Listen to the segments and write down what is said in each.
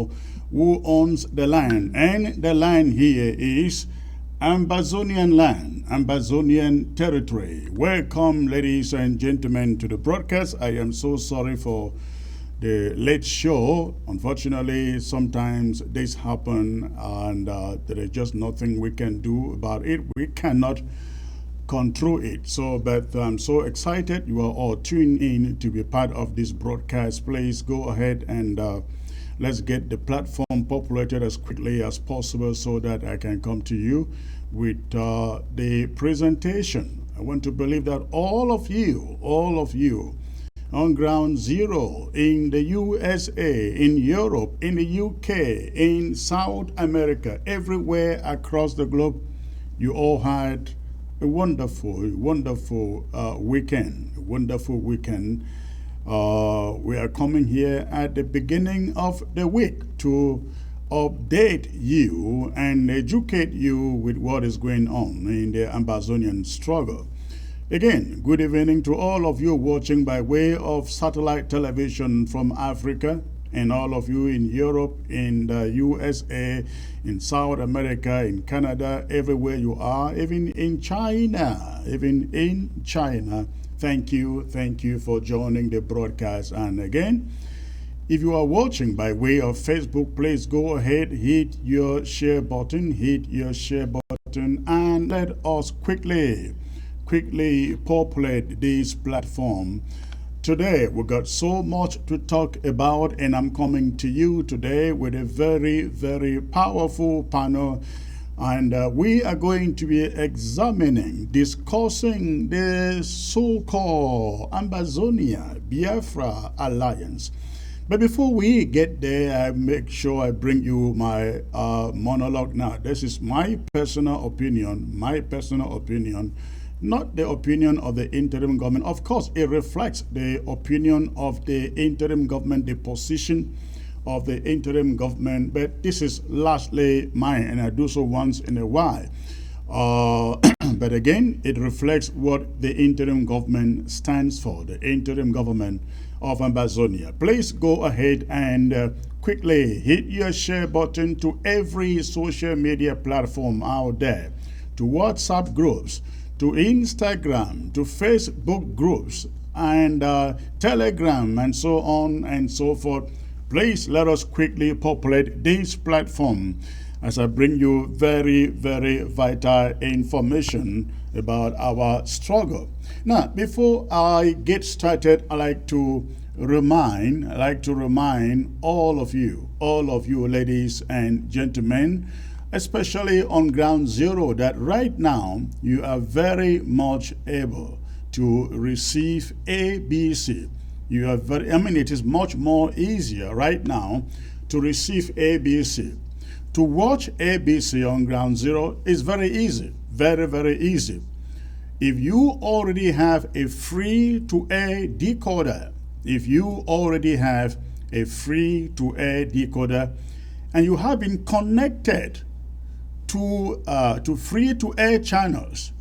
know who owns the land. And the land here is Ambazonian land, Ambazonian territory. Welcome, ladies and gentlemen, to the broadcast. I am so sorry for the late show. Unfortunately, sometimes this happen, and there is just nothing we can do about it. We cannot control it. But I'm so excited you are all tuned in to be part of this broadcast. Please go ahead and let's get the platform populated as quickly as possible so that I can come to you with the presentation. I want to believe that all of you on ground zero in the USA, in Europe, in the UK, in South America, everywhere across the globe, you all had a wonderful weekend. We are coming here at the beginning of the week to update you and educate you with what is going on in the Ambazonian struggle. Again, good evening to all of you watching by way of satellite television from Africa, and all of you in Europe, in the USA, in South America, in Canada, everywhere you are, even in China. Thank you for joining the broadcast. And again, if you are watching by way of Facebook, please go ahead, hit your share button, and let us quickly populate this platform. Today, we got so much to talk about, and I'm coming to you today with a very, very powerful panel. And we are going to be discussing the so-called Ambazonia Biafra Alliance. But before we get there, I make sure I bring you my monologue now. This is my personal opinion, not the opinion of the interim government. Of course, it reflects the opinion of the interim government, the position of the interim government, but this is largely mine, and I do so once in a while. But again, it reflects what the interim government stands for, the interim government of Ambazonia. Please go ahead and quickly hit your share button to every social media platform out there, to WhatsApp groups, to Instagram, to Facebook groups, and Telegram, and so on and so forth. Please let us quickly populate this platform as I bring you very, very vital information about our struggle. Now, before I get started, I like to remind all of you, ladies and gentlemen, especially on ground zero, that right now you are very much able to receive ABC. It is much more easier right now to receive ABC. To watch ABC on ground zero is very easy, very, very easy. If you already have a free-to-air decoder, and you have been connected to free-to-air channels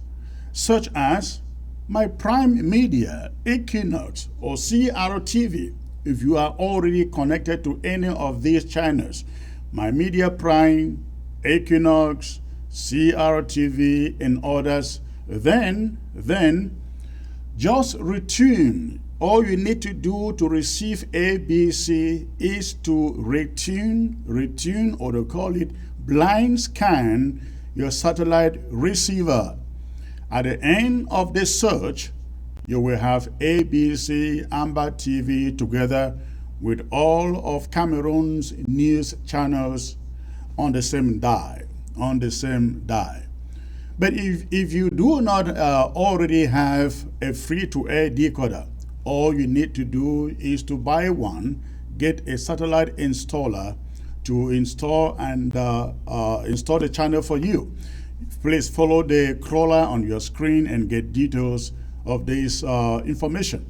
such as my Prime Media, Equinox, or CRTV, if you are already connected to any of these channels, My Media Prime, Equinox, CRTV, and others, then just retune. All you need to do to receive ABC is to retune, or they call it blind scan your satellite receiver. At the end of the search, you will have ABC, Amba TV together with all of Cameroon's news channels on the same die. But if you do not already have a free-to-air decoder, all you need to do is to buy one, get a satellite installer to install the channel for you. Please follow the crawler on your screen and get details of this information.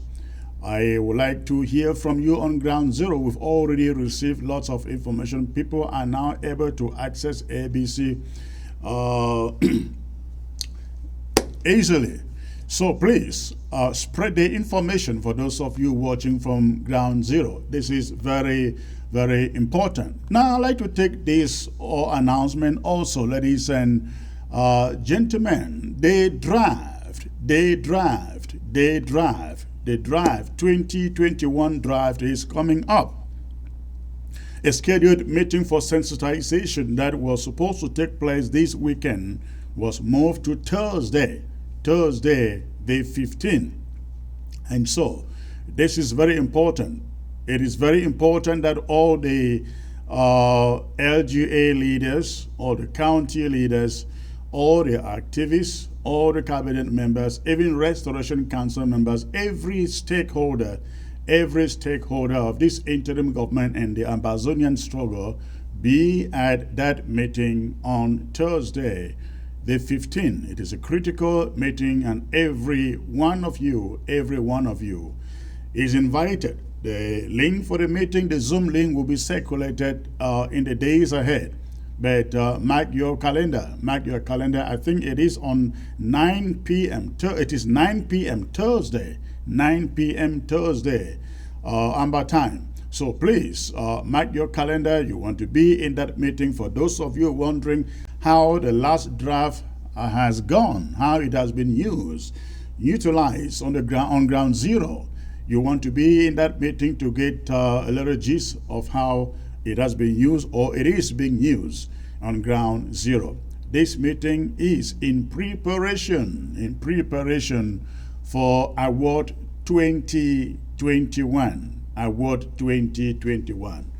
I would like to hear from you on ground zero. We've already received lots of information. People are now able to access ABC easily. So please spread the information for those of you watching from ground zero. This is very, very important. Now, I'd like to take this announcement also, ladies and gentlemen. The draft 2021 draft is coming up. A scheduled meeting for sensitization that was supposed to take place this weekend was moved to Thursday the 15th. And so, this is very important. It is very important that all the LGA leaders, all the county leaders, all the activists, all the cabinet members, even Restoration Council members, every stakeholder of this interim government and the Ambazonian struggle be at that meeting on Thursday, the 15th. It is a critical meeting, and every one of you is invited. The link for the meeting, the Zoom link, will be circulated in the days ahead. But mark your calendar. I think it is on 9 p.m. It is 9 p.m. Thursday. 9 p.m. Thursday, Amber time. So please mark your calendar. You want to be in that meeting. For those of you wondering how the last draft has gone, how it has been utilized on ground zero, you want to be in that meeting to get a little gist of how it has been used, or it is being used on ground zero. This meeting is in preparation for Award 2021. Award 2021.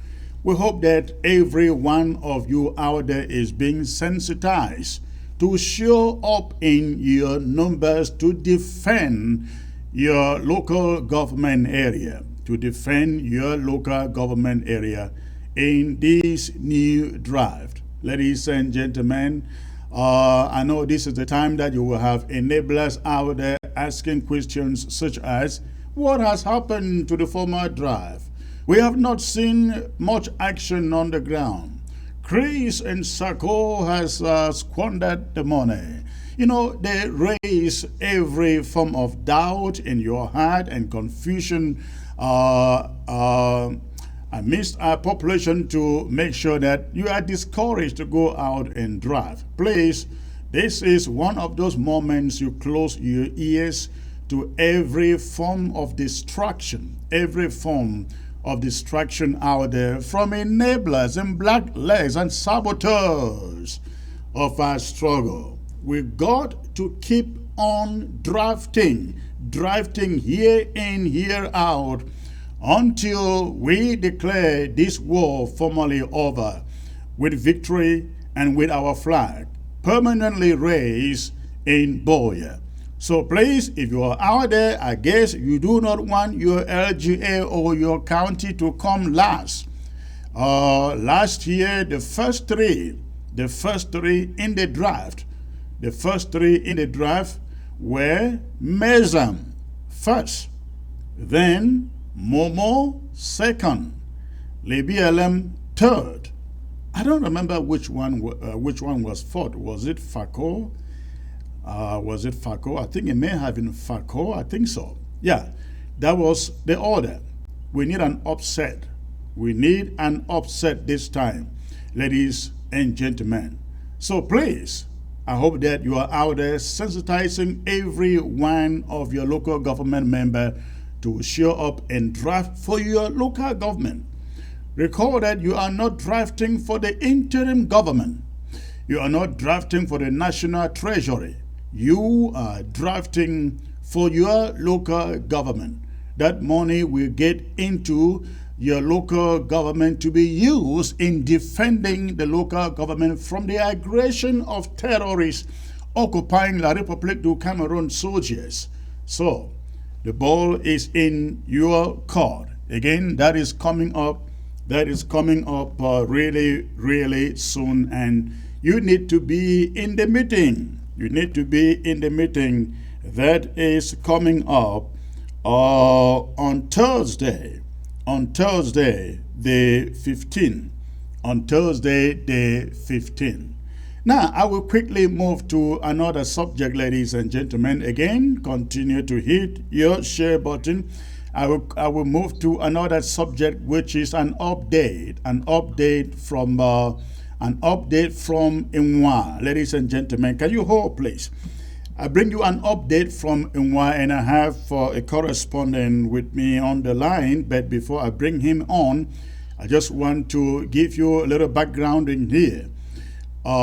We hope that every one of you out there is being sensitized to show up in your numbers to defend your local government area, in this new draft. Ladies and gentlemen, I know this is the time that you will have enablers out there asking questions such as, what has happened to the former draft? We have not seen much action on the ground. Chris and Sako has squandered the money. You know, they raise every form of doubt in your heart and confusion amidst our population to make sure that you are discouraged to go out and draft. Please, this is one of those moments you close your ears to every form of distraction out there from enablers and blacklegs and saboteurs of our struggle. We've got to keep on drafting year in, year out, until we declare this war formally over, with victory and with our flag permanently raised in Boya. So please, if you are out there, I guess you do not want your LGA or your county to come last. Last year, the first three in the draft were Mezam first, then Momo second, LBLM third. I don't remember which one was fourth. Was it Fako? I think it may have been Fako. I think so. Yeah, that was the order. We need an upset. This time, ladies and gentlemen. So please, I hope that you are out there sensitizing every one of your local government member to show up and draft for your local government. Recall that you are not drafting for the interim government. You are not drafting for the National Treasury. You are drafting for your local government. That money will get into your local government to be used in defending the local government from the aggression of terrorists occupying La République du Cameroun soldiers. So, the ball is in your court. Again, that is coming up really, really soon, and you need to be in the meeting. That is coming up on Thursday the 15th. Now, I will quickly move to another subject, ladies and gentlemen. Again, continue to hit your share button I will move to another subject, which is an update from Inwa. Ladies and gentlemen, can you hold, please? I bring you an update from Inwa, and I have a correspondent with me on the line. But before I bring him on, I just want to give you a little background in here.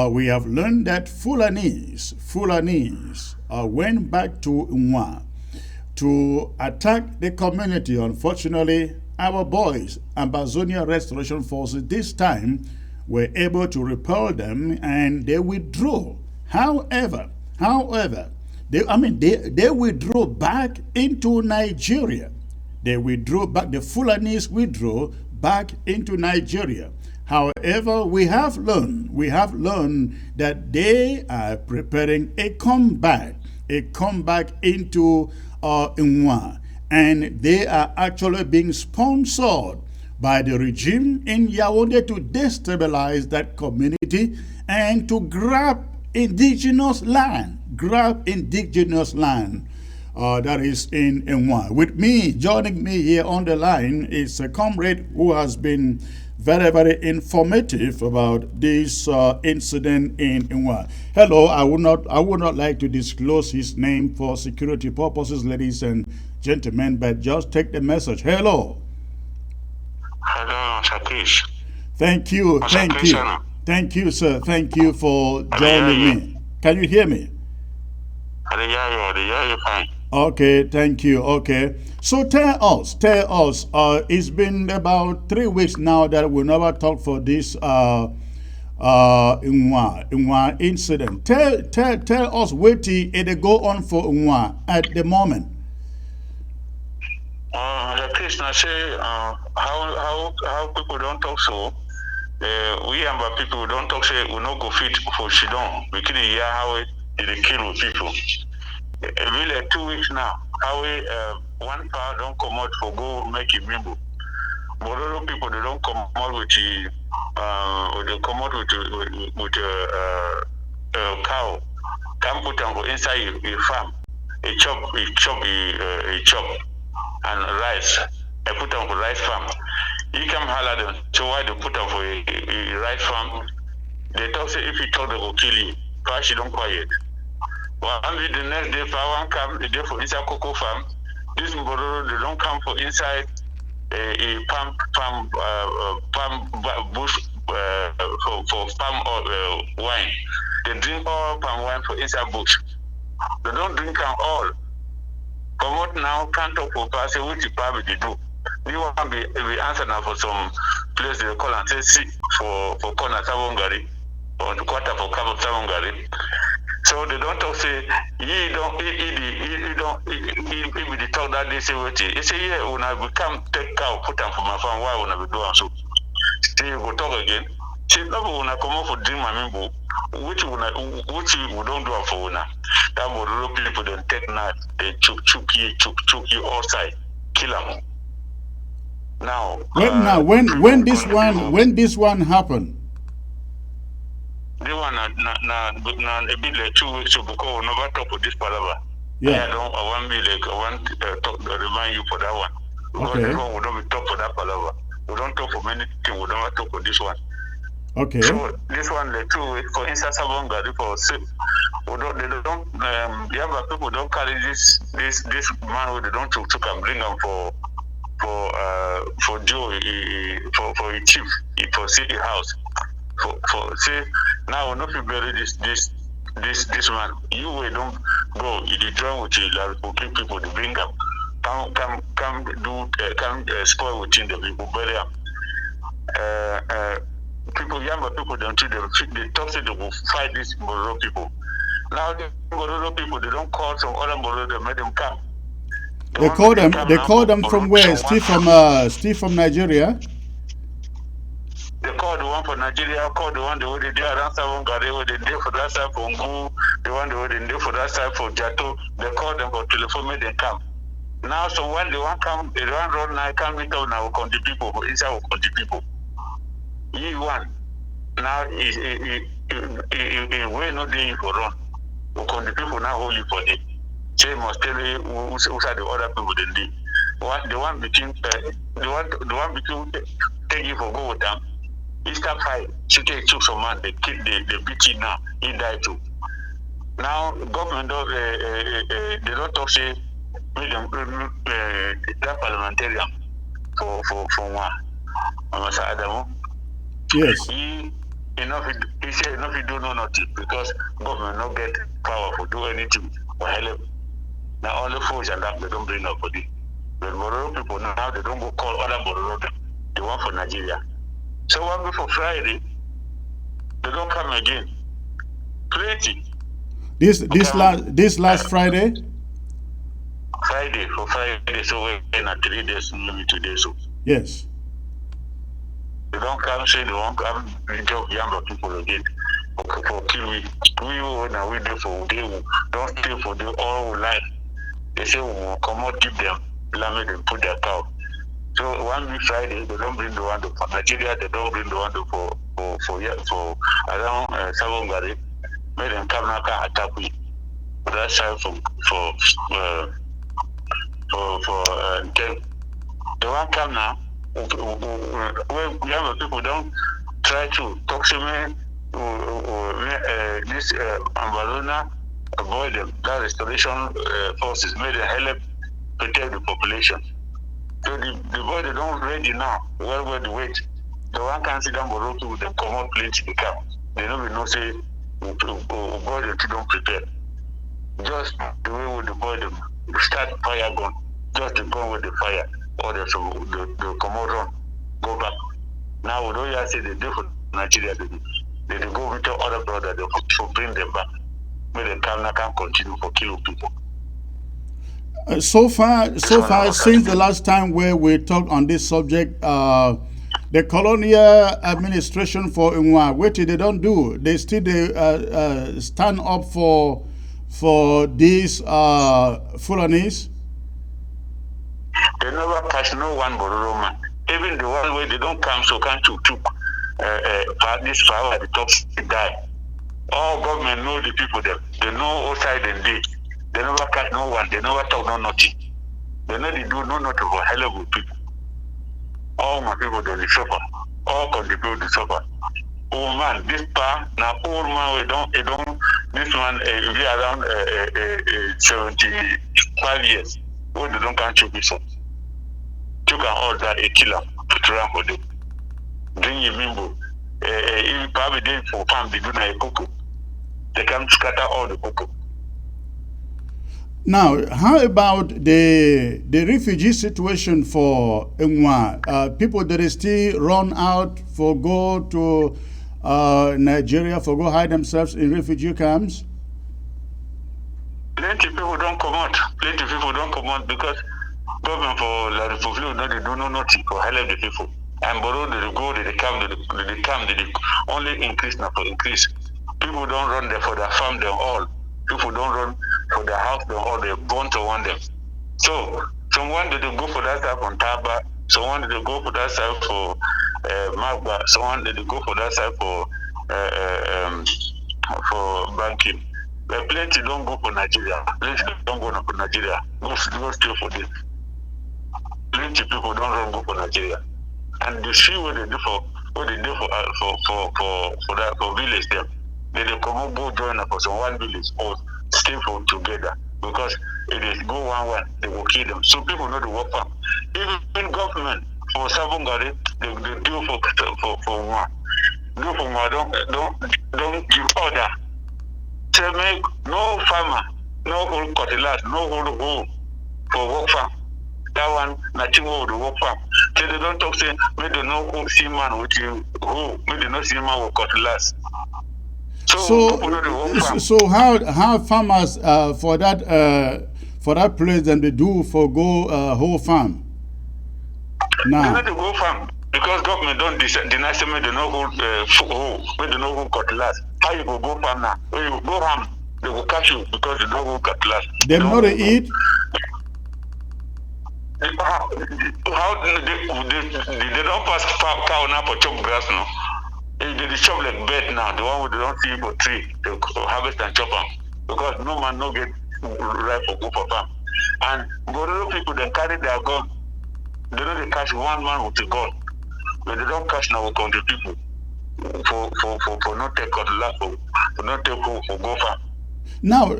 We have learned that Fulanese went back to Inwa to attack the community. Unfortunately, our boys, AMBAZONIAN Restoration Forces, this time were able to repel them and they withdrew. However, they withdrew back into Nigeria. The Fulanese withdrew back into Nigeria. However, we have learned that they are preparing a comeback into Inwa, and they are actually being sponsored by the regime in Yaoundé to destabilize that community and to grab indigenous land. That is in Inwa. With me, joining me here on the line is a comrade who has been very, very informative about this incident in Inwa. Hello, I would not like to disclose his name for security purposes, ladies and gentlemen, but just take the message. Hello. Hello, Shakish. Thank you, sir. Thank you for joining me. Can you hear me? Okay, thank you. Okay, so tell us. It's been about 3 weeks now that we never talked for this Inwa incident. Tell us what it go on for Inwa at the moment. Krishna say how people don't talk so. We Amba people don't talk say we no go fit for Shidon. We can hear how they kill people. Really 2 weeks now. How one power don't come out for go make a member. But other people they don't come out with they come out with cow. Can put them inside a farm. A chop and rice. I put them for rice farm. You can holler them. So why they put them for a rice farm? They talk say if you talk they will kill you. Cause you don't quiet. Well, the next day, one come the day for inside cocoa farm. This Mbororo, they don't come for inside a palm bush for palm wine. They drink all palm wine for inside bush. They don't drink them all. Come out now, can't talk for person which you probably do. We want to be answer now for some place they call and say see for corner Savongari or the quarter for Cabo Savongari. So they don't talk say he don't the talk that they say what he say yeah when I become take cow put them for my farm why when I be doing so. See you go talk again. See no when I come up for drink my member which we don't do for una. That would people don't take now they choke you outside kill them. Now when this one happened. They want a bit like 2 weeks ago because we never talk with this palaver. Yeah. I want to remind you for that one. Because okay. We don't talk for that palaver. We don't talk for many things. We don't talk for this one. Okay. So this one like 2 weeks for instance Savongari for people don't carry this man who they don't took and bring them for Joe for a chief for city house. For say now no people bury this man. You will don't go. You join with the people to bring them. Come spoil within the people bury them. Younger people don't treat them. They talk say they will fight these Bororo people. Now the Bororo people they don't call some other Bororo they make them come. They call them from where? Steve from Nigeria. They call the one for Nigeria, call the one they did around Savongari, where they did for that side for Ngu, the one they did for that side for Jato. They call them for telephone, make them come. Now, so when they want come, they want run now, come meet up now, con the people, inside will con the people. He one. Now, we no day for run. We con the people now hold you for them. Say must tell you who are the other people they did. What the one between take you for go with them. Easter fight, she took some man, they beat it now. He died too. Now government don't they don't talk say make them that parliamentarian for one. Mr. Adamu. Yes. He said enough he do no nothing because government not get power for do anything for help. Now only force and that they don't bring nobody. But Bororo people now they don't go call other Bororo them. They want for Nigeria. So one before Friday, they don't come again. Plenty. This last Friday. Friday, so we're in 3 days, maybe 2 days. So. Yes. They don't come say they won't come job younger people again. For kill we now we do for they don't stay for the all life. They say we will come out give them lamb and put their cow. So one week Friday they don't bring the one for Nigeria, they don't bring the one for around Savongari. Make them come now can attack we. That side for the one come now. When younger people don't try to talk to me, this AMBAZONIAN avoid them. That restoration forces made them help protect the population. So the boy they don't ready now. Well the wait. The one can sit down Bororo with them come out plenty to come. They don't even know say boy they don't prepare. Just the way with the boy they start fire gun. Just the gun with the fire. Or they come out run, go back. Now we don't say they do for Nigeria, they go with the other brother, they bring them back. But they can continue for killing people. So far, since the last time where we talked on this subject, the colonial administration for Nwa, what they don't do, they still stand up for these Fulanis. They never catch no one Bororo man. Even the one where they don't come, so can't took this power at the top, they die. All government know the people there. They know outside and they never catch no one. They never talk no nothing. They know they do no nothing for hell of people. All my people don't suffer. All contribute to suffer. Oh man, this part now old man we don't this one be around 75 years. When they don't catch you people. You can order a killer to run for them. Bring your mimbo. If probably they for farm they do na cocoa. They can scatter all the cocoa. Now, how about the refugee situation for Nwa? People that still run out for go to Nigeria, for go hide themselves in refugee camps? Plenty people don't come out. Because government for La Republic no they do no nothing for help the people. And Bororo they go, they come, they only increase now for increase. People don't run there for their farm them all. People don't run for their house them all, they want to want them. So someone did go for that side from Taba, someone did go for that side for Magba, someone did go for that side for banking. But plenty don't go for Nigeria. Plenty don't go for Nigeria. Go still for this. Plenty people don't run go for Nigeria, and the see what they do for village them. They come up go join for some one village or stay for together because if they go one they will kill them. So people know the work farm. Even government for Savongari they do for one. Do for one don't give order. Tell me no farmer, no whole cutlass, no whole for work farm. That one, nothing over the work farm. So they don't talk say, maybe they know who see man with you, maybe they know see man with cutlass. So how farmers for that place then they do for go whole farm? Now. They not the whole farm because government don't deny say maybe they know who maybe they know who cutlass. How you go farm now? When you go farm, they will catch you because they know who cutlass. They know they eat. How they don't pass cow now for chop grass now. They chop like bed now. The one who they don't see for tree, they harvest and chop them because no man no get right for go for farm. And Bororo people, they carry their gun. They know they catch one man with a gun. But they don't catch now country people for not take cutlass, for not take for go farm. Now,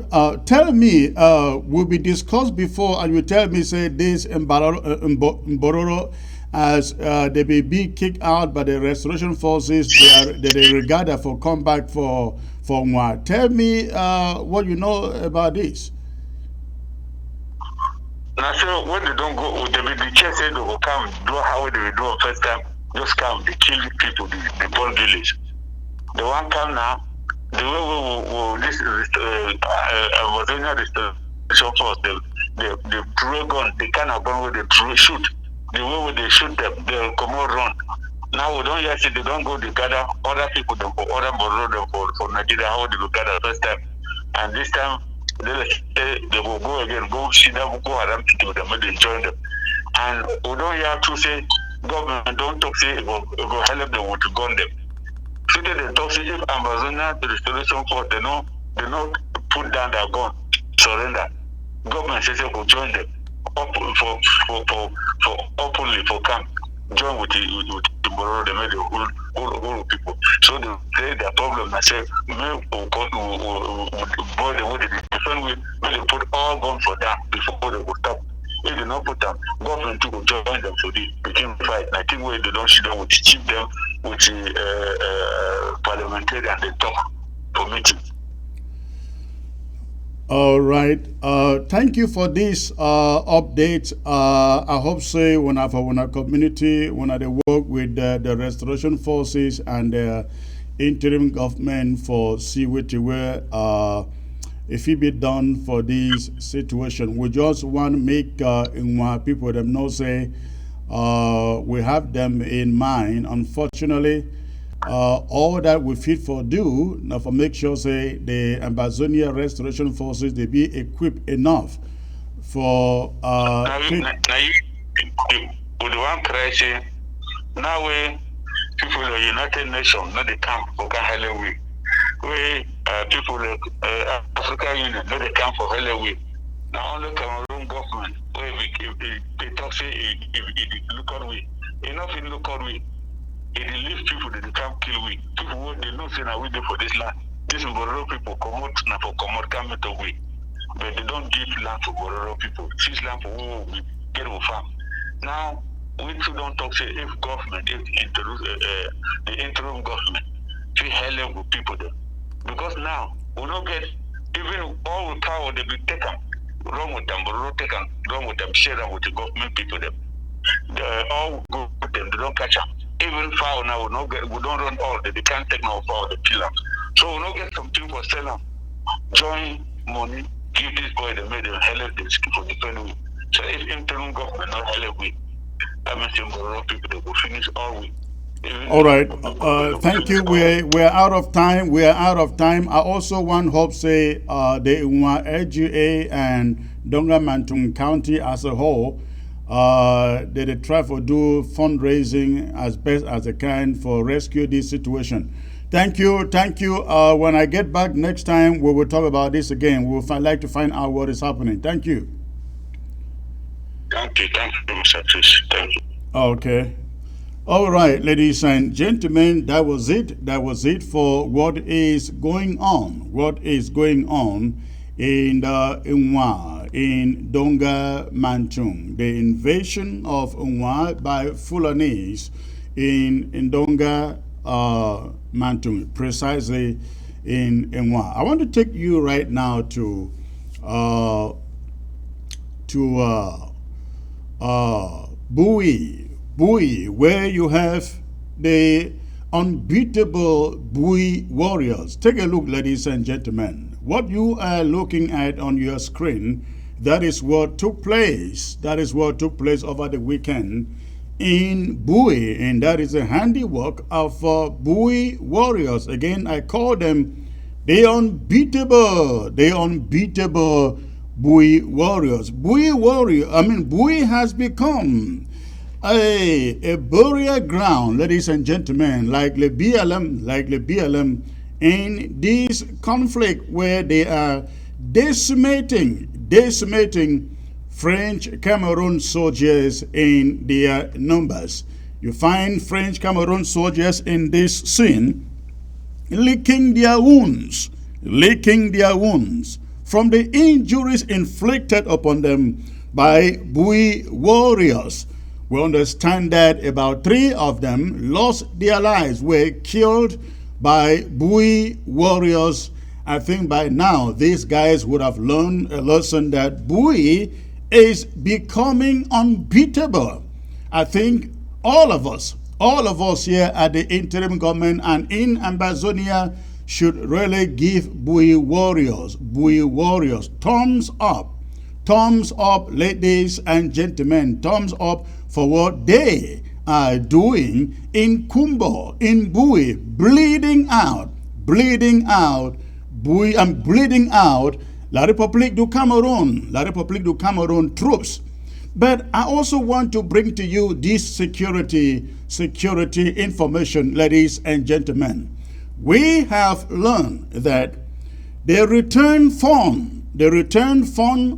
tell me, will be discussed before, and you tell me, say, this Mbororo, as they may be kicked out by the restoration forces, they regard that for comeback for Nwa. Tell me what you know about this. Now, so when they don't go, the church said they will come, do how they will do first time, just come, they kill the people, the born village. The one come now, the way we this Amazonia restoration force, they throw gun, the kind of gun where they throw shoot. The way they shoot them, they come out run. Now we don't yet see they don't go to gather other people them for other borrow them for Nigeria how they will gather first time. And this time they will go again, go see them, go around to do them, they join them. And we don't have to say government don't talk say it will help them to gun them. So they talk say if Ambazonia the restoration force they not put down their gun, surrender. Government says they will join them for openly for camp. Join with the Bororo, they made the whole people. So they say their problem. I say, boy, the way they different way, when they put all guns for them before they will stop. If they not put them, government to join them for the between fight. I think where they don't sit down with chief them with the parliamentary and they talk for meetings. All right. Thank you for this update. I hope say when our community, when they work with the restoration forces and the interim government for see where if it be done for this situation. We just want to make people them know say we have them in mind. Unfortunately, all that we fit for do now for make sure say the Ambazonia restoration forces they be equipped enough for the one crisis now we people of United Nations not the camp for Halloween. We people like African Union not the camp for Halloween. Now only Cameroon government where they talk say it look on we enough in look on we. It leaves people that they can't kill we. People who they know say now we there for this land. This Bororo people come out now for come out come out we. But they don't give land for Bororo people. This land for who we get our farm. Now we too don't talk say if government if the interim government to help with people there. Because now we don't get even all the power they be taken wrong with them, Bororo taken wrong with them, share them with the government people there. They all go with them, they don't catch them. Even foul now, we don't run all. They can't take no foul, they kill them. So we don't get something for sell them. Join money, give this boy the made them help them for the penny. So if interim government not help we, I mean, some people they will finish all week. all right. Thank you. We're out of time. We are out of time. I also want hope say the LGA and Donga Mantung County as a whole. They try to do fundraising as best as they can for rescue this situation. Thank you. When I get back next time, we will talk about this again. We will like to find out what is happening. Thank you. Thank you, Mr. Chris. Thank you. Okay. All right, ladies and gentlemen, that was it. That was it for what is going on. What is going on in Nwa, in Donga Mantung, the invasion of Nwa by Fulanese in Donga Mantung, precisely in Nwa. I want to take you right now to Bui, where you have the unbeatable Bui warriors. Take a look, ladies and gentlemen. What you are looking at on your screen, that is what took place. That is what took place over the weekend in Bui, and that is a handiwork of Bui warriors. Again, I call them the unbeatable Bui warriors. Bui has become a burial ground, ladies and gentlemen, like the BLM, in this conflict where they are decimating French Cameroon soldiers in their numbers. You find French Cameroon soldiers in this scene licking their wounds from the injuries inflicted upon them by Bui warriors. We understand that about 3 of them lost their lives, were killed by Bui warriors. I think by now these guys would have learned a lesson that Bui is becoming unbeatable. I think all of us here at the interim government and in Ambazonia should really give Bui warriors, thumbs up, ladies and gentlemen, thumbs up for what they are doing in Kumbo, in Bui, bleeding out, Bui and bleeding out La République du Cameroon troops. But I also want to bring to you this security information, ladies and gentlemen. We have learned that the return fund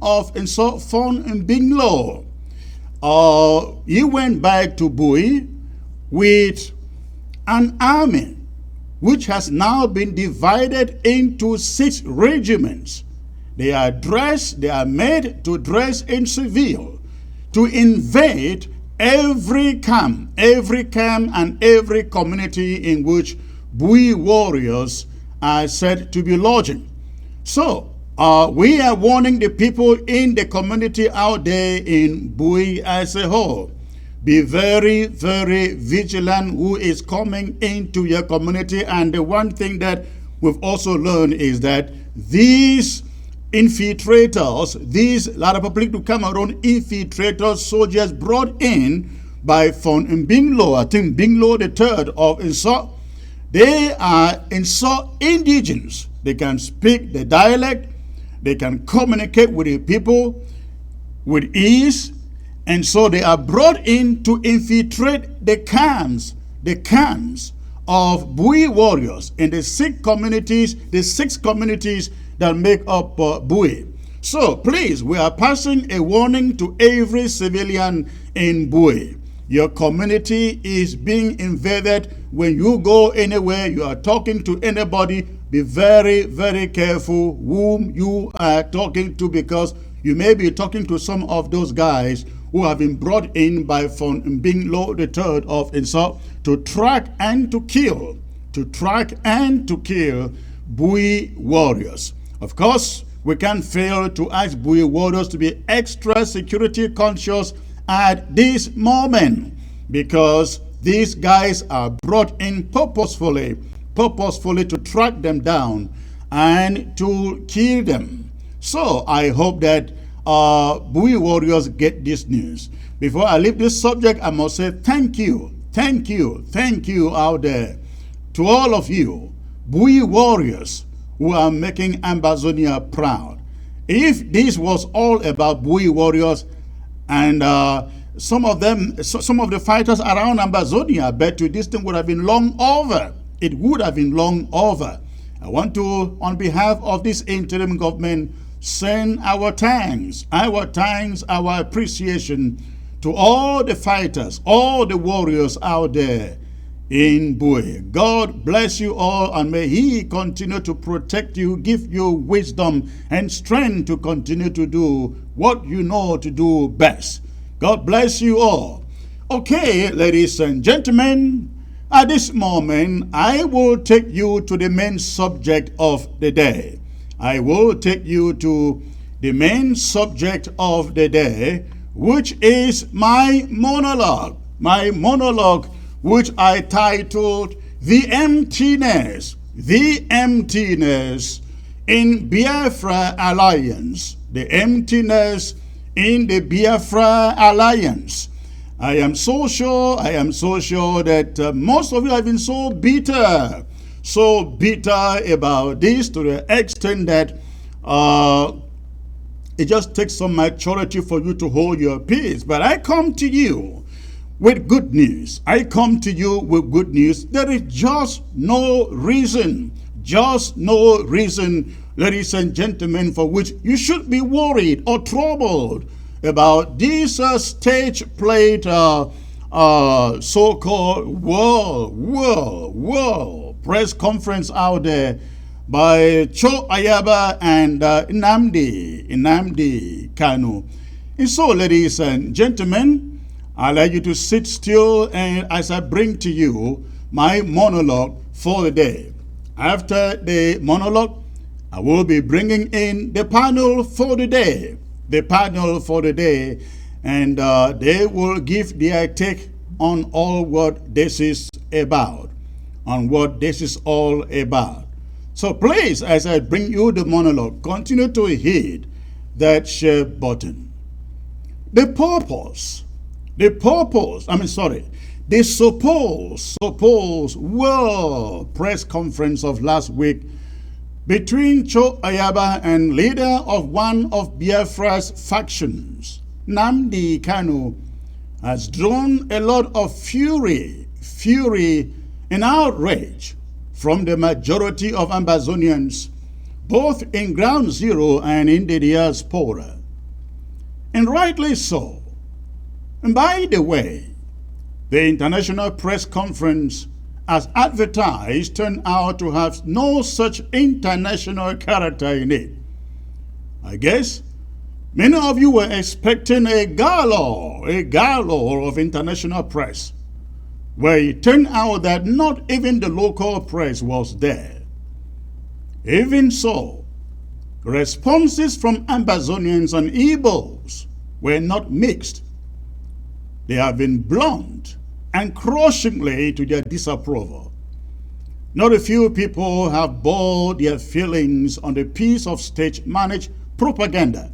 of Fon Mbinglo, he went back to Bui with an army which has now been divided into 6 regiments. They are made to dress in civil, to invade every camp and every community in which Bui warriors are said to be lodging. So, we are warning the people in the community out there in Bui as a whole. Be very, very vigilant who is coming into your community. And the one thing that we've also learned is that these infiltrators, these La République du Cameroon infiltrators, soldiers brought in by Fon Mbinglo, I think Mbinglo III of Insult, they are Insult indigens. They can speak the dialect, they can communicate with the people with ease, and so they are brought in to infiltrate the camps of Bui warriors in the 6 communities that make up Bui. So please, we are passing a warning to every civilian in Bui. Your community is being invaded. When you go anywhere, you are talking to anybody, be very, very careful whom you are talking to, because you may be talking to some of those guys who have been brought in by Fon Mbinglo III of Insult to track and to kill Bui warriors. Of course, we can't fail to ask Bui warriors to be extra security conscious at this moment, because these guys are brought in purposefully to track them down and to kill them. So I hope that Bui warriors get this news. Before I leave this subject, I must say thank you out there to all of you Bui warriors who are making Ambazonia proud. If this was all about Bui warriors and some of the fighters around Ambazonia, I bet you this thing would have been long over. It would have been long over. I want to, on behalf of this interim government, send our thanks, our appreciation to all the fighters, all the warriors out there in Bui. God bless you all, and may He continue to protect you, give you wisdom and strength to continue to do what you know to do best. God bless you all. Okay, ladies and gentlemen, at this moment, I will take you to the main subject of the day. I will take you to the main subject of the day, which is my monologue, which I titled The Emptiness in Biafra Alliance. The emptiness in the Biafra Alliance. I am so sure that most of you have been so bitter about this, to the extent that it just takes some maturity for you to hold your peace. But I come to you with good news. There is just no reason, ladies and gentlemen, for which you should be worried or troubled about this stage-played so-called world press conference out there by Cho Ayaba and Nnamdi Kanu. And so, ladies and gentlemen, I'd like you to sit still and as I bring to you my monologue for the day. After the monologue, I will be bringing in the panel for the day. And they will give their take on all what this is about, So please, as I bring you the monologue, continue to hit that share button. The supposed world press conference of last week between Cho Ayaba and leader of one of Biafra's factions, Nnamdi Kanu, has drawn a lot of fury and outrage from the majority of Ambazonians, both in ground zero and in the diaspora. And rightly so. And by the way, the international press conference, as advertised, turned out to have no such international character in it. I guess many of you were expecting a galore of international press, where it turned out that not even the local press was there. Even so, responses from Ambazonians and Igbos were not mixed. They have been blunt and crushingly to their disapproval. Not a few people have bore their feelings on the piece of stage-managed propaganda.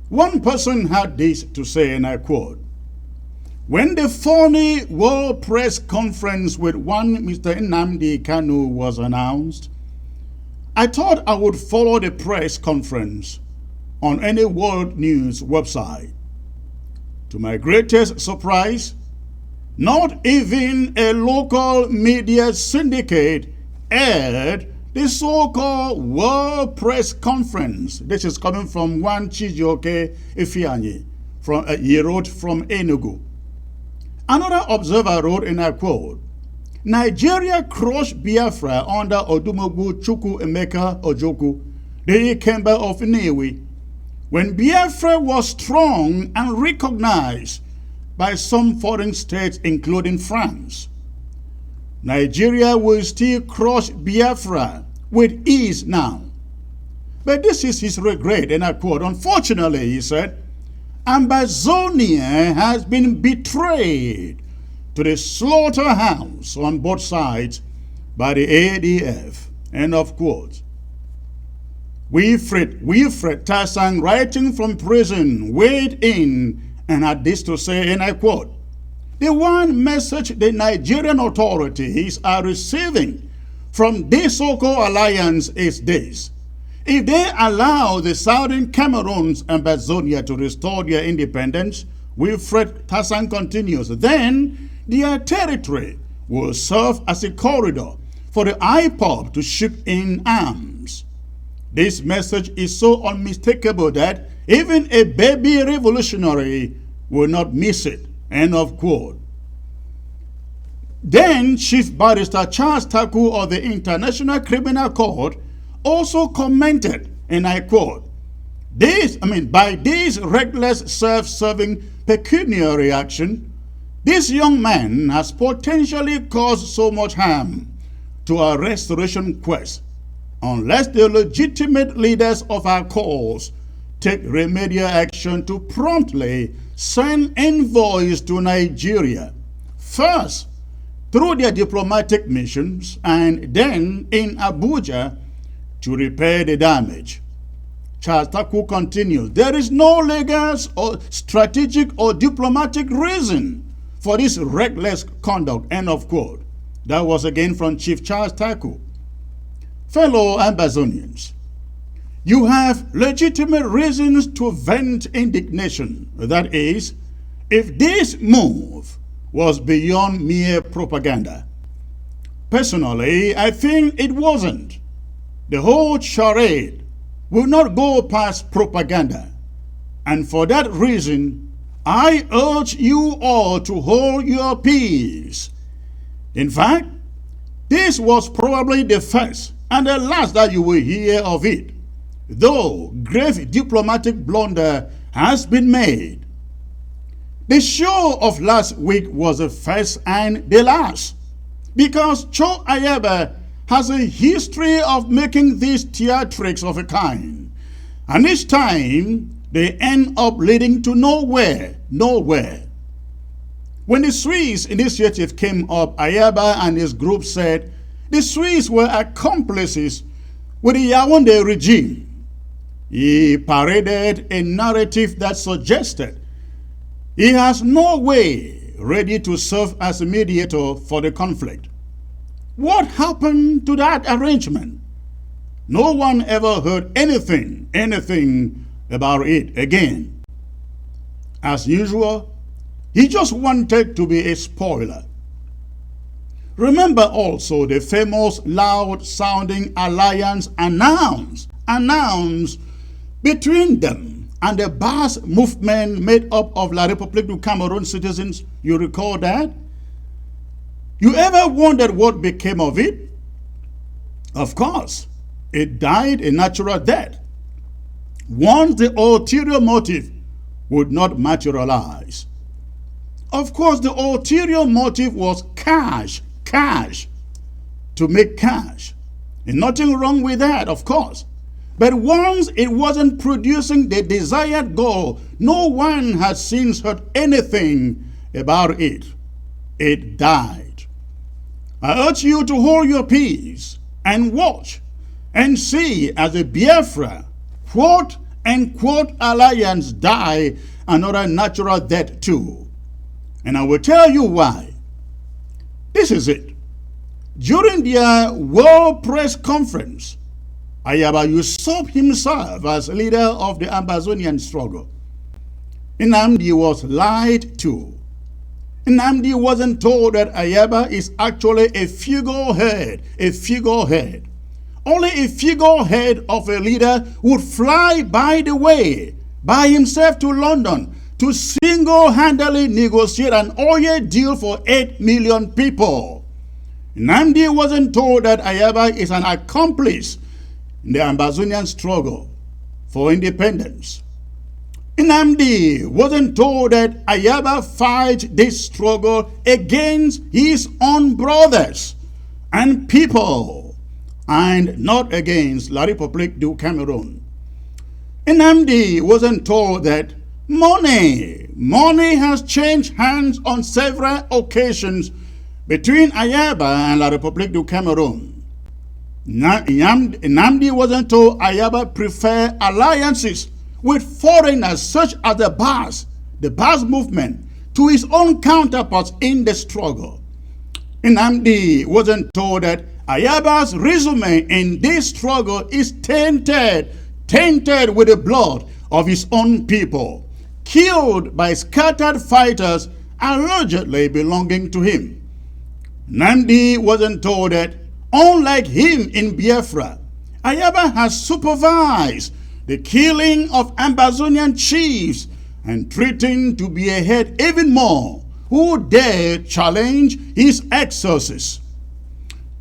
One person had this to say, and I quote, "When the phony World Press Conference with one Mr. Nnamdi Kanu was announced, I thought I would follow the press conference on any world news website. To my greatest surprise, not even a local media syndicate aired the so-called World Press Conference." This is coming from one Chijioke Ifeanyi. He wrote from Enugu. Another observer wrote, and I quote, "Nigeria crushed Biafra under Odumogwu Chukwu Emeka Ojukwu, the Ikemba of Nnewi, when Biafra was strong and recognized by some foreign states, including France. Nigeria will still crush Biafra with ease now." But this is his regret, and I quote, "Unfortunately," he said, "Ambazonia has been betrayed to the slaughterhouse on both sides by the ADF." End of quote. Wilfred Tasang, writing from prison, weighed in and had this to say, and I quote, "The one message the Nigerian authorities are receiving from this so-called alliance is this: if they allow the Southern Cameroons and Ambazonia to restore their independence," Wilfred Tassan continues, "then their territory will serve as a corridor for the IPOB to ship in arms. This message is so unmistakable that even a baby revolutionary will not miss it." End of quote. Then Chief Barrister Charles Taku of the International Criminal Court also commented, and I quote, by this reckless self-serving pecuniary action, this young man has potentially caused so much harm to our restoration quest unless the legitimate leaders of our cause take remedial action to promptly send envoys to Nigeria, first through their diplomatic missions and then in Abuja to repair the damage. Charles Taku continues, "There is no legal or strategic or diplomatic reason for this reckless conduct." End of quote. That was again from Chief Charles Taku. Fellow Ambazonians, you have legitimate reasons to vent indignation. That is, if this move was beyond mere propaganda. Personally, I think it wasn't. The whole charade will not go past propaganda. And for that reason, I urge you all to hold your peace. In fact, this was probably the first and the last that you will hear of it, though grave diplomatic blunder has been made. The show of last week was the first and the last, because Cho Ayaba has a history of making these theatrics of a kind, and each time they end up leading to nowhere. When the Swiss initiative came up, Ayaba and his group said the Swiss were accomplices with the Yaoundé regime. He paraded a narrative that suggested he has no way ready to serve as a mediator for the conflict. What happened to that arrangement? No one ever heard anything about it again. As usual, he just wanted to be a spoiler. Remember also the famous loud-sounding alliance announced between them and the Bas movement made up of La République du Cameroon citizens. You recall that? You ever wondered what became of it? Of course, it died a natural death once the ulterior motive would not materialize. Of course, the ulterior motive was cash, to make cash. And nothing wrong with that, of course. But once it wasn't producing the desired goal, no one has since heard anything about it. It died. I urge you to hold your peace and watch and see as the Biafra quote-unquote alliance die another natural death too. And I will tell you why. This is it. During their World Press Conference, Ayaba usurped himself as leader of the Ambazonian struggle. Nnamdi was lied to. Nnamdi wasn't told that Ayaba is actually a figurehead. Only a figurehead of a leader would fly by the way, by himself to London to single-handedly negotiate an oil deal for 8 million people. Nnamdi wasn't told that Ayaba is an accomplice in the Ambazonian struggle for independence. Nnamdi wasn't told that Ayaba fight this struggle against his own brothers and people and not against La République du Cameroon. Nnamdi wasn't told that money has changed hands on several occasions between Ayaba and La République du Cameroon. Nnamdi wasn't told Ayaba prefer alliances with foreigners such as the Bas movement to his own counterparts in the struggle. Nnamdi wasn't told that Ayaba's resume in this struggle is tainted with the blood of his own people, killed by scattered fighters allegedly belonging to him. Nnamdi wasn't told that, unlike him in Biafra, Ayaba has supervised the killing of Ambazonian chiefs and threatened to be ahead even more who dare challenge his exorcists.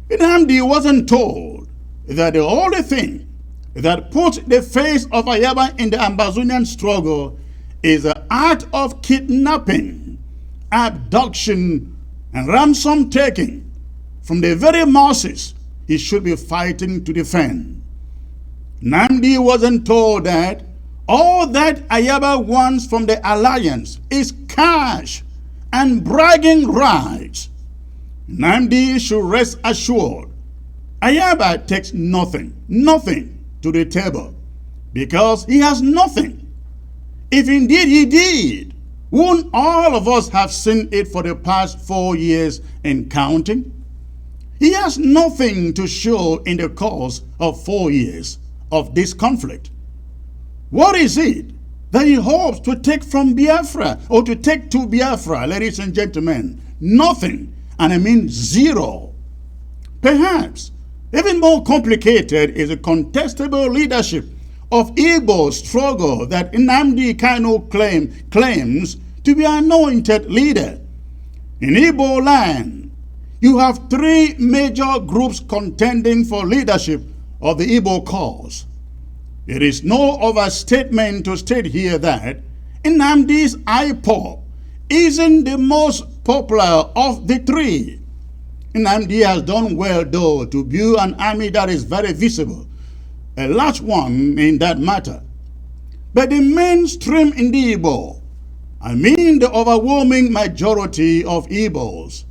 Nnamdi wasn't told that the only thing that put the face of Ayaba in the Ambazonian struggle is the act of kidnapping, abduction, and ransom taking from the very masses he should be fighting to defend. Nnamdi wasn't told that all that Ayaba wants from the alliance is cash and bragging rights. Nnamdi should rest assured Ayaba takes nothing to the table because he has nothing. If indeed he did, won't all of us have seen it for the past 4 years and counting? He has nothing to show in the course of 4 years of this conflict. What is it that he hopes to take from Biafra or to take to Biafra, ladies and gentlemen? Nothing, and I mean zero. Perhaps even more complicated is the contestable leadership of Igbo struggle that Nnamdi Kanu claims to be anointed leader. In Igbo land, you have three major groups contending for leadership of the Igbo cause. It is no overstatement to state here that Nnamdi's IPOB isn't the most popular of the three. Nnamdi has done well, though, to build an army that is very visible, a large one in that matter. But the mainstream in the Igbo, I mean the overwhelming majority of Igbos,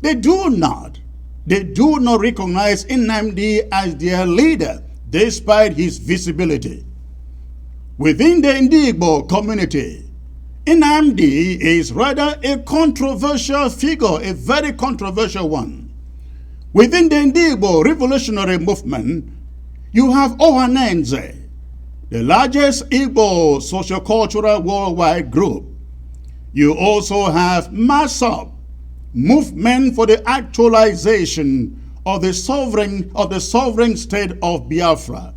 they do not recognize Nnamdi as their leader, despite his visibility. Within the Igbo community, Nnamdi is rather a controversial figure, a very controversial one. Within the Igbo revolutionary movement, you have Ohanenze, the largest Igbo sociocultural worldwide group. You also have MASOP, Movement for the Actualization of the Sovereign State of Biafra.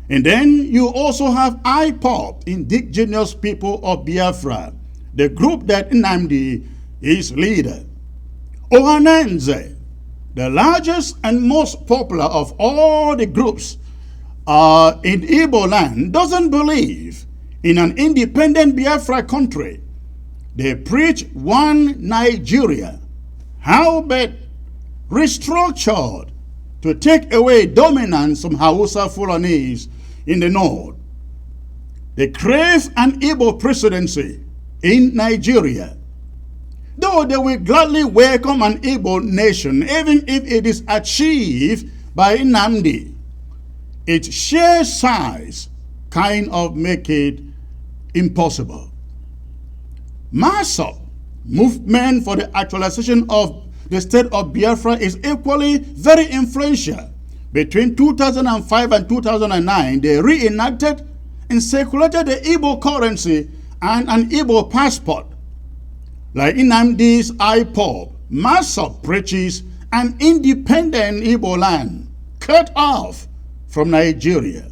And then you also have IPOB, Indigenous People of Biafra, the group that Nnamdi is leader. Ohanenze, the largest and most popular of all the groups in Igbo land, doesn't believe in an independent Biafra country. They preach one Nigeria, howbeit restructured to take away dominance from Hausa Fulanese in the north. They crave an Igbo presidency in Nigeria, though they will gladly welcome an Igbo nation, even if it is achieved by Nnamdi. Its sheer size kind of make it impossible. MASOP, Movement for the Actualization of the State of Biafra, is equally very influential. Between 2005 and 2009, they reenacted and circulated the Igbo currency and an Igbo passport. Like Nnamdi's IPOB, MASOP preaches an independent Igbo land, cut off from Nigeria.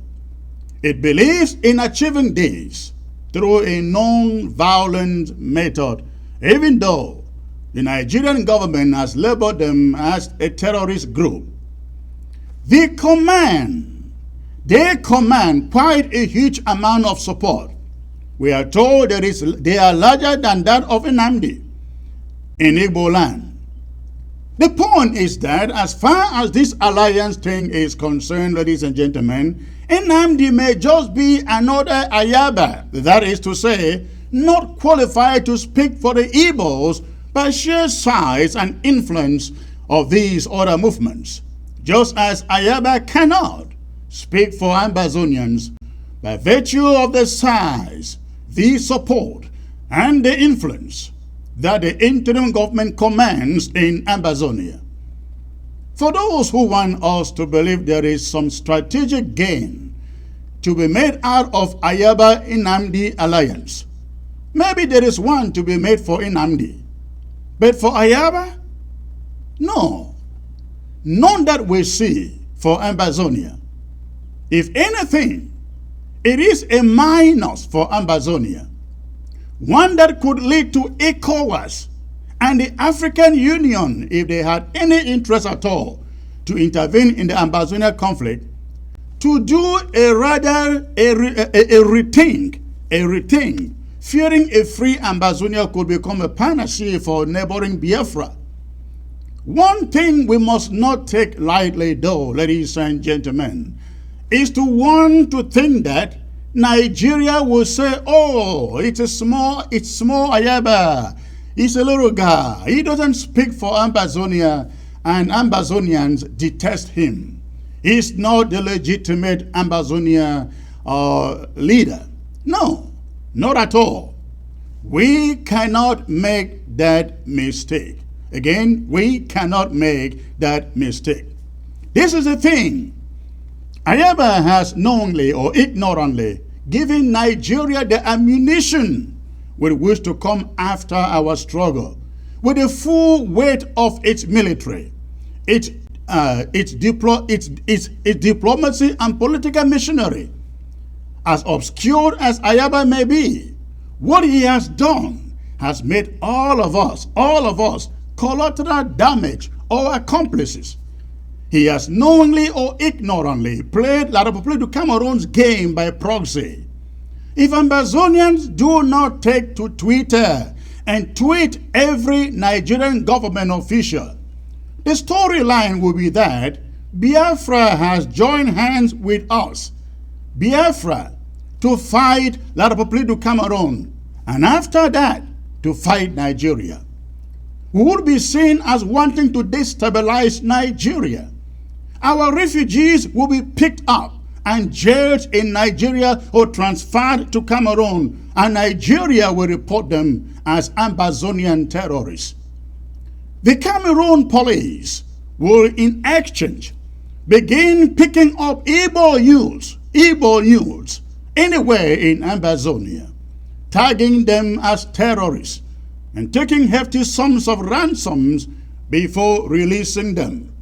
It believes in achieving this through a non-violent method, even though the Nigerian government has labeled them as a terrorist group. They command quite a huge amount of support. We are told they are larger than that of Nnamdi in Igbo land. The point is that as far as this alliance thing is concerned, ladies and gentlemen, Nnamdi may just be another Ayaba, that is to say, not qualified to speak for the Igbos by sheer size and influence of these other movements, just as Ayaba cannot speak for Ambazonians by virtue of the size, the support, and the influence that the interim government commands in Ambazonia. For those who want us to believe there is some strategic gain to be made out of Ayaba-Nnamdi alliance, maybe there is one to be made for Nnamdi. But for Ayaba, no. None that we see for Ambazonia. If anything, it is a minus for Ambazonia, one that could lead to ECOWAS and the African Union, if they had any interest at all to intervene in the Ambazonia conflict, to do a rethink, fearing a free Ambazonia could become a panacea for neighboring Biafra. One thing we must not take lightly, though, ladies and gentlemen, is to want to think that Nigeria will say, oh, it's small Ayaba. He's a little guy. He doesn't speak for Ambazonia, and Ambazonians detest him. He's not the legitimate Ambazonia leader. No, not at all. We cannot make that mistake. Again, we cannot make that mistake. This is the thing. Ayaba has knowingly or ignorantly given Nigeria the ammunition with which to come after our struggle, with the full weight of its military, its diplomacy and political machinery. As obscure as Ayaba may be, what he has done has made all of us, collateral damage or accomplices. He has knowingly or ignorantly played La République du Cameroon's game by proxy. If Ambazonians do not take to Twitter and tweet every Nigerian government official, the storyline will be that Biafra has joined hands with us, Biafra, to fight La République du Cameroon, and after that, to fight Nigeria. We would be seen as wanting to destabilize Nigeria. Our refugees will be picked up and jailed in Nigeria or transferred to Cameroon, and Nigeria will report them as Ambazonian terrorists. The Cameroon police will, in exchange, begin picking up Igbo youths anywhere in Ambazonia, tagging them as terrorists and taking hefty sums of ransoms before releasing them.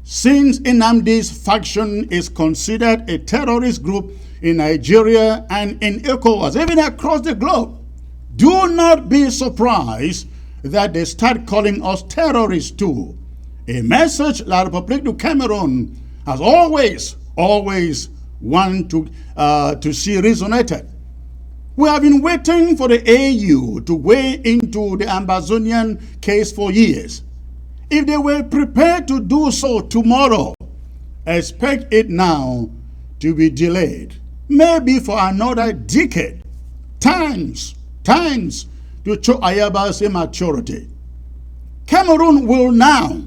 Since Nnamdi's faction is considered a terrorist group in Nigeria and in ECOWAS, even across the globe, do not be surprised that they start calling us terrorists too. A message La République du Cameroon has always wanted to see resonated. We have been waiting for the AU to weigh into the Ambazonian case for years. If they were prepared to do so tomorrow, expect it now to be delayed, maybe for another decade. Times to show Ayaba's immaturity. Cameroon will now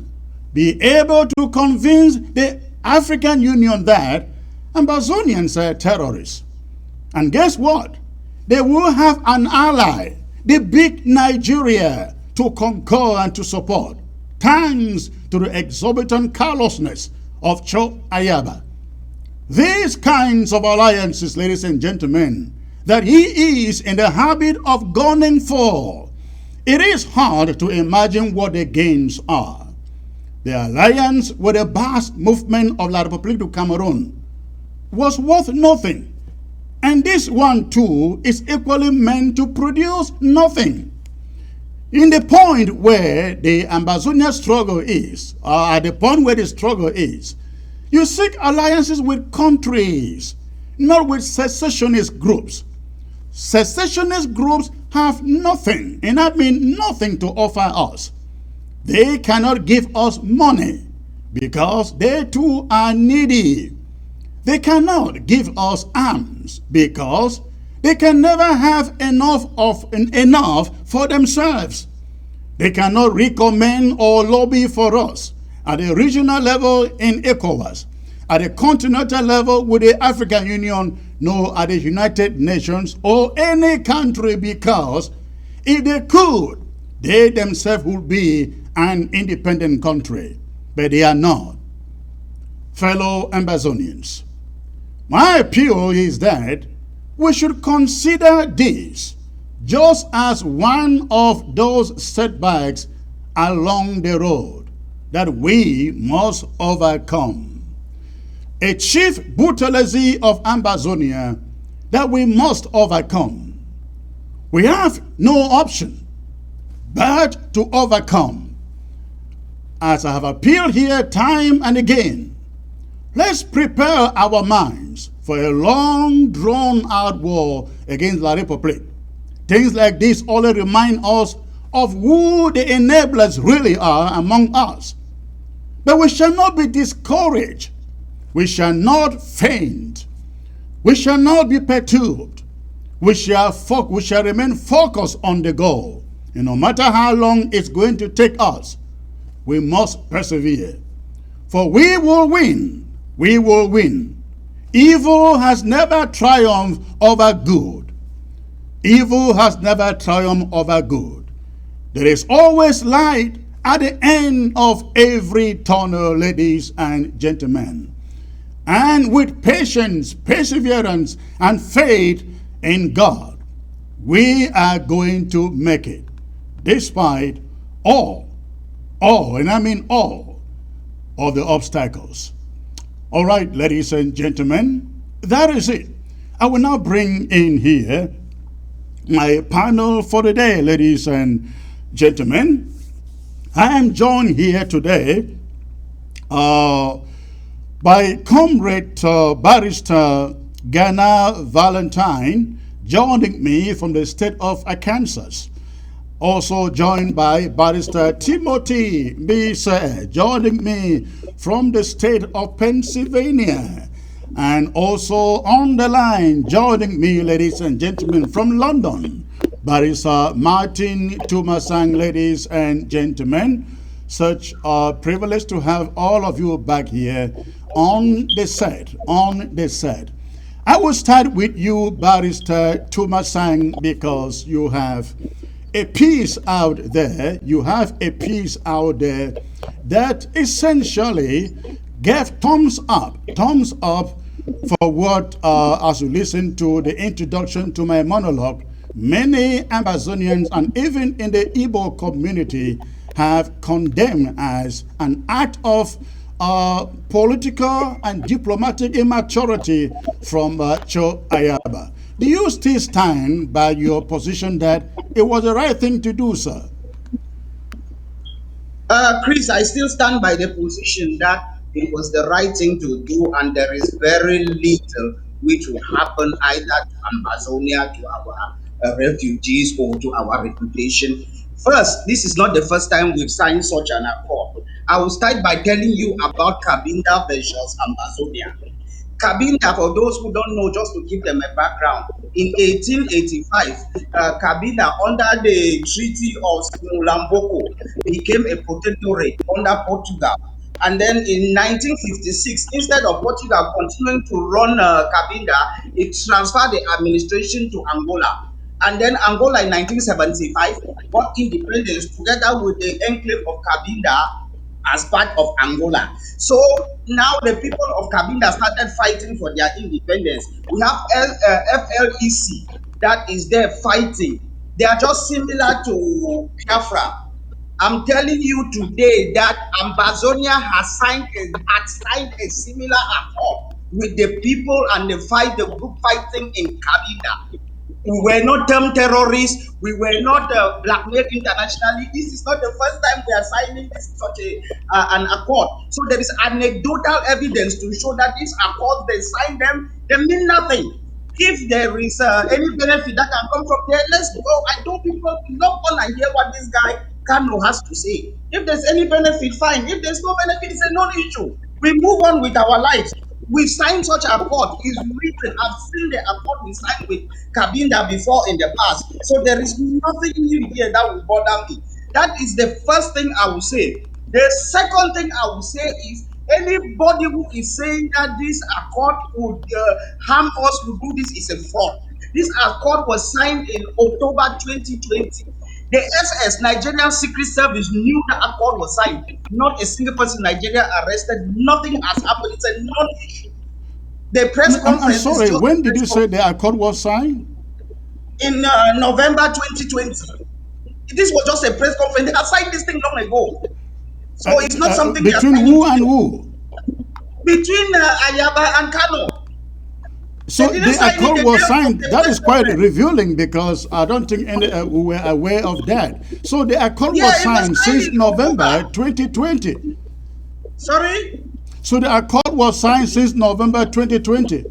be able to convince the African Union that Ambazonians are terrorists. And guess what? They will have an ally, the big Nigeria, to concur and to support, thanks to the exorbitant callousness of Cho Ayaba. These kinds of alliances, ladies and gentlemen, that he is in the habit of gunning for, it is hard to imagine what the gains are. The alliance with the vast movement of La République du Cameroon was worth nothing. And this one too is equally meant to produce nothing. In the point where the Ambazonian struggle is, or at the point where the struggle is, you seek alliances with countries, not with secessionist groups. Secessionist groups have nothing, and I mean nothing to offer us. They cannot give us money because they too are needy. They cannot give us arms because they can never have enough for themselves. They cannot recommend or lobby for us at the regional level in ECOWAS, at the continental level with the African Union, nor at the United Nations or any country, because if they could, they themselves would be an independent country, but they are not. Fellow Ambazonians, my appeal is that we should consider this just as one of those setbacks along the road that we must overcome. A chief brutalism of Ambazonia that we must overcome. We have no option but to overcome. As I have appealed here time and again, let's prepare our minds for a long, drawn-out war against La République. Things like this only remind us of who the enablers really are among us. But we shall not be discouraged. We shall not faint. We shall not be perturbed. We shall remain focused on the goal. And no matter how long it's going to take us, we must persevere. For we will win. We will win. Evil has never triumphed over good. Evil has never triumphed over good. There is always light at the end of every tunnel, ladies and gentlemen. And with patience, perseverance, and faith in God, we are going to make it, despite all, and I mean all, of the obstacles. All right, ladies and gentlemen, that is it. I will now bring in here my panel for the day, ladies and gentlemen. I am joined here today uh, by Comrade Barrister Ghana Valentine, joining me from the state of Arkansas. Also joined by Barrister Timothy Bisa, joining me from the state of Pennsylvania. And also on the line, joining me, ladies and gentlemen, from London, Barrister Martin Tumasang, ladies and gentlemen. Such a privilege to have all of you back here on the set. I will start with you, Barrister Tumasang, because you have a piece out there. You have a piece out there that essentially gave thumbs up for what, as you listen to the introduction to my monologue, many Ambazonians and even in the Igbo community have condemned as an act of political and diplomatic immaturity from Cho Ayaba. Do you still stand by your position that it was the right thing to do, sir? Chris, I still stand by the position that it was the right thing to do, and there is very little which will happen either to Amazonia, to our refugees, or to our reputation. First, this is not the first time we've signed such an accord. I will start by telling you about Cabinda versus Amazonia. Cabinda, for those who don't know, just to give them a background, in 1885, Cabinda, under the Treaty of Smulamboko, became a protectorate under Portugal. And then in 1956, instead of Portugal continuing to run Cabinda, it transferred the administration to Angola. And then Angola in 1975 got independence together with the enclave of Cabinda as part of Angola. So now the people of Cabinda started fighting for their independence. We have FLEC that is there fighting. They are just similar to Biafra. I'm telling you today that Ambazonia had signed a similar accord with the people and the group fighting in Cabinda. We were not term terrorists. We were not blackmailed internationally. This is not the first time we are signing such an accord. So there is anecdotal evidence to show that these accords, they sign them, they mean nothing. If there is any benefit that can come from there, let's go. I don't people love on and hear what this guy Kano has to say. If there's any benefit, fine. If there's no benefit, it's a non-issue. We move on with our lives. We signed such accord. It's written. I've seen the accord we signed with Cabinda before in the past. So there is nothing new here that will bother me. That is the first thing I will say. The second thing I will say is anybody who is saying that this accord would harm us, will do this, is a fraud. This accord was signed in October 2020. The SS, Nigerian Secret Service, knew the accord was signed. Not a single person in Nigeria arrested. Nothing has happened. It's a non-issue. The press I'm conference. sorry, when did you say the accord was signed? In November 2020. This was just a press conference. They had signed this thing long ago. So it's not something between who and who? Between Ayaba and Kano. So the accord was signed. That is quite revealing because I don't think any we were aware of that. So the accord was signed since November 2020. Sorry? So the accord was signed since November 2020.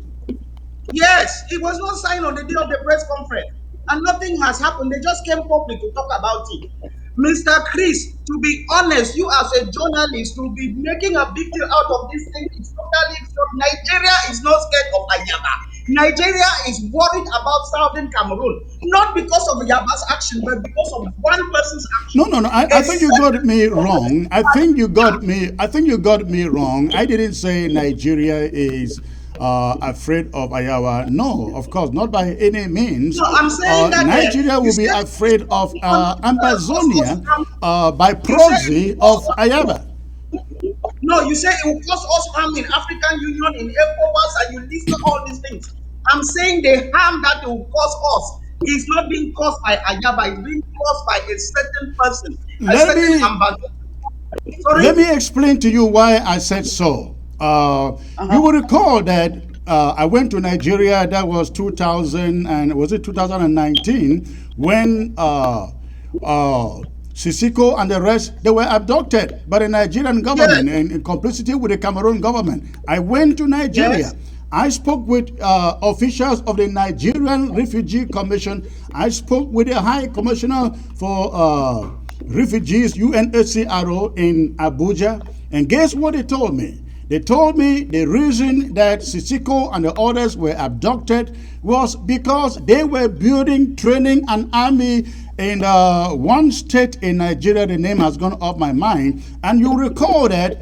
Yes, it was not signed on the day of the press conference. And nothing has happened. They just came public to talk about it. Mr. Chris, to be honest, you as a journalist to be making a big deal out of this thing is totally absurd. Nigeria is not scared of Ayaba. Nigeria is worried about Southern Cameroon, not because of Ayaba's action, but because of one person's action. No. I think you got me wrong. I think you got me wrong. I didn't say Nigeria is afraid of Ayaba. No, of course, not by any means. No, I'm saying that Nigeria will be afraid of Ambazonia by proxy of Ayaba. No, you say it will cause us harm in African Union, in ECOWAS, and you list all these things. I'm saying the harm that it will cause us is not being caused by Ayaba, it's being caused by a certain person, a certain ambassador. Let me explain to you why I said so. You will recall that I went to Nigeria. That was 2000 and was it 2019 when Sisiko and the rest, they were abducted by the Nigerian Yes, government in complicity with the Cameroon government. I went to Nigeria. yes, I spoke with officials of the Nigerian Refugee Commission. I spoke with the High Commissioner for Refugees, UNHCR, in Abuja. And guess what they told me? They told me the reason that Sisiko and the others were abducted was because they were building, training an army in one state in Nigeria. The name has gone off my mind. And you recall that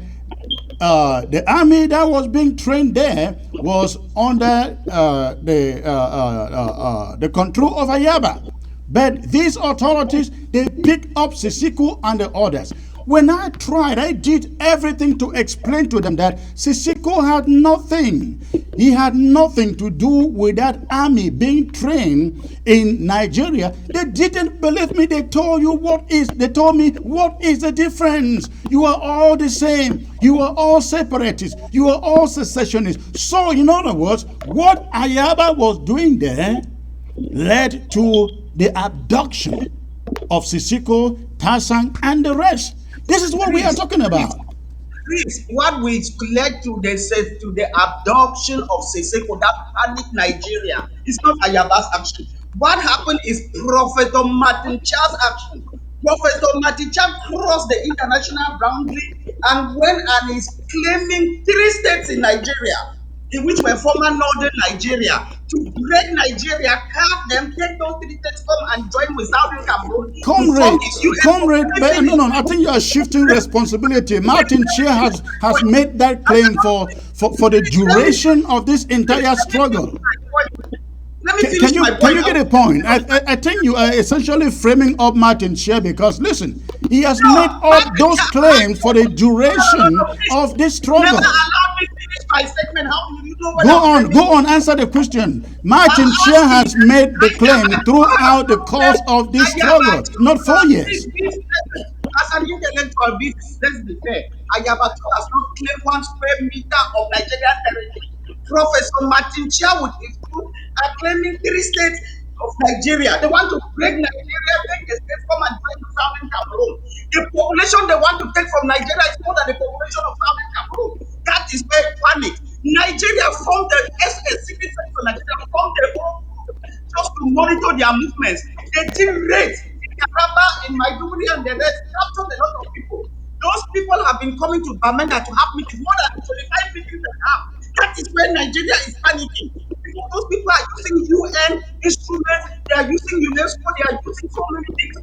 the army that was being trained there was under the control of Ayaba. But these authorities, they picked up Sisiko and the others. When I tried, I did everything to explain to them that Sisiko had nothing. He had nothing to do with that army being trained in Nigeria. They didn't believe me. They told me, what is the difference? You are all the same. You are all separatists. You are all secessionists. So, in other words, what Ayaba was doing there led to the abduction of Sisiko, Tarsang, and the rest. This is what we are talking about. Please, what which led to the abduction of Siseko, that panicked Nigeria, it's not Ayaba's action. What happened is Professor Martin Charles' action. Professor Martin Charles crossed the international boundary and went and is claiming three states in Nigeria, which were former northern Nigeria, to break Nigeria, carve them, take those three states, come and join with Southern Cameroon to form Comrade, his UN but no, I think you are shifting responsibility. Martin Chair has made that claim for the duration of this entire struggle. Let me finish my point. Can you get a point? I think you are essentially framing up Martin Chair because listen, he has made up those claims for the duration of this struggle. Never allowed me to finish my statement. How do you know what Go on, answer the question. Martin Chair has made the claim throughout the course of this struggle, not 4 years. As an intellectual, let's be fair. Ayaba has not claimed 1 square meter of Nigerian territory. Professor Martin Chia with his group are claiming 3 states of Nigeria. They want to break Nigeria, make the states come and join Southern Cameroon. The population they want to take from Nigeria is more than the population of Southern Cameroon. That is where panic. Nigeria formed a secret service for Nigeria, formed a whole group just to monitor their movements. They did raids in Ayaba, in Maiduguri, and the rest, captured a lot of people. Those people have been coming to Bamenda to have meetings, more than 25 meetings they have. That is where Nigeria is panicking. Because those people are using UN instruments, they are using UNESCO, they are using so many things.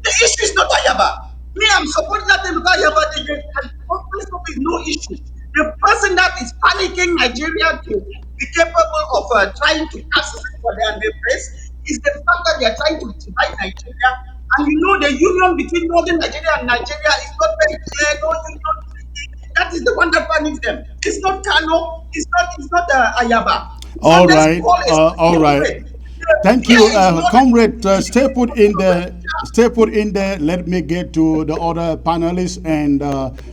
The issue is not Ayaba. Me, I'm supporting that thing because Ayaba, the is no issue. The person that is panicking Nigeria to be capable of trying to access it for their race is the fact that they are trying to divide Nigeria. And you know the union between northern Nigeria and Nigeria is not very clear. No union treaty. That is the one that panics them. It's not Kano. It's not Ayaba. All right, all right. Thank you, comrade. Stay put in there. Let me get to the other panelists and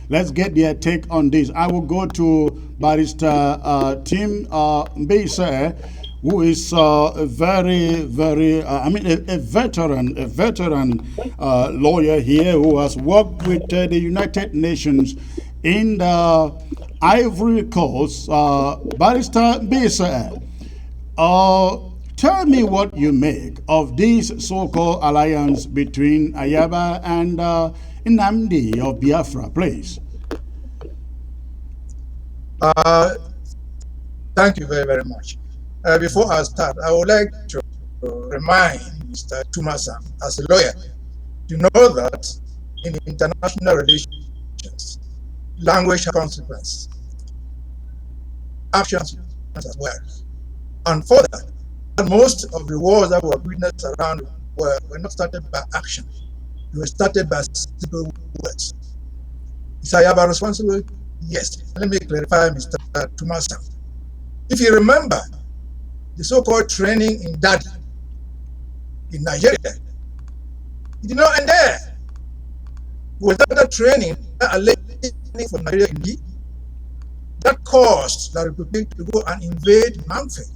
let's get their take on this. I will go to Barrister Tim Mbise, who is a very, a veteran lawyer here who has worked with the United Nations in the Ivory Coast. Barrister Mbise, tell me what you make of this so-called alliance between Ayaba and Nnamdi of Biafra, please. Thank you very, very much. Before I start, I would like to remind Mr. Tumasa, as a lawyer, to know that in international relations, language has consequences, actions as well. And for that, most of the wars that were witnessed around were not started by action. They were started by simple words. Is Ayaba responsible? Yes. Let me clarify, Mr. Tumasa. If you remember, the so-called training in Dadi in Nigeria, it did not end there. Was that training from Nigeria indeed? that caused the Republic to go and invade Manfred.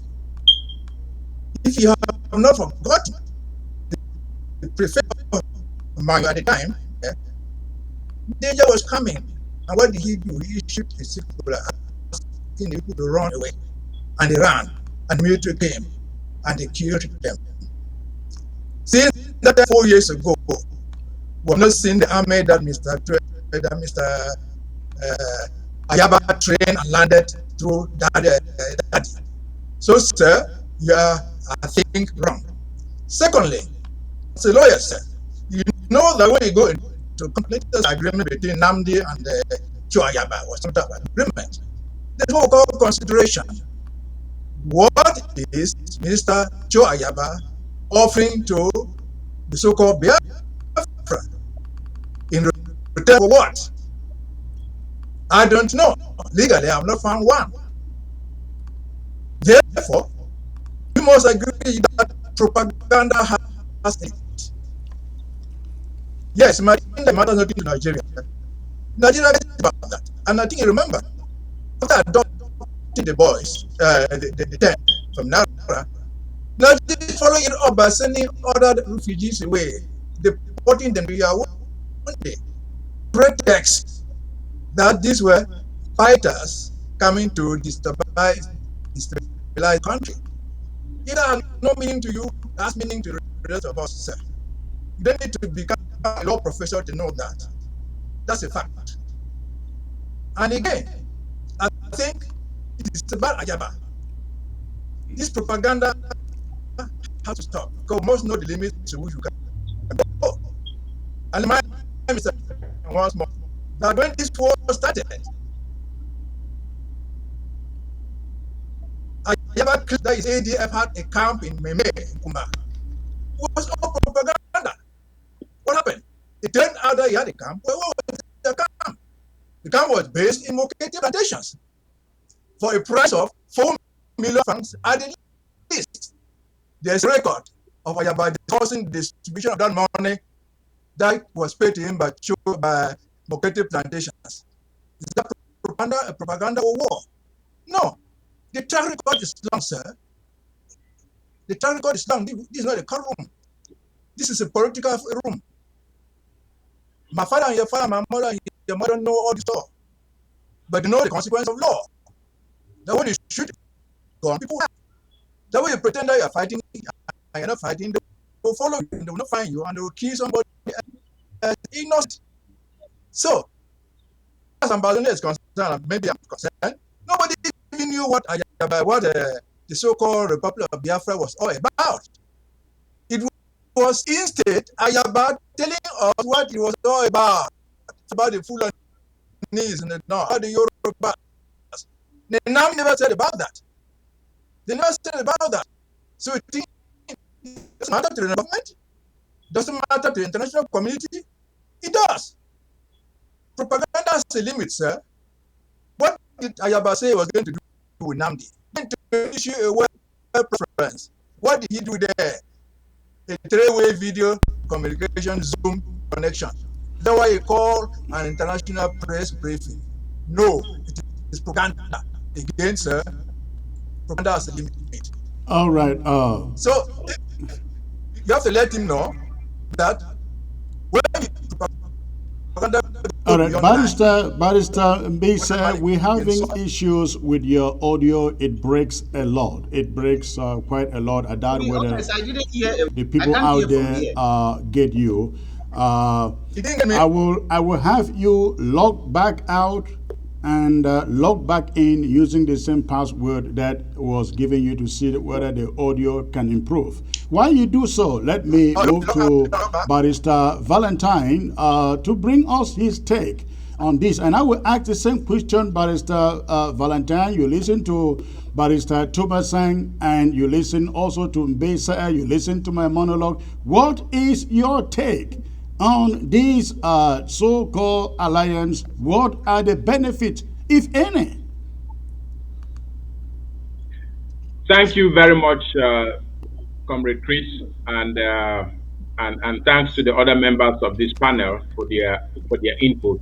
If you have not forgotten, the prefect of Mayo at the time, danger was coming. And what did he do? He issued a circular asking the people to run away. And they ran. And the military came. And they killed them. Since that 4 years ago, we have not seen the army that Mr. Ayaba trained and landed through that. So, sir, you are, I think, wrong. Secondly, as a lawyer, sir, you know that when you go into complete agreement between Nnamdi and Ayaba or some type of agreement, there's what we call consideration. What is Mr. Ayaba offering to the so-called Biafra in return for what? I don't know. Legally, I have not found one. Therefore, we must agree that propaganda has it. Yes, my matters not to Nigeria. Nigeria is about that. And I think you remember, after adopting the boys, the 10 from Nara, Nigeria is following it up by sending other refugees away, deporting them to Yaoundé. Pretext that these were fighters coming to destabilize the country. It has no meaning to you, it has meaning to the rest of us, sir. You don't need to become a law professor to know that. That's a fact. And again, I think it is about Ayaba. This propaganda has to stop because we must know the limits to which you can go. And remind Mr. once more that when this war started, Ayaba claimed that his ADF had a camp in Meme, Kuma. It was all propaganda. What happened? It turned out that he had a camp. Well, what was the camp? The camp was based in Mokete plantations for a price of 4 million francs at the least. There's a record of Ayaba discussing the distribution of that money that was paid to him by Mokete plantations. Is that propaganda or war? No. The track record is long, sir. The track record is long. This is not a courtroom. This is a political room. My father and your father, my mother and your mother know all this stuff. But they know the consequence of law. That when you shoot gun, people have. That way you pretend that you're fighting and you're not fighting, they will follow you and they will not find you and they will kill somebody innocent. So, as Ambazonian is concerned, maybe I'm concerned, nobody even knew what the so-called Republic of Biafra was all about. It was instead Ayaba telling us what it was all about the Fulanis and the North, the Yorubas. The Nnamdi never said about that. They never said about that. So it doesn't matter to the government, doesn't matter to the international community. It does. Propaganda has a limit, sir. What did Ayaba say he was going to do with Nnamdi? Going to issue a web preference. What did he do there? A three-way video communication Zoom connection. Is that why he called an international press briefing? No, it is propaganda. Again, sir, propaganda has a limit. All right. So you have to let him know that when propaganda. All right, Barrister Mbisa, we're having issues with your audio. It breaks a lot. It breaks quite a lot. I doubt whether the people out there get you. I will have you log back out and log back in using the same password that was given you to see whether the audio can improve. While you do so, let me move to Barrister Valentine to bring us his take on this. And I will ask the same question, Barrister Valentine. You listen to Barrister Tubasang and you listen also to Mbesa. You listen to my monologue. What is your take on this so-called alliance? What are the benefits, if any? Thank you very much, Comrade Chris, and thanks to the other members of this panel for their input.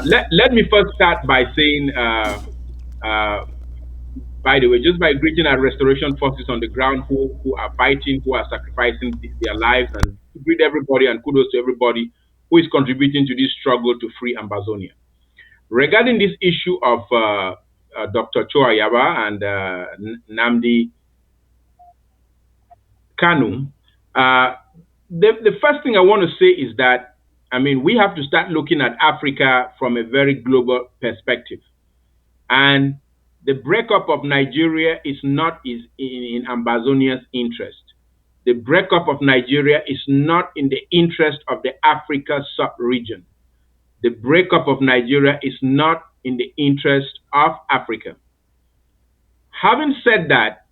Let me first start by saying Uh, by the way, just by greeting our restoration forces on the ground who are fighting, who are sacrificing their lives, and to greet everybody and kudos to everybody who is contributing to this struggle to free Ambazonia. Regarding this issue of Dr. Cho Ayaba and Nnamdi Kanu, the first thing I want to say is that, I mean, we have to start looking at Africa from a very global perspective. And the breakup of Nigeria is not in Ambazonia's interest. The breakup of Nigeria is not in the interest of the Africa sub-region. The breakup of Nigeria is not in the interest of Africa. Having said that,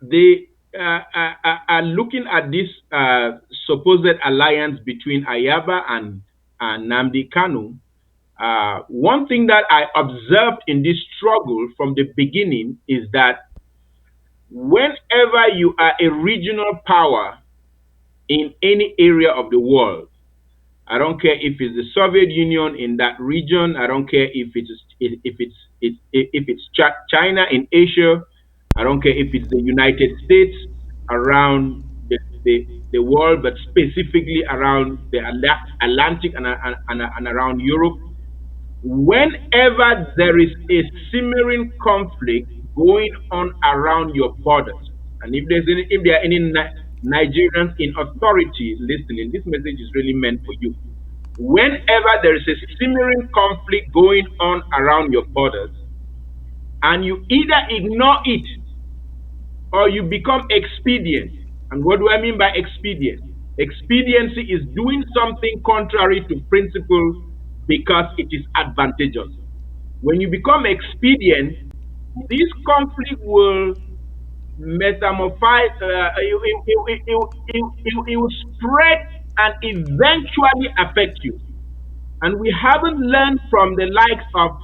they are looking at this supposed alliance between Ayaba and Nnamdi Kanu. One thing that I observed in this struggle from the beginning is that whenever you are a regional power in any area of the world, I don't care if it's the Soviet Union in that region. I don't care if it's China in Asia. I don't care if it's the United States around the world, but specifically around the Atlantic and around Europe. Whenever there is a simmering conflict going on around your borders, and if there are any Nigerians in authority listening, this message is really meant for you. Whenever there is a simmering conflict going on around your borders, and you either ignore it or you become expedient. And what do I mean by expedient? Expediency is doing something contrary to principle because it is advantageous. When you become expedient, this conflict will metamorphose, it will spread and eventually affect you. And we haven't learned from the likes of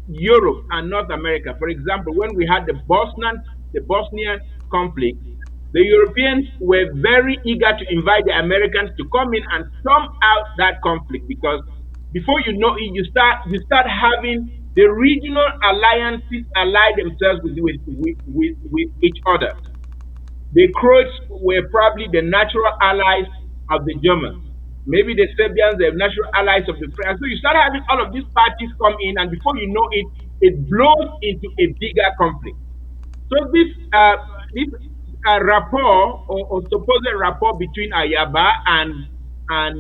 Europe and North America. For example, when we had the Bosnian conflict, the Europeans were very eager to invite the Americans to come in and storm out that conflict, because before you know it, you start having the regional alliances ally themselves with each other. The Croats were probably the natural allies of the Germans. Maybe the Serbians, the natural allies of the French. So you start having all of these parties come in, and before you know it, it blows into a bigger conflict. So this rapport or supposed rapport between Ayaba and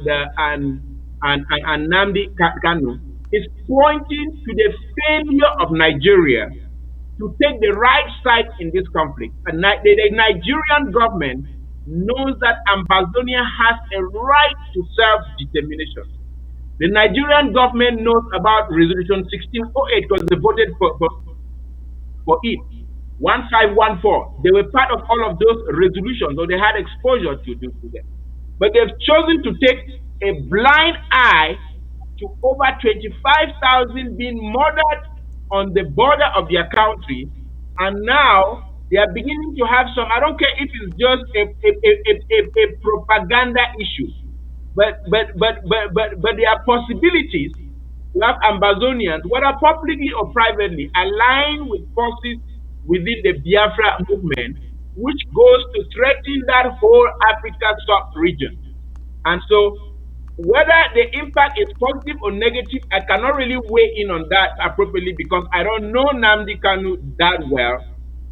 uh, and and Nnamdi Kanu is pointing to the failure of Nigeria to take the right side in this conflict. And the Nigerian government knows that Ambazonia has a right to self-determination. The Nigerian government knows about Resolution 1608 because they voted for it. 1514. They were part of all of those resolutions, or they had exposure to them. But they've chosen to take a blind eye to over 25,000 being murdered on the border of their country. And now they are beginning to have some, I don't care if it's just a propaganda issue, but there are possibilities to have Ambazonians, whether publicly or privately, align with forces within the Biafra movement, which goes to threaten that whole Africa sub-region. And so, whether the impact is positive or negative, I cannot really weigh in on that appropriately because I don't know Nnamdi Kanu that well,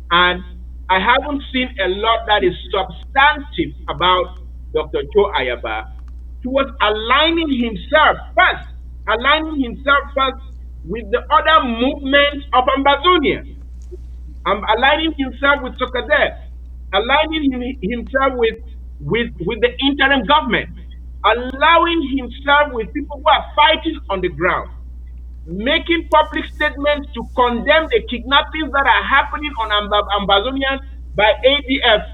and I haven't seen a lot that is substantive about Dr. Cho Ayaba towards aligning himself first with the other movements of Ambazonia. Aligning himself with Sokadev, aligning himself with the interim government, allowing himself with people who are fighting on the ground, making public statements to condemn the kidnappings that are happening on Ambazonians by ADF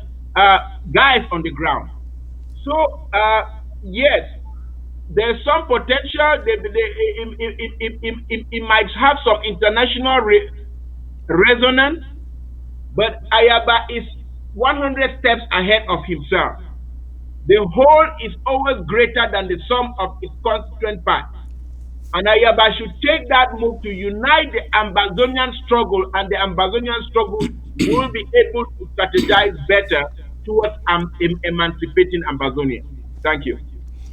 guys on the ground. So, yes, there's some potential. It might have some international resonance, but Ayaba is 100 steps ahead of himself. The whole is always greater than the sum of its constituent parts. And Ayaba should take that move to unite the Ambazonian struggle, and the Ambazonian struggle will be able to strategize better towards emancipating Ambazonia. Thank you.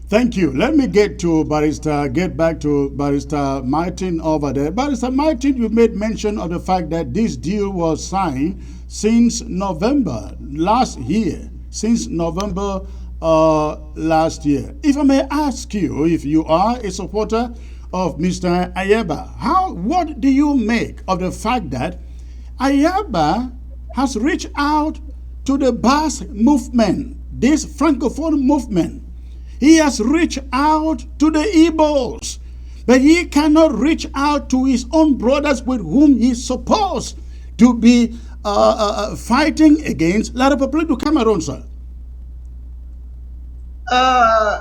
Thank you. Let me get back to Barrister Martin over there. Barrister Martin, you made mention of the fact that this deal was signed since November last year. Since November last year. If I may ask you, if you are a supporter of Mr. Ayaba, what do you make of the fact that Ayaba has reached out to the Basque movement, this Francophone movement? He has reached out to the Igbos, but he cannot reach out to his own brothers with whom he's supposed to be fighting against La République du Cameroon, sir.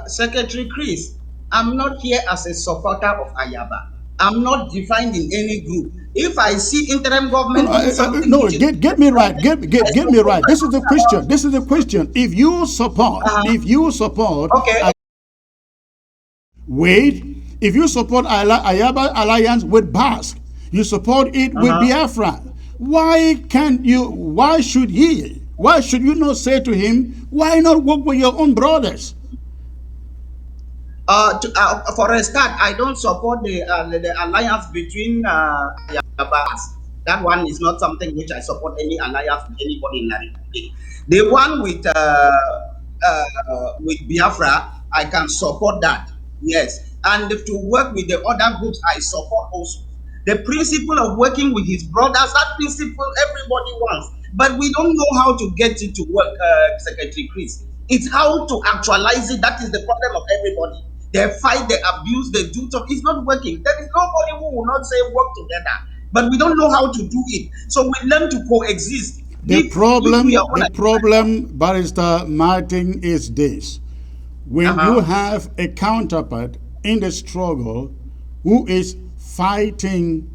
Secretary Chris, I'm not here as a supporter of Ayaba. I'm not defined in any group. If I see interim government doing something, get me right. Get me right. This is the question. This is the question. If you support, okay. Wait. If you support Ayaba alliance with Basque, you support it with Biafra. Why can't you? Why should he? Why should you not say to him, why not work with your own brothers? For a start, I don't support the alliance between Ayaba. That one is not something which I support any alliance with anybody in La Republic. The one with Biafra, I can support that. Yes, and to work with the other groups, I support also. The principle of working with his brothers, that principle everybody wants, but we don't know how to get it to work, Secretary Chris. It's how to actualize it. That is the problem of everybody. They fight, they abuse, they do stuff. It's not working. There is nobody who will not say work together, but we don't know how to do it. So we learn to coexist. The problem, Barrister Martin, is this. When you have a counterpart in the struggle who is fighting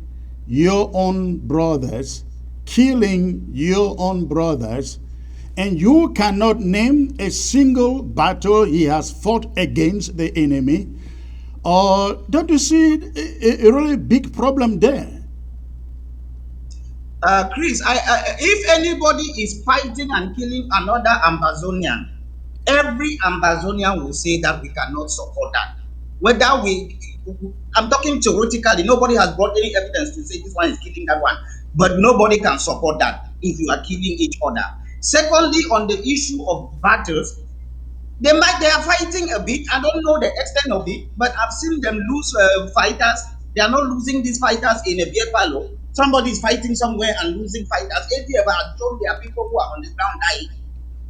your own brothers, killing your own brothers, and you cannot name a single battle he has fought against the enemy, don't you see a really big problem there? Chris, if anybody is fighting and killing another Ambazonian, every Ambazonian will say that we cannot support that. Whether I'm talking theoretically, nobody has brought any evidence to say this one is killing that one, but nobody can support that if you are killing each other. Secondly, on the issue of battles, they are fighting a bit. I don't know the extent of it, but I've seen them lose fighters. They are not losing these fighters in a beer parlor. Somebody is fighting somewhere and losing fighters. If you ever had shown, there are people who are on the ground dying.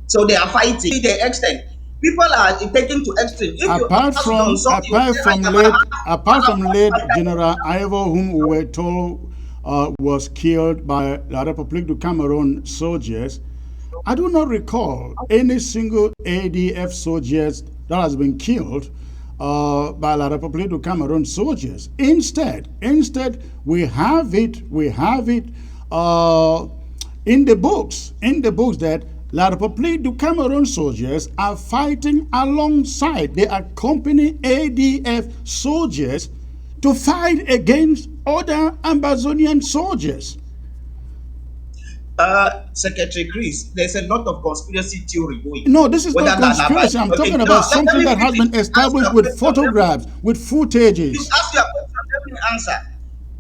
So they are fighting to the extent. People are taking to extreme. Apart from late General Ayaba, whom we were told was killed by La République du Cameroon soldiers, I do not recall any single ADF soldiers that has been killed by La République du Cameroon soldiers. Instead, we have it in the books that La République du Cameroon soldiers are fighting alongside, they accompany ADF soldiers to fight against other Ambazonian soldiers. Secretary Chris, there's a lot of conspiracy theory going. No, this is not conspiracy. I'm talking about something that has been established with photographs, with footages. You ask your question, let me answer.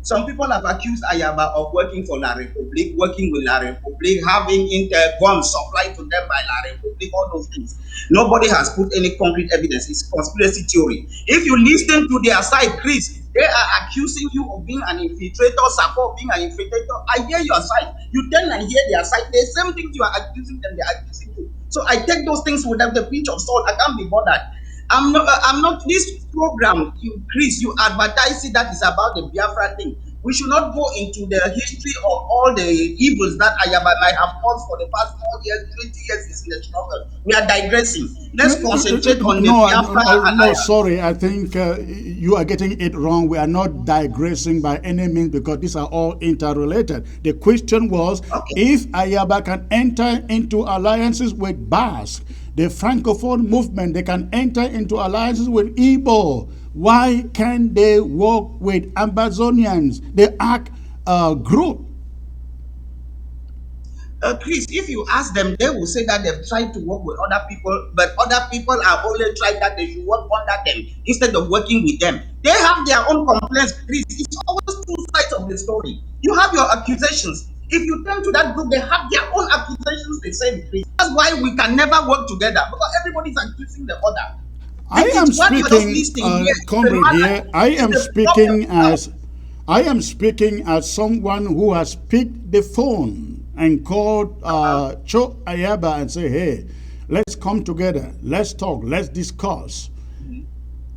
Some people have accused Ayaba of working for La République, working with La République, having guns supplied to them by La République, all those things. Nobody has put any concrete evidence. It's conspiracy theory. If you listen to their side, Chris, they are accusing you of being an infiltrator, support being an infiltrator. I hear your side. You turn and hear their side. The same things you are accusing them, they are accusing you. So I take those things with the pinch of salt. I can't be bothered. I'm not this program, Chris, you advertise it, that is about the Biafra thing. We should not go into the history of all the evils that Ayaba might have caused for the past 4 years, 20 years in the struggle. We are digressing. Let's concentrate on the Biafra. No, sorry. I think you are getting it wrong. We are not digressing by any means because these are all interrelated. The question was if Ayaba can enter into alliances with Basque, the Francophone movement, they can enter into alliances with Igbo. Why can't they work with Ambazonians, the ARC group? Chris, if you ask them, they will say that they've tried to work with other people, but other people are only trying that they should work under them instead of working with them. They have their own complaints, Chris. It's always two sides of the story. You have your accusations. If you turn to that group, they have their own accusations the same, Chris. That's why we can never work together, because everybody's accusing the other. I am speaking, comrade here. I am speaking as someone who has picked the phone and called Cho Ayaba and say, "Hey, let's come together. Let's talk. Let's discuss."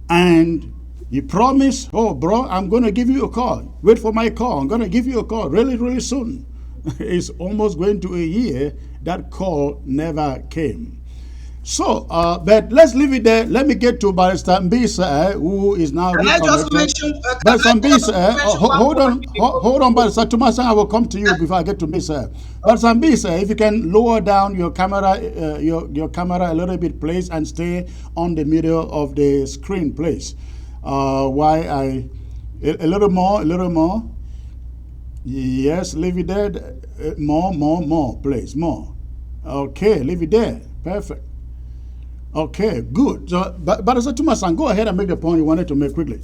And he promised, "Oh, bro, I'm going to give you a call. Wait for my call. I'm going to give you a call really, really soon." It's almost going to a year. That call never came. So, but let's leave it there. Let me get to Barrister Mbisa, who is now. Can I just mention? Barrister Mbisa, hold on, Barrister Tumasa. I will come to you before I get to Mbisa. Barrister Mbisa, if you can lower down your camera, your camera a little bit, please, and stay on the middle of the screen, please. A little more. Yes, leave it there. More, please, more. Okay, leave it there. Perfect. Okay, good. So, but Tumasan, go ahead and make the point you wanted to make quickly.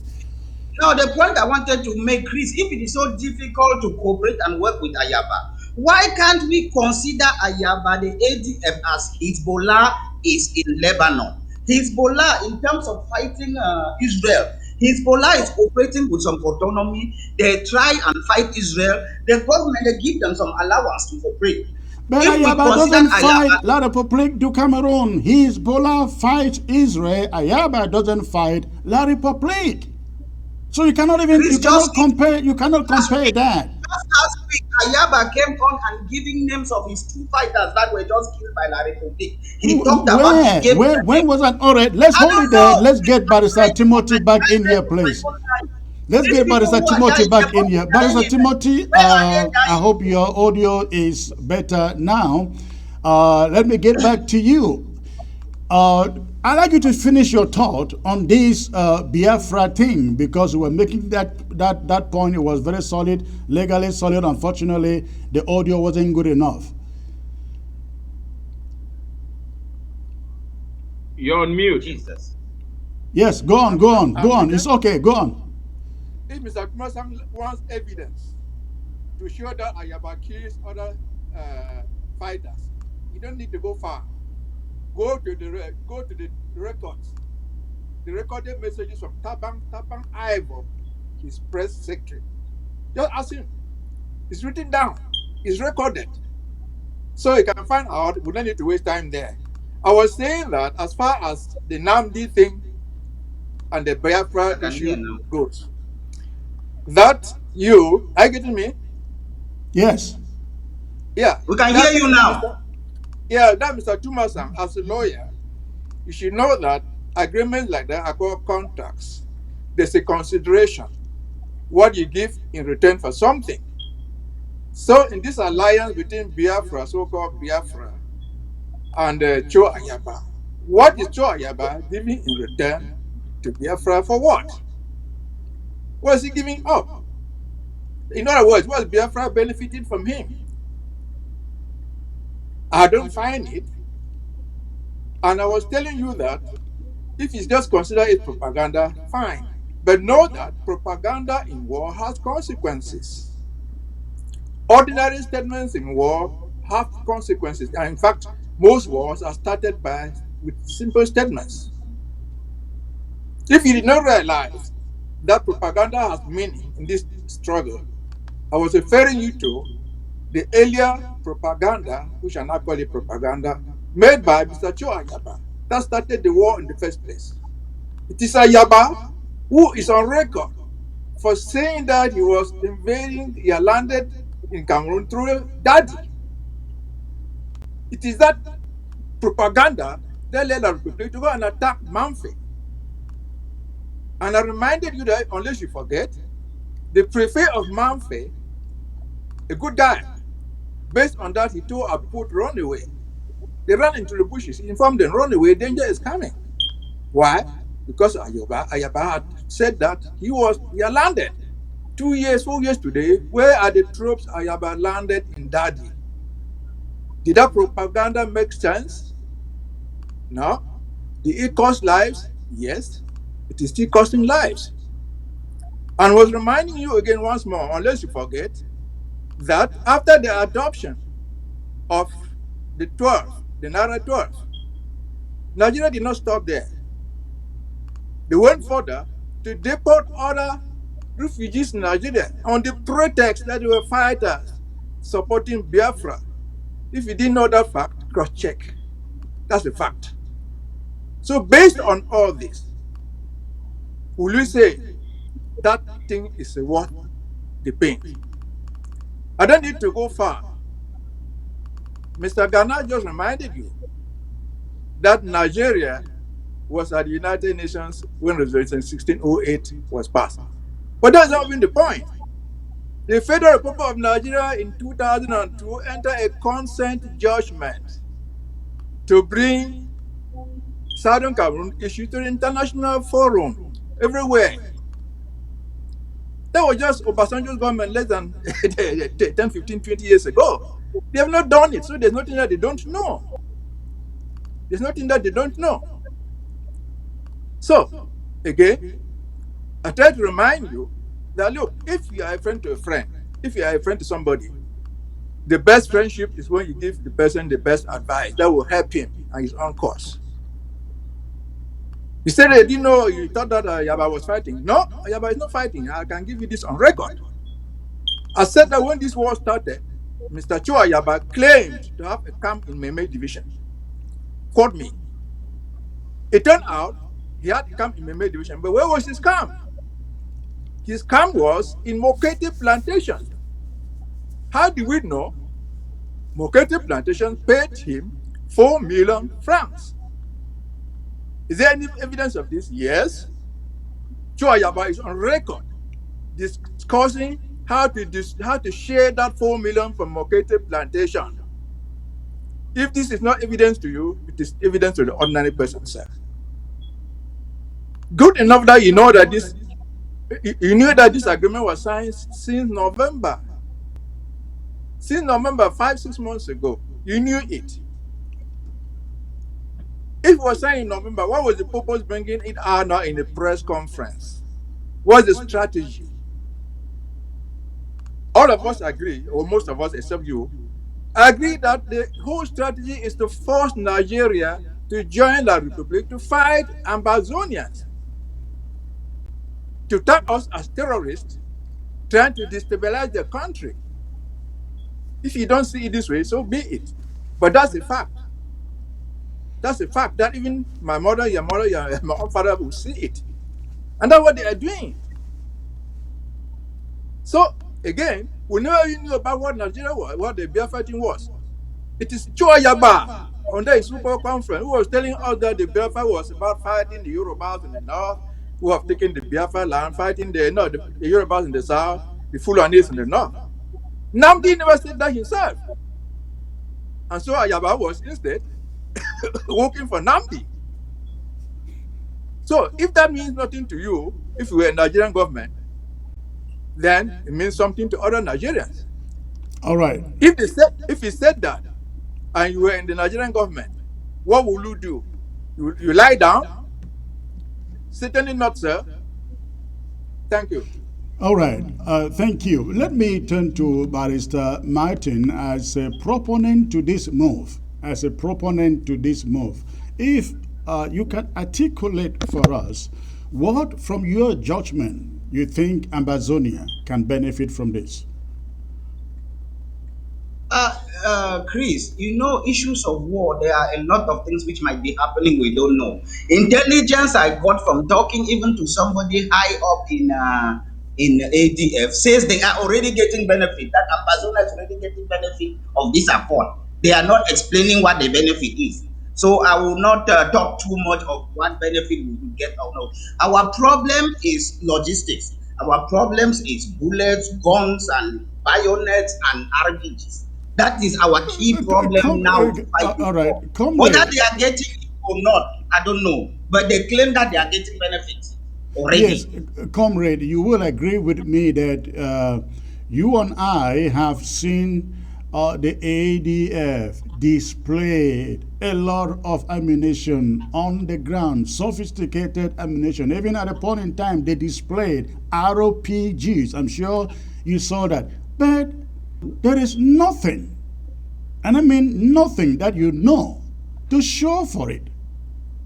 No, the point I wanted to make, Chris, if it is so difficult to cooperate and work with Ayaba, why can't we consider Ayaba, the ADF, as Hezbollah is in Lebanon? Hezbollah, in terms of fighting Israel, Hezbollah is operating with some autonomy. They try and fight Israel. The government, they give them some allowance to operate. But Ayaba doesn't fight La République du Cameroon. Hezbollah fights Israel. Ayaba doesn't fight La République. So you cannot even compare that. Just last week, Ayaba came on and giving names of his two fighters that were just killed by La République. He talked about when was that? All right, let's hold it there. Let's get Barrister Timothy back in here, please. Let's get Barrister Timothy back in here. Barrister Timothy, I hope your audio is better now. Let me get back to you. I'd like you to finish your thought on this Biafra thing, because we were making that point. It was very solid, legally solid. Unfortunately, the audio wasn't good enough. You're on mute. Jesus. Yes, go on. It's okay, go on. If Mr. Kumasan wants evidence to show that Ayaba kills other fighters, you don't need to go far. Go to the records. The recorded messages from Tabang Ayaba, his press secretary. Just ask him. It's written down. It's recorded. So you can find out. We don't need to waste time there. I was saying that as far as the Nnamdi thing and the Biafra issue goes, that are you getting me? Yes. Yeah. We can hear you now. That Mr. Tumasan, as a lawyer, you should know that agreements like that are called contracts. There's a consideration, what you give in return for something. So in this alliance between Biafra, so-called Biafra, and Cho Ayaba, what is Cho Ayaba giving in return to Biafra for what? What is he giving up? In other words, what is Biafra benefiting from him? I don't find it. And I was telling you that if it's just considered it propaganda, fine. But know that propaganda in war has consequences. Ordinary statements in war have consequences. And in fact, most wars are started with simple statements. If you did not realize that propaganda has meaning in this struggle, I was referring you to the earlier propaganda, which are not called it propaganda, made by Mr. Cho Ayaba, that started the war in the first place. It is Ayaba who is on record for saying that he landed in Cameroon through Daddy. It is that propaganda that led the Republic to go and attack Manfred. And I reminded you that, unless you forget, the prefect of Manfred, a good guy, based on that, he told our people to run away. They ran into the bushes. He informed them, run away, danger is coming. Why? Because Ayaba had said that he had landed. 2 years, 4 years today, where are the troops Ayaba landed in Dadi? Did that propaganda make sense? No. Did it cost lives? Yes. It is still costing lives. And was reminding you again once more, unless you forget, that after the adoption of the 12, the Naira 12, Nigeria did not stop there. They went further to deport other refugees in Nigeria on the pretext that they were fighters supporting Biafra. If you didn't know that fact, cross check. That's a fact. So, based on all this, will you say that thing is worth the pain? I don't need to go far. Mr. Ghana just reminded you that Nigeria was at the United Nations when Resolution 1608 was passed. But that's not even the point. The Federal Republic of Nigeria in 2002 entered a consent judgment to bring Southern Cameroon issues to the international forum everywhere. That was just Obasanjo's government less than 10, 15, 20 years ago. They have not done it, so there's nothing that they don't know. There's nothing that they don't know. So, again, I try to remind you that look, if you are a friend to a friend, if you are a friend to somebody, the best friendship is when you give the person the best advice that will help him on his own course. You said they didn't know, you thought that Ayaba was fighting. No, Ayaba is not fighting. I can give you this on record. I said that when this war started, Mr. Cho Ayaba claimed to have a camp in Meme Division. Quote me. It turned out he had a camp in Meme Division, but where was his camp? His camp was in Mokete Plantation. How do we know? Mokete Plantation paid him 4 million francs. Is there any evidence of this? Yes. Cho Ayaba is on record discussing how to share that 4 million from Mokete Plantation. If this is not evidence to you, it is evidence to the ordinary person, sir. Good enough that you know that you knew that this agreement was signed since November. Since November, 5-6 months ago, you knew it. If it was signed in November, what was the purpose bringing it out now in a press conference? What's the strategy? All of us agree, or most of us except you, agree that the whole strategy is to force Nigeria to join the Republic to fight Ambazonians, to tag us as terrorists, trying to destabilize the country. If you don't see it this way, so be it. But that's a fact. That's a fact that even my mother, my own father will see it. And that's what they are doing. So, again, we never even knew about what Nigeria was, what the Biafra fighting was. It is Cho Ayaba on the super conference who was telling us that the Biafra was about fighting the Yorubas in the north, who have taken the Biafra land, fighting the Yorubas in the south, the Fulanis in the north. Nnamdi never said that himself. And so Ayaba was instead working for Nnamdi. So if that means nothing to you, if you were a Nigerian government, then it means something to other Nigerians. All right. If he said that and you were in the Nigerian government, what will you do? You lie down? Certainly not, sir. Thank you. All right. Thank you. Let me turn to Barrister Martin as a proponent to this move. If you can articulate for us what, from your judgment, you think Ambazonia can benefit from this? Chris, issues of war, there are a lot of things which might be happening we don't know. Intelligence I got from talking even to somebody high up in ADF says they are already getting benefit. That Amazon is already getting benefit of this accord. They are not explaining what the benefit is. So I will not talk too much of what benefit we will get or not. Our problem is logistics. Our problems is bullets, guns, and bayonets and RPGs. That is our key problem Come, now to fight it all right, for. Whether comrade. they are getting it or not, I don't know. But they claim that they are getting benefits Yes, already. comrade, you will agree with me that you and I have seen the ADF displayed a lot of ammunition on the ground, sophisticated ammunition. Even at a point in time, they displayed ROPGs. I'm sure you saw that. But there is nothing, and I mean nothing that you know, to show for it.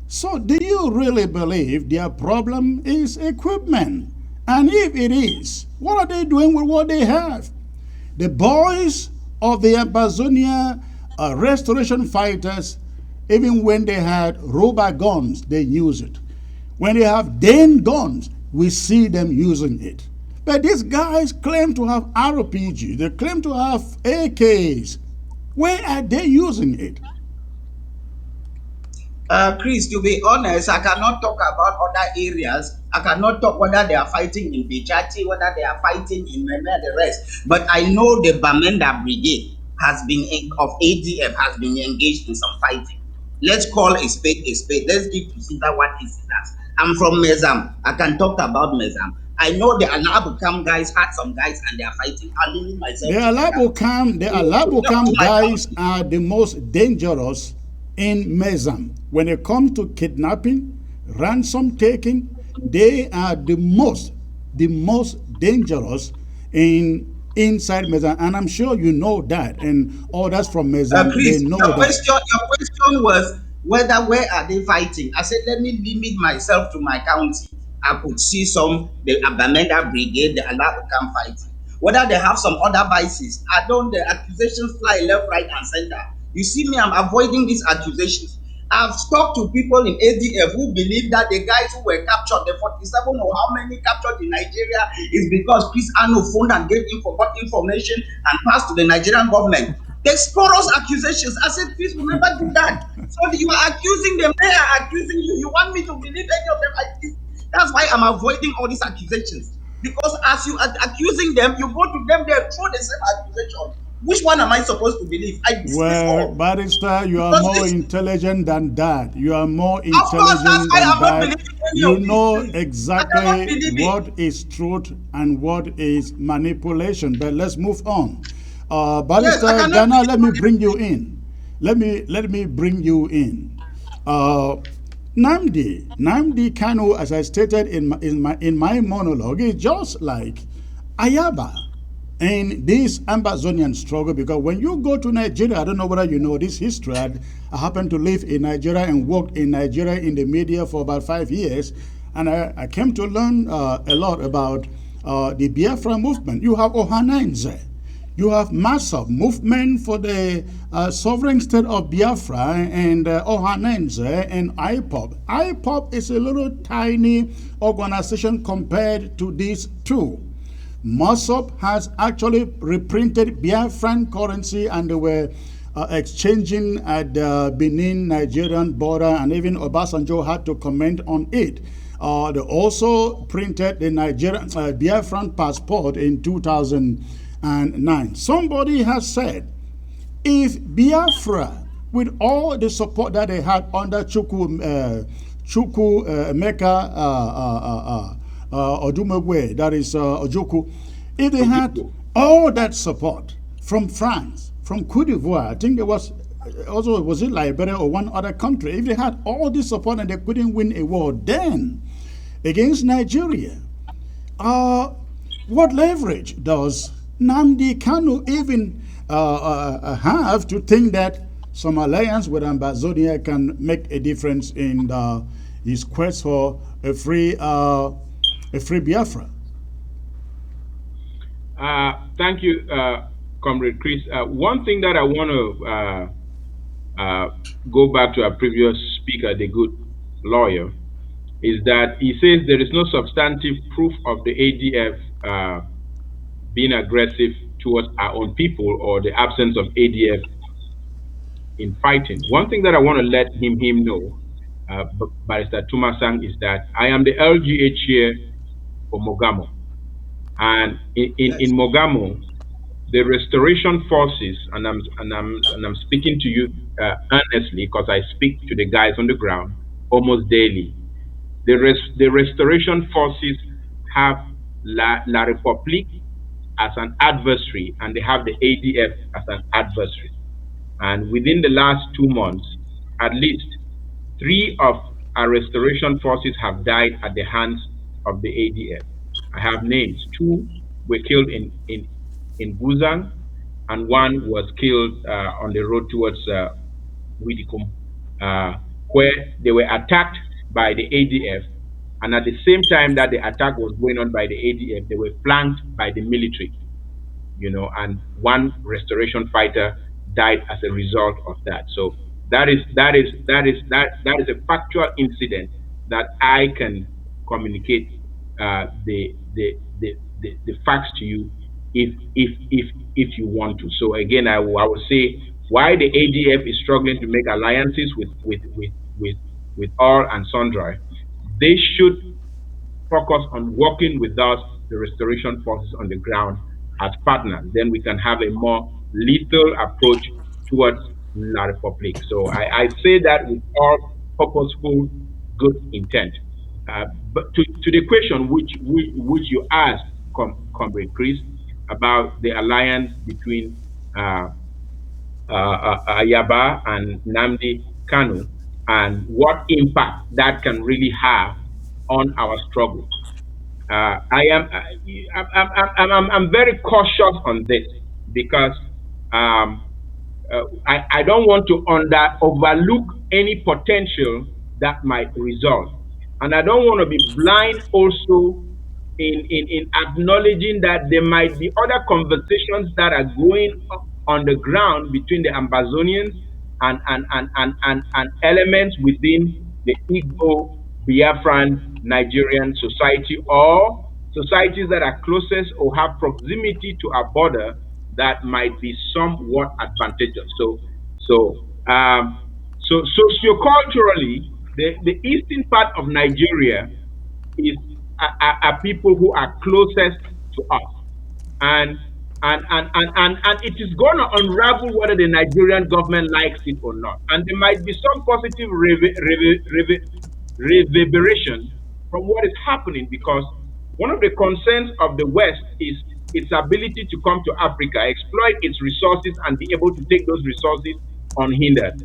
So, do you really believe their problem is equipment? And if it is, what are they doing with what they have? The boys of the Ambazonia restoration fighters, even when they had rubber guns, they use it. When they have Dane guns, we see them using it. But these guys claim to have RPGs, they claim to have AKs. Where are they using it? Chris, to be honest, I cannot talk about other areas. I cannot talk whether they are fighting in Bijati, whether they are fighting in Meme, the rest. But I know the Bamenda Brigade has been of ADF has been engaged in some fighting. Let's call a spade a spade. Let's give to Caesar what is Caesar's. I'm from Mezam. I can talk about Mezam. I know the Alabukam guys had some guys and they are fighting. I'm leaving The myself to Mezam. Alabukam, the To talk to Alabukam my guys county. are the most dangerous in Mezam. When it comes to kidnapping, ransom taking, they are the most dangerous in inside Mezam. And I'm sure you know that. And others from Mezam, they Chris, know that. your question was whether where are they fighting? I said let me limit myself to my county. I could see some the Abameda Brigade, the Alabukam fighting. Whether they have some other vices, I don't. The accusations fly left, right, and center. You see me, I'm avoiding these accusations. I've talked to people in ADF who believe that the guys who were captured, the 47 or how many captured in Nigeria, is because Chris Ano phoned and gave got information and passed to the Nigerian government. They spurious accusations. I said, please, will never do that. So you are accusing them, they are accusing you. You want me to believe any of them like this? That's why I'm avoiding all these accusations. Because as you are accusing them, you go to them, they throw the same accusation. Which one am I supposed to believe? I dismiss Well, all. Barrister, you are Because more this, intelligent than that. You are more of course, that's intelligent why than I'm not that. believing any You of these know things. I cannot exactly believe it. what is truth and what is manipulation. But let's move on. Yes, I Barrister cannot Ghana, let me believe bring you in. Let me bring you in. Uh, Nnamdi Kanu, as I stated in my monologue, is just like Ayaba in this Ambazonian struggle. Because when you go to Nigeria, I don't know whether you know this history. I happened to live in Nigeria and worked in Nigeria in the media for about 5 years, and I came to learn a lot about the Biafra movement. You have Ohanense, you have massive movement for the sovereign state of Biafra and Ohanense and IPOP. IPOP is a little tiny organization compared to these two. Mossop has actually reprinted Biafran currency and they were exchanging at the Benin Nigerian border, and even Obasanjo had to comment on it. They also printed the Nigerian Biafran passport in 2009. Somebody has said if Biafra, with all the support that they had under Chukwu Emeka Odumegwe, that is Ojoku, if they had all that support from France, from Cote d'Ivoire, I think there was also, was it Liberia or one other country, if they had all this support and they couldn't win a war then against Nigeria, what leverage does Nnamdi Kanu even have to think that some alliance with Ambazonia can make a difference in his quest for a free Biafra? Thank you, Comrade Chris. One thing that I want to go back to our previous speaker, the good lawyer, is that he says there is no substantive proof of the ADF being aggressive towards our own people or the absence of ADF in fighting. One thing that I want to let him know, Barrister Tumasang, is that I am the LGH here for Mogamo. And in yes. Mogamo, the restoration forces, and I'm speaking to you earnestly because I speak to the guys on the ground almost daily. The restoration forces have La République as an adversary, and they have the ADF as an adversary. And within the last 2 months, at least three of our restoration forces have died at the hands of the ADF. I have names. Two were killed in Buzan, and one was killed on the road towards Widikum, where they were attacked by the ADF. And at the same time that the attack was going on by the ADF, they were flanked by the military, and one restoration fighter died as a result of that. So that is a factual incident that I can communicate the facts to you if you want to. So again, I will say why the ADF is struggling to make alliances with all and sundry. They should focus on working with us, the restoration forces on the ground, as partners. Then we can have a more lethal approach towards La Republic. So I say that with all purposeful, good intent. But to the question which you asked, Comrade Chris, about the alliance between uh, Ayaba and Nnamdi Kanu, and what impact that can really have on our struggle. I'm very cautious on this because um, I don't want to overlook any potential that might result. And I don't want to be blind also in acknowledging that there might be other conversations that are going on the ground between the Ambazonians and elements within the Igbo Biafran Nigerian society, or societies that are closest or have proximity to our border that might be somewhat advantageous. So, um, so socioculturally, the eastern part of Nigeria is are people who are closest to us, and and it is going to unravel whether the Nigerian government likes it or not, and there might be some positive reverberation from what is happening, because one of the concerns of the West is its ability to come to Africa, exploit its resources, and be able to take those resources unhindered.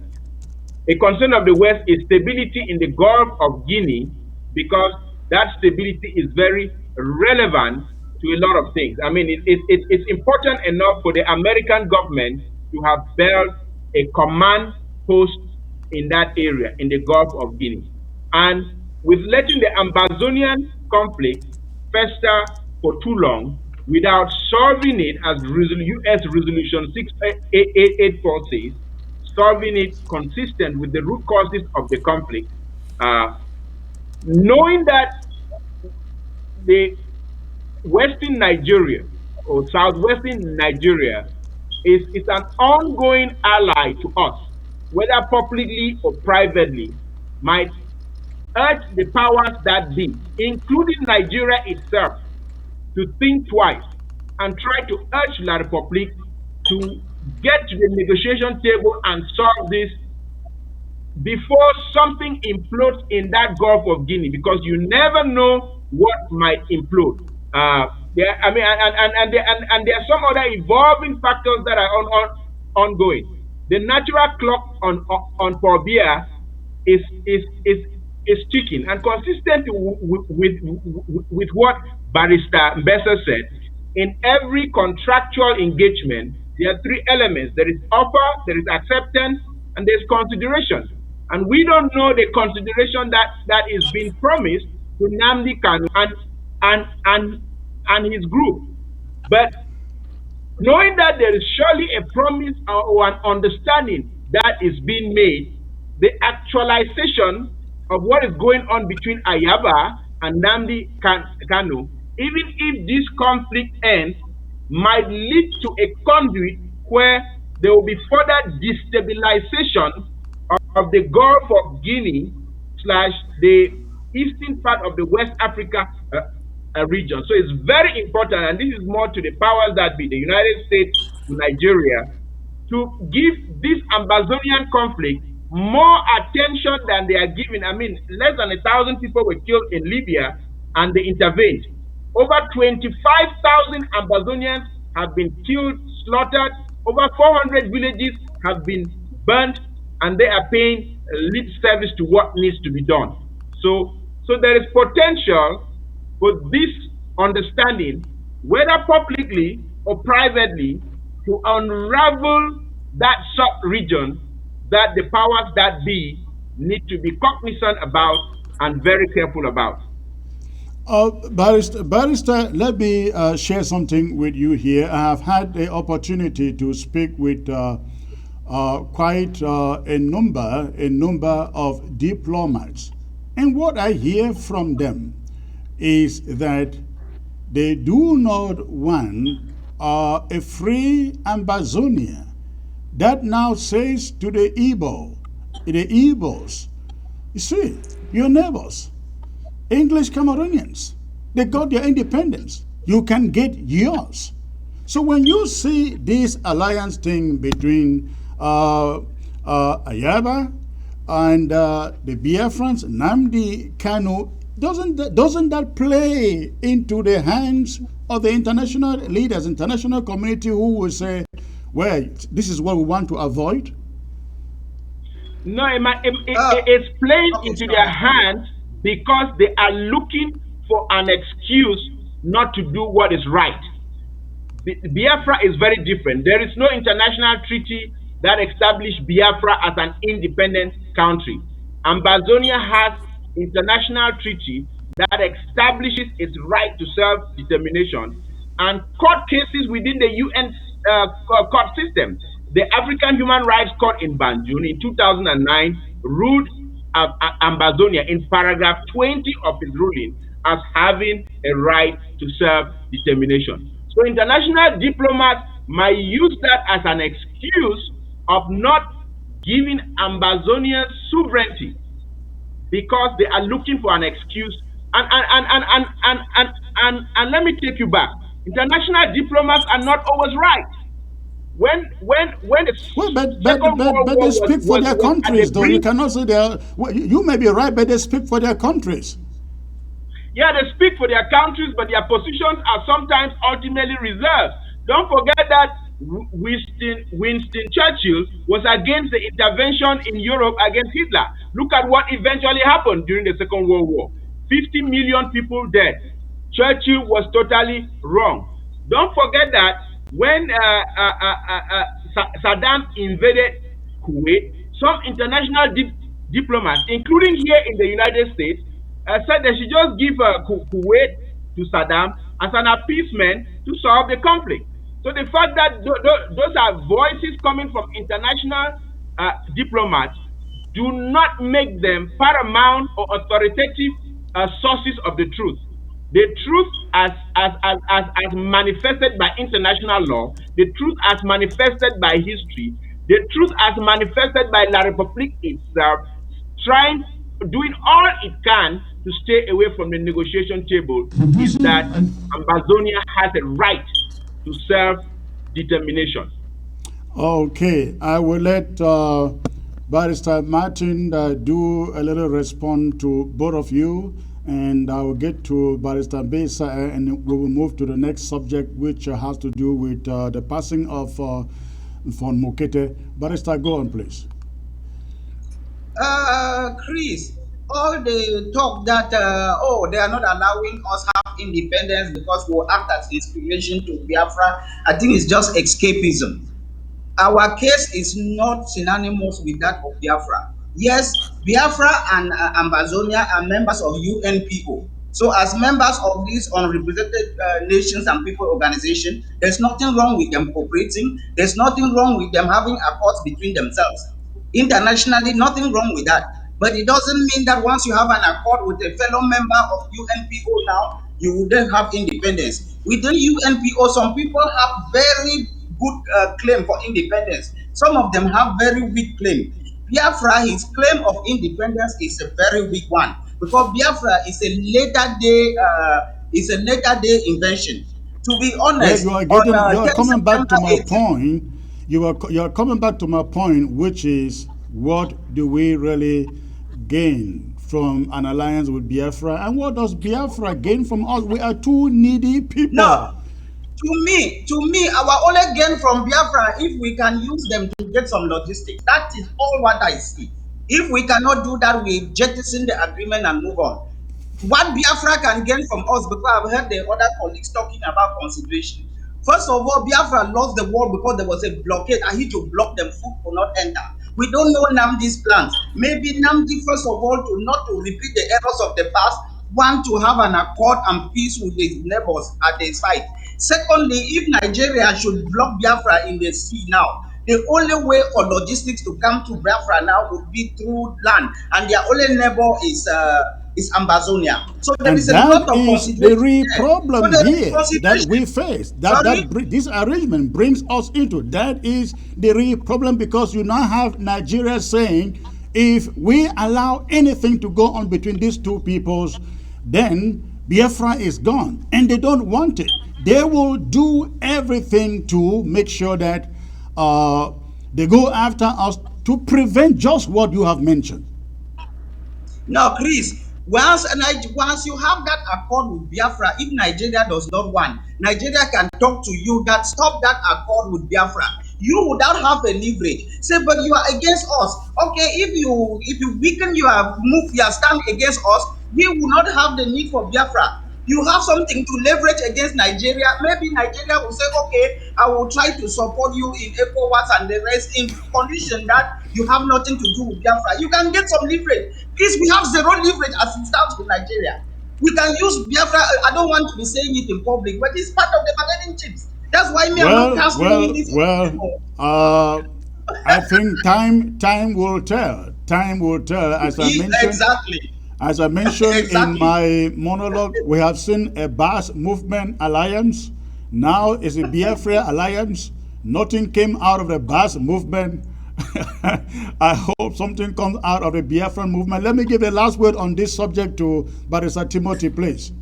A concern of the West is stability in the Gulf of Guinea, because that stability is very relevant to a lot of things. I mean, it's important enough for the American government to have built a command post in that area, in the Gulf of Guinea. And with letting the Ambazonian conflict fester for too long without solving it, as US Resolution 6884 says, solving it consistent with the root causes of the conflict, uh, knowing that the Western Nigeria or Southwestern Nigeria is an ongoing ally to us, whether publicly or privately, might urge the powers that be, including Nigeria itself, to think twice and try to urge La Republic to get to the negotiation table and solve this before something implodes in that Gulf of Guinea, because you never know what might implode. I mean, and there are some other evolving factors that are ongoing. The natural clock on Pobia is is is is ticking, and consistent with what Barrister Mbesa said. In every contractual engagement, there are three elements: there is offer, there is acceptance, and there's consideration. And we don't know the consideration that is being promised to Nnamdi Kanu and and and his group. But knowing that there is surely a promise or an understanding that is being made, the actualization of what is going on between Ayaba and Nnamdi Kanu, even if this conflict ends, might lead to a conduit where there will be further destabilization of the Gulf of Guinea slash the eastern part of the West Africa region. So it's very important, and this is more to the powers that be, the United States to Nigeria, to give this Ambazonian conflict more attention than they are giving. I mean, less than 1,000 people were killed in Libya, and they intervened. Over 25,000 Ambazonians have been killed, slaughtered. Over 400 villages have been burnt, and they are paying lip service to what needs to be done. So there is potential for this understanding, whether publicly or privately, to unravel that sub-region that the powers that be need to be cognizant about and very careful about. Barrister, let me share something with you here. I have had the opportunity to speak with quite a number of diplomats, and what I hear from them is that they do not want a free Ambazonia. That now says to the Igbos, you see, your neighbors, English Cameroonians, they got their independence. You can get yours. So when you see this alliance thing between Ayaba and the Biafrans, Nnamdi Kanu, doesn't that play into the hands of the international leaders, international community, who will say, well, this is what we want to avoid? No, Uh, it's playing okay, into their sorry. hands because they are looking for an excuse not to do what is right. Biafra is very different. There is no international treaty that established Biafra as an independent country. Ambazonia has international treaty that establishes its right to self-determination and court cases within the UN court system. The African Human Rights Court in Banjul in 2009 ruled Ambazonia in paragraph 20 of its ruling as having a right to self-determination. So international diplomats might use that as an excuse of not giving Ambazonian sovereignty because they are looking for an excuse. And let me take you back. International diplomats are not always right. When the Well, Second World but War they speak for their was at the countries, though. You brink. cannot say they are. Well, you may be right, but they speak for their countries. Yeah, they speak for their countries, but their positions are sometimes ultimately reserved. Don't forget that Winston Churchill was against the intervention in Europe against Hitler. Look at what eventually happened during the Second World War. 50 million people dead. Churchill was totally wrong. Don't forget that when Saddam invaded Kuwait, some international diplomats, including here in the United States, said they should just give Kuwait to Saddam as an appeasement to solve the conflict. So the fact that those are voices coming from international diplomats do not make them paramount or authoritative sources of the truth. The truth as manifested by international law, the truth as manifested by history, the truth as manifested by La République itself, trying, doing all it can to stay away from the negotiation table, is that Amazonia has a right to self-determination. Okay, I will let Barrister Martin do a little response to both of you, and I will get to Barrister Besa, and we will move to the next subject, which has to do with the passing of Von Mukete. Barrister, go on, please. Chris, all the talk that oh, they are not allowing us have independence because we will act as inspiration to Biafra, I think it's just escapism. Our case is not synonymous with that of Biafra. Yes, Biafra and Ambazonia are members of UNPO. So, as members of this unrepresented nations and people organization, there's nothing wrong with them cooperating. There's nothing wrong with them having accords between themselves. Internationally, nothing wrong with that. But it doesn't mean that once you have an accord with a fellow member of UNPO now, you will then have independence. Within UNPO, some people have very good claim for independence. Some of them have very weak claim. Biafra, his claim of independence is a very weak one because Biafra is a later day It's a later day invention. To be Well, honest, you are on getting, you are 10 coming back to September my 18, point. You are coming back to my point, which is what do we really gain from an alliance with Biafra, and what does Biafra gain from us? We are two needy no, people. to me, our only gain from Biafra, if we can use them to get some logistics, that is all what I see. If we cannot do that, we jettison the agreement and move on. What Biafra can gain from us, because I've heard the other colleagues talking about consideration. First of all, Biafra lost the war because there was a blockade. I had to block them, food could not enter. We don't know Nnamdi's plans. Maybe Nnamdi, first of all, to not to repeat the errors of the past, want to have an accord and peace with his neighbors at the side. Secondly, if Nigeria should block Biafra in the sea now, the only way for logistics to come to Biafra now would be through land, and their only neighbor is Ambazonia. So there And is a lot that of is the consideration real there. So problem there is here that consideration. we face. Sorry? This arrangement brings us into. That is the real problem, because you now have Nigeria saying, if we allow anything to go on between these two peoples, then Biafra is gone, and they don't want it. They will do everything to make sure that they go after us to prevent just what you have mentioned. Now, Chris, once you have that accord with Biafra, if Nigeria does not want, Nigeria can talk to you that stop that accord with Biafra. You would not have a leverage. Say, but you are against us. Okay, if you weaken your move, your stand against us, we will not have the need for Biafra. You have something to leverage against Nigeria. Maybe Nigeria will say, okay, I will try to support you in ECOWAS and the rest, in condition that you have nothing to do with Biafra. You can get some leverage. Please, we have zero leverage as it stands with Nigeria. We can use Biafra. I don't want to be saying it in public, but it's part of the bargaining chips. That's why me, I'm not Well, canceling well, this well. anymore. I think time will tell. Time will tell. Exactly. As I mentioned in Exactly. my monologue, we have seen a Bas movement alliance. Now it's a Biafra alliance. Nothing came out of the Bas movement. I hope something comes out of the Biafran movement. Let me give the last word on this subject to Barrister Timothy, please.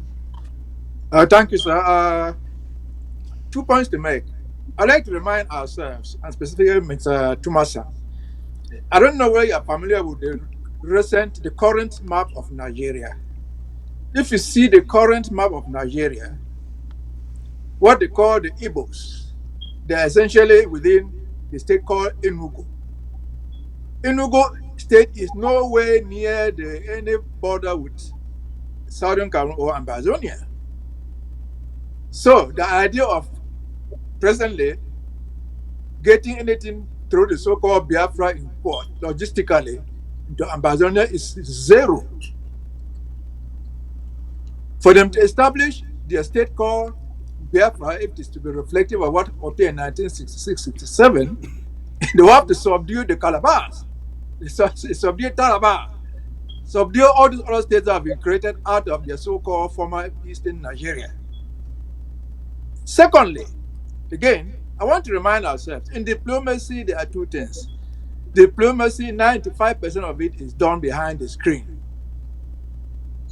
Thank you, sir. 2 points to make. I'd like to remind ourselves, and specifically Mr. Tumasa, I don't know whether you're familiar with the current map of Nigeria. If you see the current map of Nigeria, what they call the Igbos, they're essentially within the state called Enugu. Enugu state is nowhere near any border with Southern Cameroon or Ambazonia. So the idea of presently getting anything through the so-called Biafra import logistically into Ambazonia is zero. For them to establish their state called Biafra, if it is to be reflective of what happened in 1966-67, they will have to subdue the Calabas, subdue Taraba, subdue all these other states that have been created out of their so-called former Eastern Nigeria. Secondly, again, I want to remind ourselves, in diplomacy, there are two things. Diplomacy, 95% of it is done behind the screen.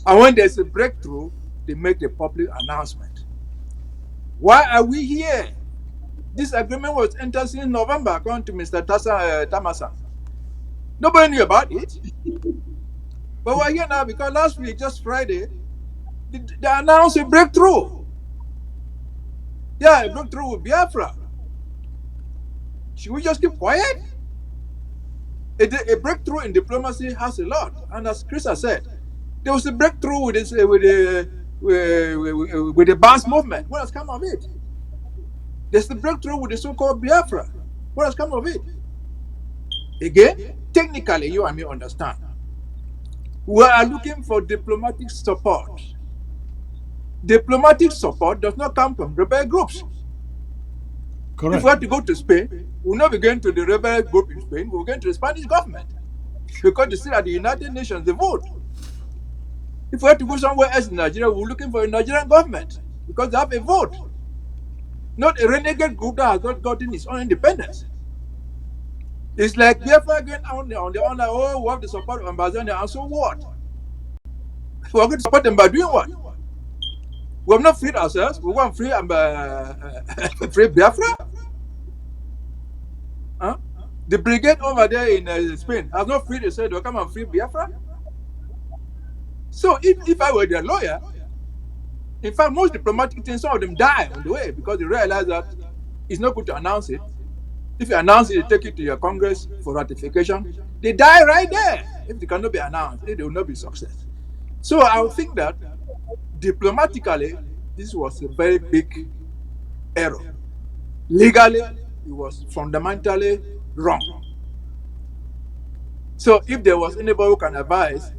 And when there's a breakthrough, they make the public announcement. Why are we here? This agreement was entered in November, according to Mr. Tamasan. Nobody knew about it. But we're here now because last week, just Friday, they announced a breakthrough. Yeah, a breakthrough with Biafra. Should we just keep quiet? A breakthrough in diplomacy has a lot. And as Chris has said, there was a breakthrough with the Bas movement. What has come of it? There's the breakthrough with the so-called Biafra. What has come of it? Again, technically, you and me understand. We are looking for diplomatic support. Diplomatic support does not come from rebel groups. Correct. If we have to go to Spain, we'll not be going to the rebel group in Spain, we're going to the Spanish government. Because you see at the United Nations, they vote. If we have to go somewhere else in Nigeria, we're looking for a Nigerian government because they have a vote. Not a renegade group that has not gotten its own independence. It's like Biafra going on the honor, oh, we have the support of Ambazonia, and so what? We're going to support them by doing what? We have not freed ourselves. We want free free Biafra. Huh? The brigade over there in Spain has not freed itself. They'll come and free Biafra. So if I were their lawyer, in fact, most diplomatic things, some of them die on the way because they realize that it's not good to announce it. If you announce it, you take it to your Congress for ratification. They die right there. If they cannot be announced, they will not be success. So I would think that diplomatically, this was a very big error. Legally, it was fundamentally wrong. So if there was anybody who can advise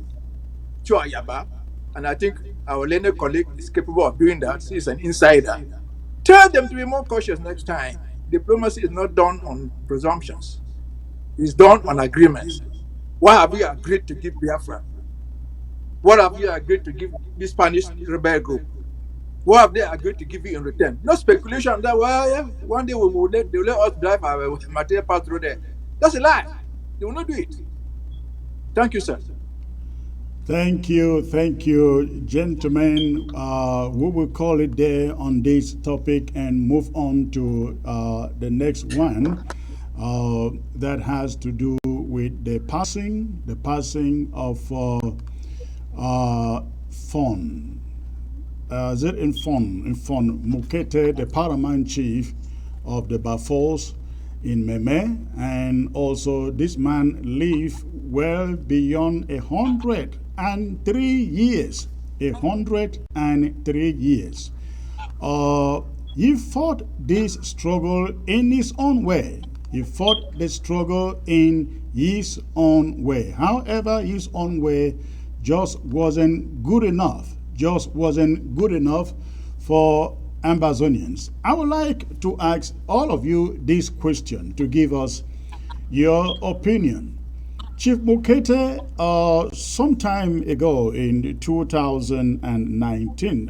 to Ayaba, and I think our learned colleague is capable of doing that, he's an insider, tell them to be more cautious next time. Diplomacy is not done on presumptions. It's done on agreements. What have you agreed to give Biafra? What have you agreed to give the Spanish rebel group? What have they agreed to give you in return? No speculation that, well, yeah, one day they'll let us drive our material path through there. That's a lie. They will not do it. Thank you, sir. Thank you, gentlemen. We will call it there on this topic and move on to the next one that has to do with the passing of Fon. Is it in Fon Mukete, the paramount chief of the Bafos in Meme, and also this man lived well beyond 103 years. 103 years. He fought this struggle in his own way. He fought the struggle in his own way. However, his own way just wasn't good enough. For Ambazonians. I would like to ask all of you this question to give us your opinion. Chief Mukete, some time ago in 2018,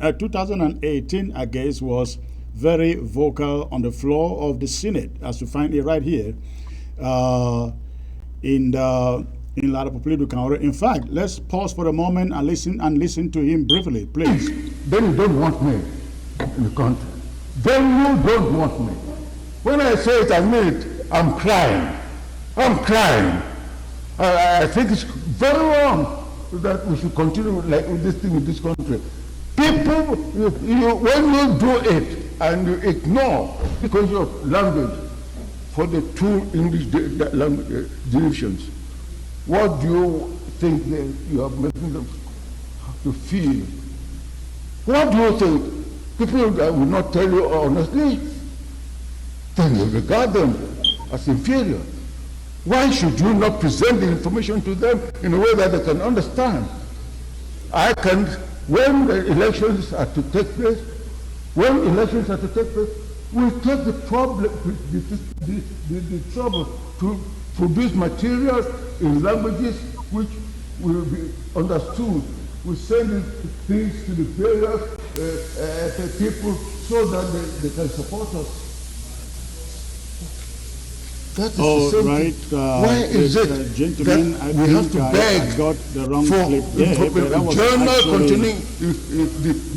I guess, was very vocal on the floor of the Senate, as you find it right here, in La République du Cameroun. In fact, let's pause for a moment and listen to him briefly, please. Then you don't want me in the country. Then you don't want me. When I say it, I mean it. I'm crying. I think it's very wrong that we should continue with this thing in this country. People, when you do it and you ignore because of language for the two English language divisions, what do you think you are making them to feel? What do you think? People that will not tell you honestly, then you regard them as inferior. Why should you not present the information to them in a way that they can understand? When the elections are to take place, we take the trouble to produce materials in languages which will be understood. We send things to the various people so that they can support us. That is All the same right, thing. Why is it gentlemen, that we have to beg I got the wrong for clip there, but that was journal actually containing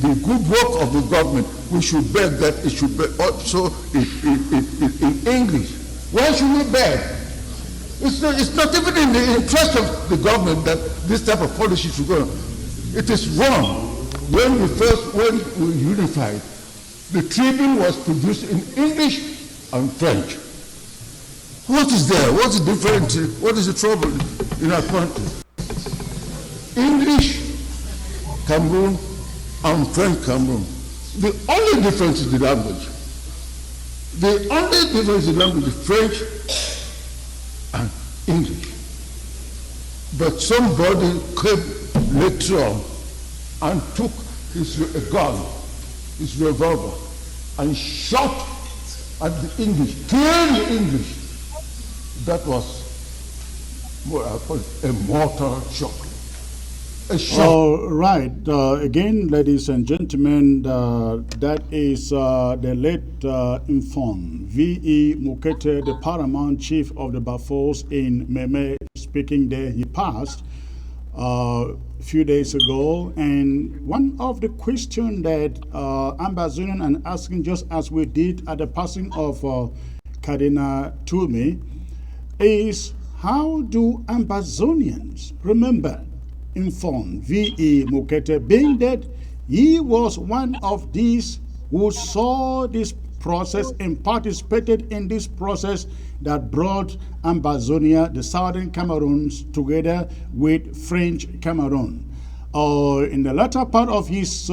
the good work of the government? We should beg that it should be also in English. Why should we beg? It's not even in the interest of the government that this type of policy should go on. It is wrong. When we unified, the Tribune was produced in English and French. What is there? What's the difference? What is the trouble in our country? English Cameroon and French Cameroon. The only difference is the language. The only difference in language is French and English. But somebody came later on and took his gun, his revolver, and shot at the English, killed the English. That was a mortal shock. All right. Again, ladies and gentlemen, that is the late Infon V.E. Mukete, the paramount chief of the Bafos in Meme, speaking there. He passed a few days ago, and one of the questions that Ambazonian and asking, just as we did at the passing of Cardinal Toomey, is how do Ambazonians remember inform V.E. Mukete, being that he was one of these who saw this process and participated in this process that brought Ambazonia, the southern Cameroons, together with French Cameroon. In the latter part of his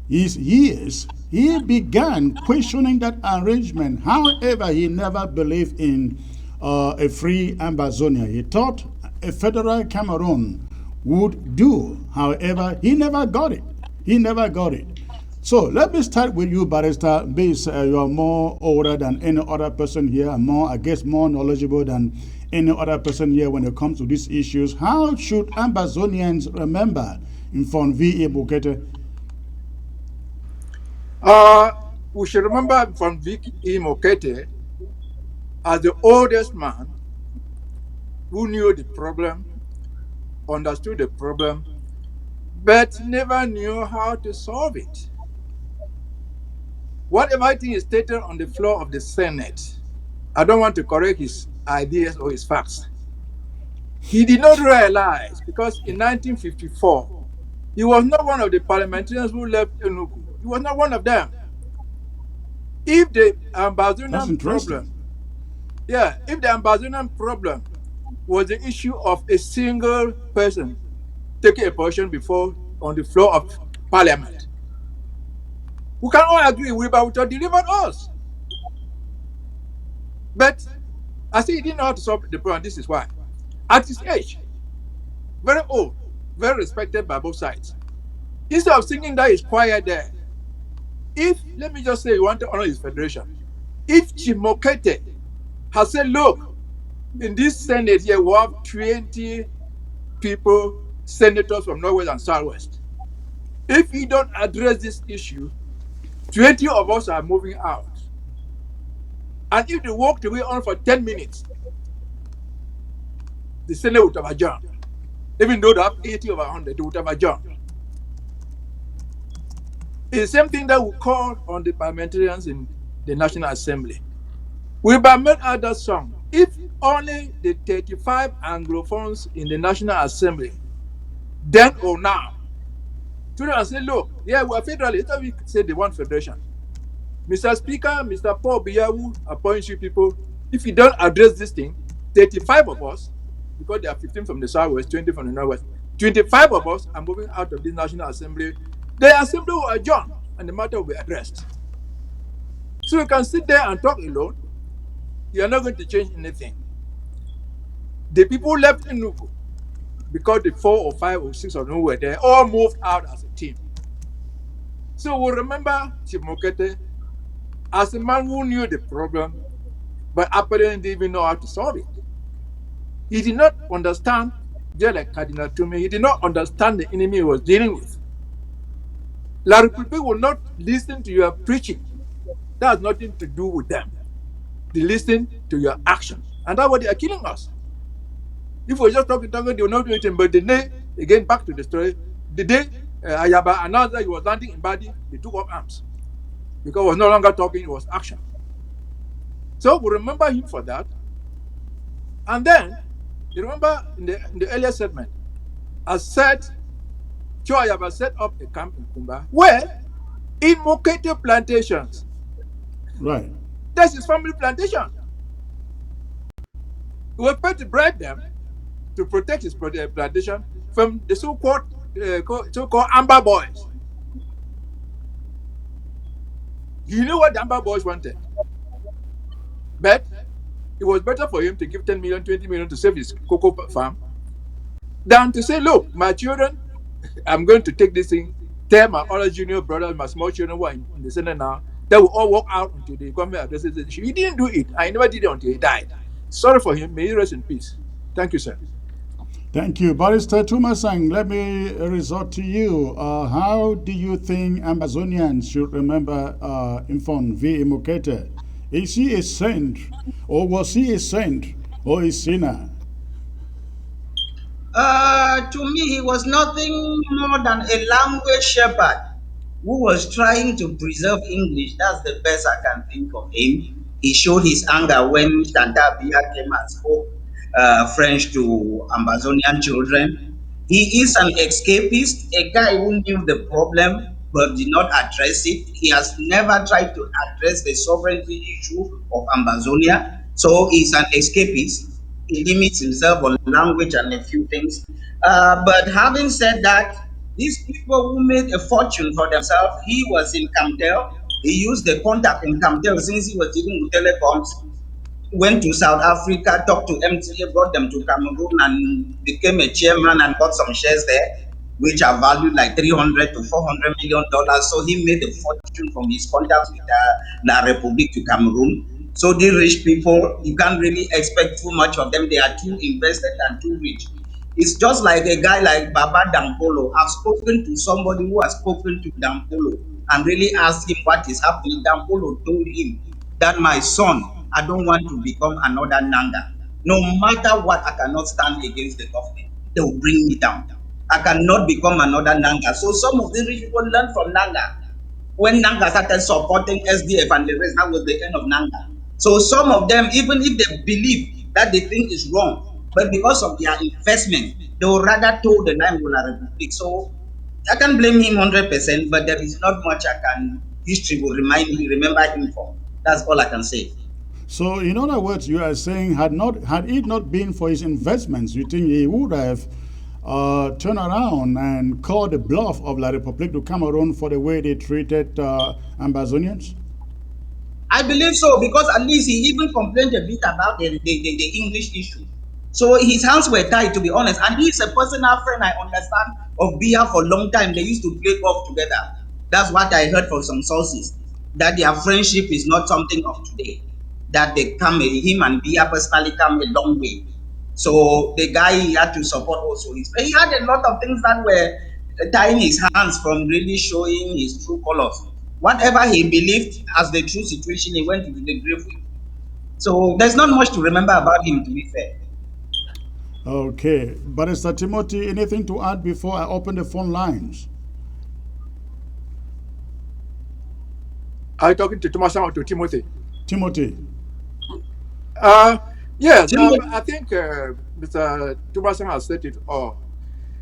years, he began questioning that arrangement. However, he never believed in a free Ambazonia. He thought a federal Cameroon would do. However, he never got it. He never got it. So let me start with you, Barrister. Base, you are more older than any other person here, and more, I guess, more knowledgeable than any other person here when it comes to these issues. How should Ambazonians remember Inform V.E. Bukete? We should remember from V.E. Mokete as the oldest man who knew the problem, understood the problem, but never knew how to solve it. Whatever thing is stated on the floor of the Senate, I don't want to correct his ideas or his facts. He did not realize, because in 1954, he was not one of the parliamentarians who left Enugu. He was not one of them. If the Ambazonian problem, if the Ambazonian problem was the issue of a single person taking a position before on the floor of parliament, we can all agree we would have delivered us. But I say he didn't know how to solve the problem. This is why. At his age, very old, very respected by both sides. Instead of thinking that he's quiet there, if, let me just say, you want to honor his federation, if Chimokete has said, look, in this Senate here, we have 20 people, senators from Northwest and Southwest. If we don't address this issue, 20 of us are moving out. And if they walked away on for 10 minutes, the Senate would have adjourned. Even though they have 80 over 100, they would have adjourned. It's the same thing that we call on the parliamentarians in the National Assembly. We made out that song. If only the 35 Anglophones in the National Assembly, then or now, to say, look, yeah, we're federalists. We say they want federation. Mr. Speaker, Mr. Paul Biyawu appoints you people. If you don't address this thing, 35 of us, because there are 15 from the Southwest, 20 from the Northwest, 25 of us are moving out of this National Assembly. The Assembly will adjourn and the matter will be addressed. So you can sit there and talk alone. You are not going to change anything. The people left in Nuku, because the 4 or 5 or 6 of them were there, all moved out as a team. So we remember Chimokete as a man who knew the problem, but apparently didn't even know how to solve it. He did not understand, just like Cardinal Toomey, he did not understand the enemy he was dealing with. A lot of people will not listen to your preaching. That has nothing to do with them. They listen to your action. And that's why they are killing us. If we're just talking, they will not do anything. But the day, again, back to the story, the day Ayaba announced that he was landing in Badi, they took up arms. Because he was no longer talking, it was action. So we remember him for that. And then, you remember in the earlier segment, I said, Ayaba set up a camp in Kumba, where in Mokete plantations, right, that's his family plantation. He was paid to bribe them to protect his plantation from the so-called Amber boys. He knew what the Amber boys wanted. But it was better for him to give 10 million, 20 million to save his cocoa farm than to say, look, my children, I'm going to take this thing, tell my other junior brothers, my small children who are in the Senate now, they will all walk out until the government addresses the issue. He didn't do it. I never did it until he died. Sorry for him. May he rest in peace. Thank you, sir. Thank you. Barrister Tumasang, let me resort to you. How do you think Ambazonians should remember Infon V. Mukete? Is he a saint, or was he a saint, or a sinner? To me, he was nothing more than a language shepherd who was trying to preserve English. That's the best I can think of him. He showed his anger when Chantal Biya came and spoke French to Ambazonian children. He is an escapist, a guy who knew the problem but did not address it. He has never tried to address the sovereignty issue of Ambazonia. So he's an escapist. He limits himself on language and a few things. But having said that, these people who made a fortune for themselves, he was in Camtel. He used the contact in Camtel since he was dealing with telecoms, went to South Africa, talked to MTA, brought them to Cameroon, and became a chairman and got some shares there, which are valued like 300 to 400 million dollars. So he made a fortune from his contacts with La Republique to Cameroon. So the rich people, you can't really expect too much of them. They are too invested and too rich. It's just like a guy like Baba Dampolo. I've spoken to somebody who has spoken to Dampolo and really asked him what is happening. Dampolo told him that my son, I don't want to become another Nanga. No matter what, I cannot stand against the government. They will bring me down. I cannot become another Nanga. So some of the rich people learn from Nanga. When Nanga started supporting SDF and the rest, that was the end of Nanga. So some of them, even if they believe that the thing is wrong, but because of their investment, they will rather toe the line with La Republic. So I can't blame him 100%, but there is not much I can history will remember him for. That's all I can say. So, in other words, you are saying had it not been for his investments, you think he would have turned around and called the bluff of La République du Cameroon for the way they treated Ambazonians? I believe so because at least he even complained a bit about the English issue. So his hands were tied, to be honest. And he is a personal friend, I understand, of Bia for a long time. They used to play golf together. That's what I heard from some sources. That their friendship is not something of today. That him and Bia personally come a long way. So the guy he had to support also. He had a lot of things that were tying his hands from really showing his true colors. Whatever he believed as the true situation, he went into the grave with. So there's not much to remember about him, to be fair. Okay. Barrister Timothy, anything to add before I open the phone lines? Are you talking to Thomas or to Timothy? Timothy. Yes, Timothy, I think Mr. Thomas has said it all.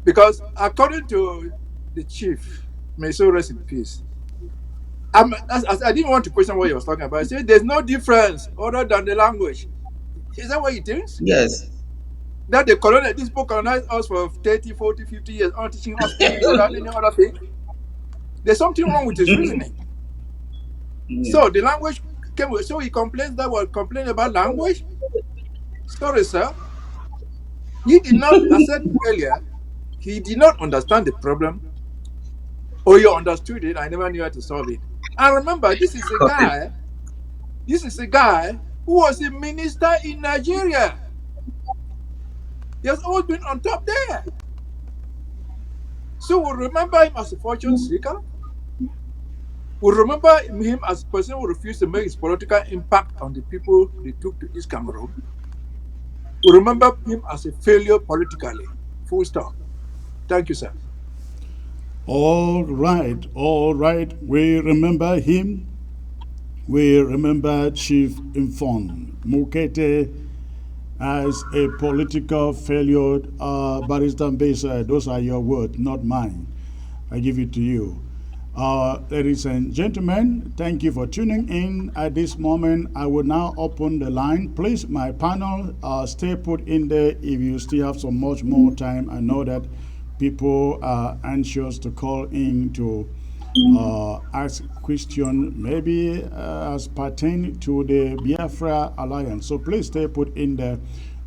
Because according to the chief, may so rest in peace, I didn't want to question what he was talking about. I said there's no difference other than the language. Is that what he thinks? yes. That these people colonized us for 30, 40, 50 years, not teaching us English without any other thing? There's something wrong with his reasoning. So the language so he complains that we're complaining about language? Sorry, sir. He did not, I said earlier, he did not understand the problem, or he understood it. I never knew how to solve it. And remember, this is a guy who was a minister in Nigeria. He has always been on top there. So we'll remember him as a fortune seeker. We'll remember him as a person who refused to make his political impact on the people they took to East Cameroon. We'll remember him as a failure politically. Full stop. Thank you, sir. All right, all right. We remember him. We remember Chief Infon Mukete as a political failure. Barrister Mbesa, those are your words, not mine. I give it to you. Ladies and gentlemen, thank you for tuning in. At this moment, I will now open the line. Please, my panel, stay put in there if you still have so much more time. I know that people are anxious to call in to ask question, maybe as pertain to the Biafra Alliance. So please stay put in there.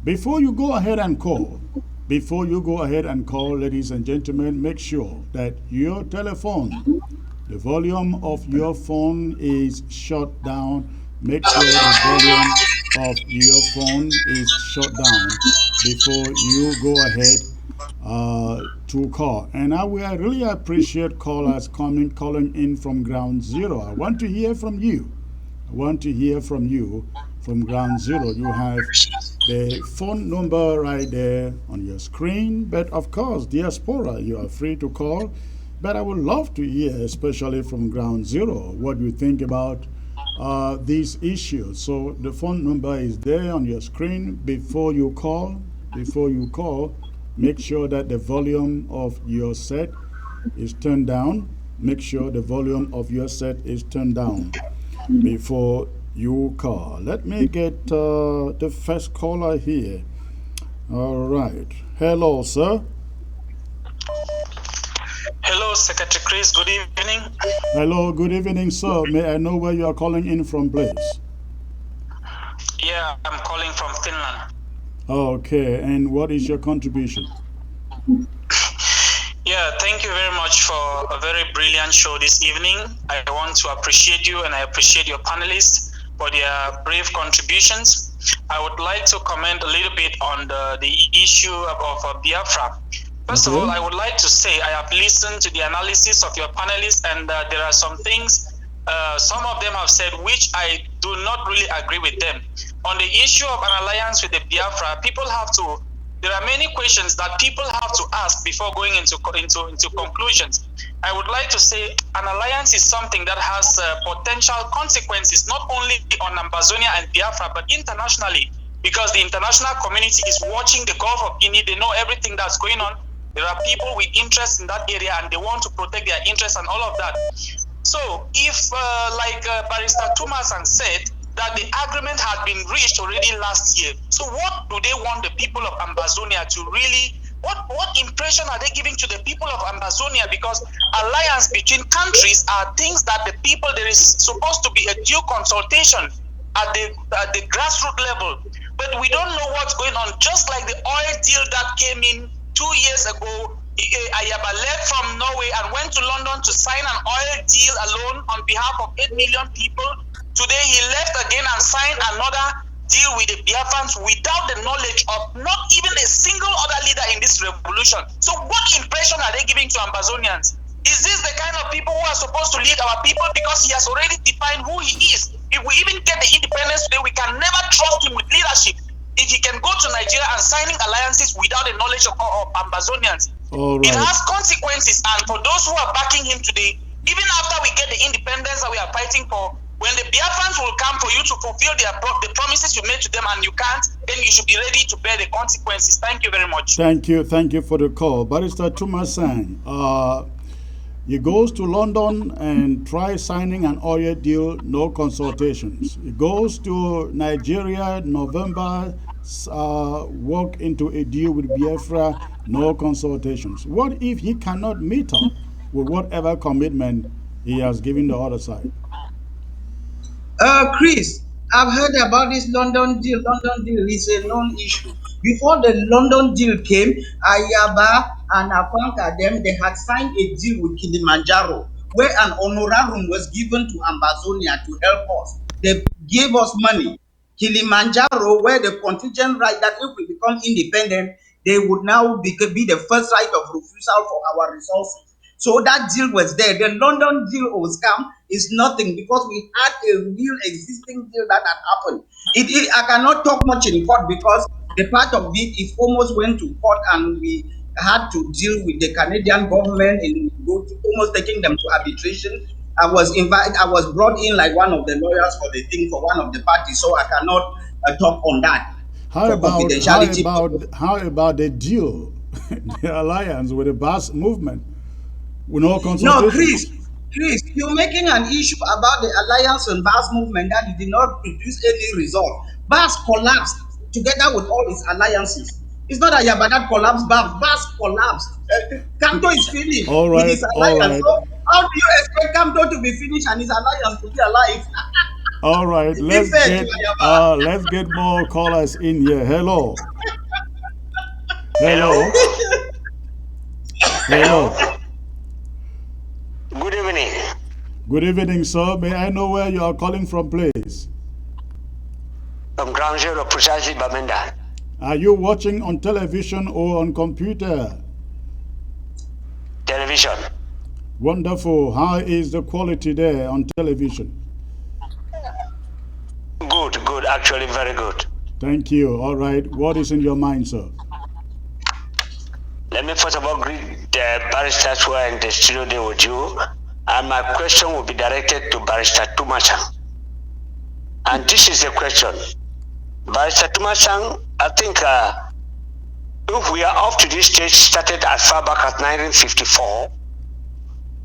Before you go ahead and call, ladies and gentlemen, make sure that your telephone, the volume of your phone is shut down. Make sure the volume of your phone is shut down before you go ahead to call. And I will really appreciate callers calling in from ground zero. I want to hear from you. From ground zero. You have the phone number right there on your screen. But of course, diaspora, you are free to call. But I would love to hear, especially from Ground Zero, what you think about these issues. So the phone number is there on your screen. Before you call, make sure that the volume of your set is turned down. Make sure the volume of your set is turned down before you call. Let me get the first caller here. All right. Hello, sir. Hello, Secretary Chris. Good evening. Hello, good evening, sir. May I know where you are calling in from, please? Yeah, I'm calling from Finland. Okay, and what is your contribution? Yeah, thank you very much for a very brilliant show this evening. I want to appreciate you and I appreciate your panelists for their brave contributions. I would like to comment a little bit on the issue of Biafra. First of all, I would like to say I have listened to the analysis of your panelists, and there are some things, some of them have said, which I do not really agree with them. On the issue of an alliance with the Biafra, there are many questions that people have to ask before going into conclusions. I would like to say an alliance is something that has potential consequences, not only on Ambazonia and Biafra, but internationally, because the international community is watching the Gulf of Guinea. They know everything that's going on. There are people with interest in that area, and they want to protect their interests and all of that. So if, like Barrister Tumasan said, that the agreement had been reached already last year. So what do they want the people of Ambazonia to really, what impression are they giving to the people of Ambazonia? Because alliance between countries are things that the people, there is supposed to be a due consultation at the grassroots level. But we don't know what's going on. Just like the oil deal that came in 2 years ago, Ayaba left from Norway and went to London to sign an oil deal alone on behalf of 8 million people. Today he left again and signed another deal with the Biafrans without the knowledge of not even a single other leader in this revolution. So what impression are they giving to Ambazonians? Is this the kind of people who are supposed to lead our people? Because he has already defined who he is. If we even get the independence today, we can never trust him with leadership. If he can go to Nigeria and signing alliances without the knowledge of Ambazonians, it has consequences. And for those who are backing him today, even after we get the independence that we are fighting for, when the Biafrans will come for you to fulfill the promises you made to them and you can't, then you should be ready to bear the consequences. Thank you very much. Thank you for the call. Barrister Tumasan, he goes to London and tries signing an oil deal, no consultations. He goes to Nigeria, November, work into a deal with Biafra, no consultations. What if he cannot meet up with whatever commitment he has given the other side? Chris, I've heard about this London deal. London deal is a non-issue. Before the London deal came, Ayaba and Akwanka them they had signed a deal with Kilimanjaro, where an honorarium was given to Ambazonia to help us. They gave us money. Kilimanjaro, where the contingent right that if we become independent, they would now be the first right of refusal for our resources. So that deal was there. The London deal or scam is nothing because we had a real existing deal that had happened. I cannot talk much in court because the part of it is almost went to court and we had to deal with the Canadian government in almost taking them to arbitration. I was brought in like one of the lawyers for the thing for one of the parties, so I cannot talk on that for confidentiality. How about the deal, the alliance with the Basque movement? With no consultation. No, Chris, you're making an issue about the alliance and Basque movement that did not produce any result. Basque collapsed together with all its alliances. It's not Ayaba that collapsed, Basque collapsed. Canto is finished with his alliance. So how do you expect Canto to be finished and his alliance to be alive? All right, let's get more callers in here. Hello. Good evening. Good evening, sir. May I know where you are calling from, please? From Ground Zero, precisely Bamenda. Are you watching on television or on computer? Television. Wonderful. How is the quality there on television? Good, actually very good. Thank you. All right. What is in your mind, sir? Let me first of all greet the barristers who are in the studio there with you. And my question will be directed to Barrister Tumasang. And this is the question. Barrister Tumasang, I think if we are up to this stage, started as far back as 1954,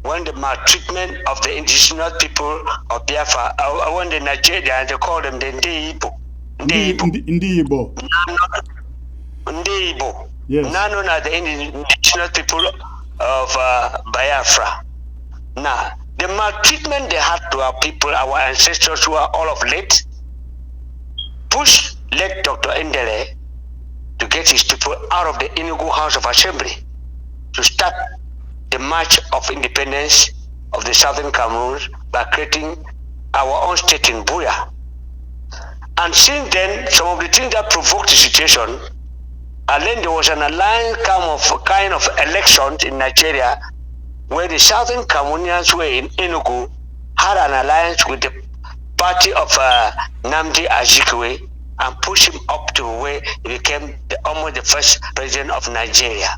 when the maltreatment of the indigenous people of Biafra, when the Nigeria, they call them the Ndeibo. Ndeibo. Ndeibo. Yes. Now known as the indigenous people of Biafra. Now, the maltreatment they had to our people, our ancestors who are all of late, pushed late Dr. Ndele to get his people out of the Enugu House of Assembly to start the march of independence of the Southern Cameroon by creating our own state in Buea. And since then, some of the things that provoked the situation, and then there was an alliance kind of elections in Nigeria where the Southern Cameroonians who were in Enugu had an alliance with the party of Nnamdi Azikiwe and pushed him up to where he became almost the first president of Nigeria.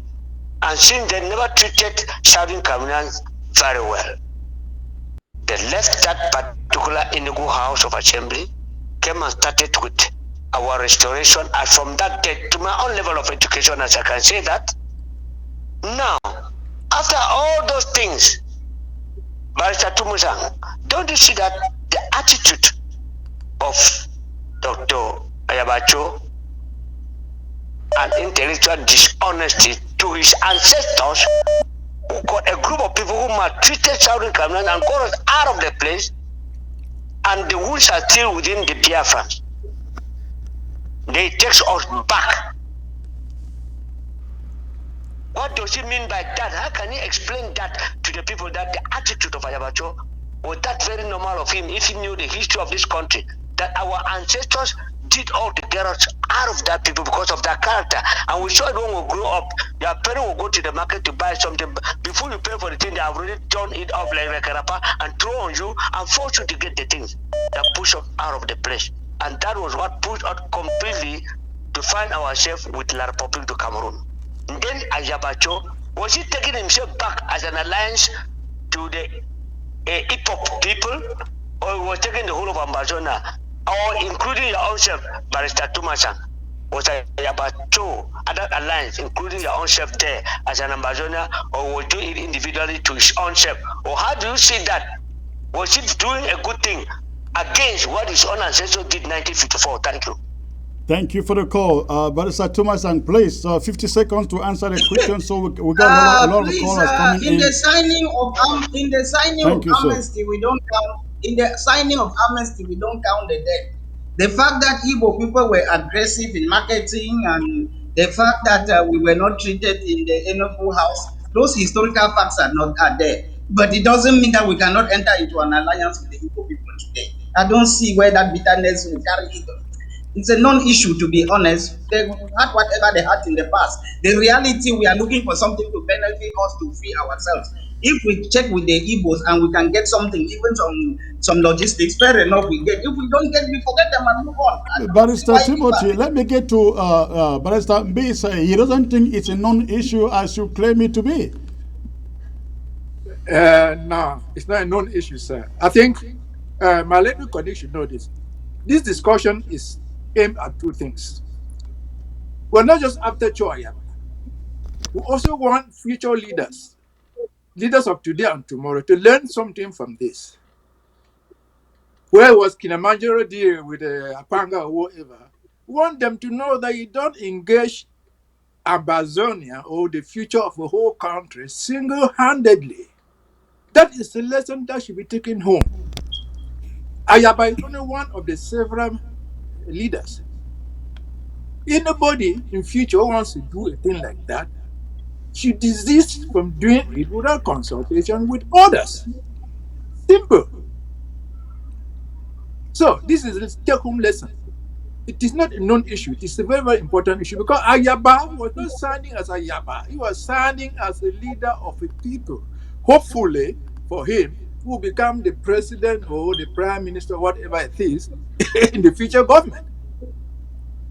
And since they never treated Southern Cameroonians very well, they left that particular Enugu House of Assembly, came and started with our restoration, and from that day, to my own level of education, as I can say that, now, after all those things, Barrister Tumusang, don't you see that the attitude of Dr. Ayaba and intellectual dishonesty to his ancestors, who got a group of people who maltreated Southern Cameroon and got us out of the place, and the wounds are still within the Biafrans. They take us back. What does he mean by that? How can he explain that to the people, that the attitude of Ayabacho was that very normal of him if he knew the history of this country, that our ancestors did all to get us out of that people because of their character. And we saw it when we grew up. Your parents will go to the market to buy something. Before you pay for the thing, they have already torn it off like a wrapper and throw on you and force you to get the things that push us out of the place. And that was what pushed us completely to find ourselves with La Republic de Cameroon. And then Ayabacho, was he taking himself back as an alliance to the hip-hop people, or he was taking the whole of Ambazonia, or including your own self, Barrister Tumasang? Was Ayabacho at that alliance, including your own self there as an Ambazonia, or was doing it individually to his own self? Or how do you see that? Was he doing a good thing against what his own ancestors did in 1954? Thank you. Thank you for the call. Barrister Thomas, and please, 50 seconds to answer the question. So we got a lot of callers coming in. In the signing of amnesty, we don't count. In the signing of amnesty, we don't count the dead. The fact that Igbo people were aggressive in marketing, and the fact that we were not treated in the Enugu house, those historical facts are there. But it doesn't mean that we cannot enter into an alliance with the Igbo people today. I don't see where that bitterness will carry it. It's a non-issue, to be honest. They had whatever they had in the past. The reality, we are looking for something to benefit us, to free ourselves. If we check with the Igbos and we can get something, even some logistics, fair enough, we get. If we don't get, we forget them and move on. Barrister Timothy, let me get to Barrister Mbisa. He doesn't think it's a non-issue as you claim it to be. No, it's not a non-issue, sir. I think my electoral colleagues should know this. This discussion is aimed at two things. We're not just after Ayaba. We also want future leaders of today and tomorrow, to learn something from this. Where was Kilimanjaro deal with Apanga or whatever? We want them to know that you don't engage Ambazonia or the future of the whole country single-handedly. That is the lesson that should be taken home. Ayaba is only one of the several leaders. Anybody in future who wants to do a thing like that should desist from doing it without consultation with others. Simple. So this is a take-home lesson. It is not a non-issue. It is a very, very important issue, because Ayaba was not signing as Ayaba. He was signing as a leader of a people. Hopefully, for him, who will become the president or the prime minister, whatever it is, in the future government.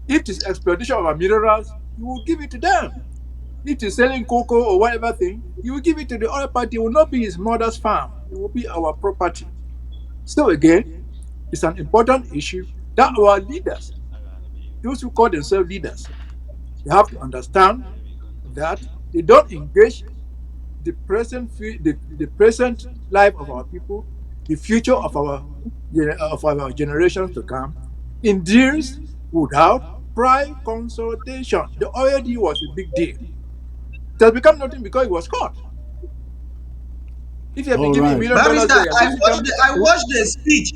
If it is exploitation of our minerals, you will give it to them. If it is selling cocoa or whatever thing, you will give it to the other party. It will not be his mother's farm. It will be our property. So again, it's an important issue that our leaders, those who call themselves leaders, they have to understand that they don't engage the present life of our people, the future of our generations to come, in deals without prior consultation. The oil deal was a big deal. It has become nothing because it was caught. If you have been All giving right. $1 million Barrister, there, you are supposed to come. I watched the speech.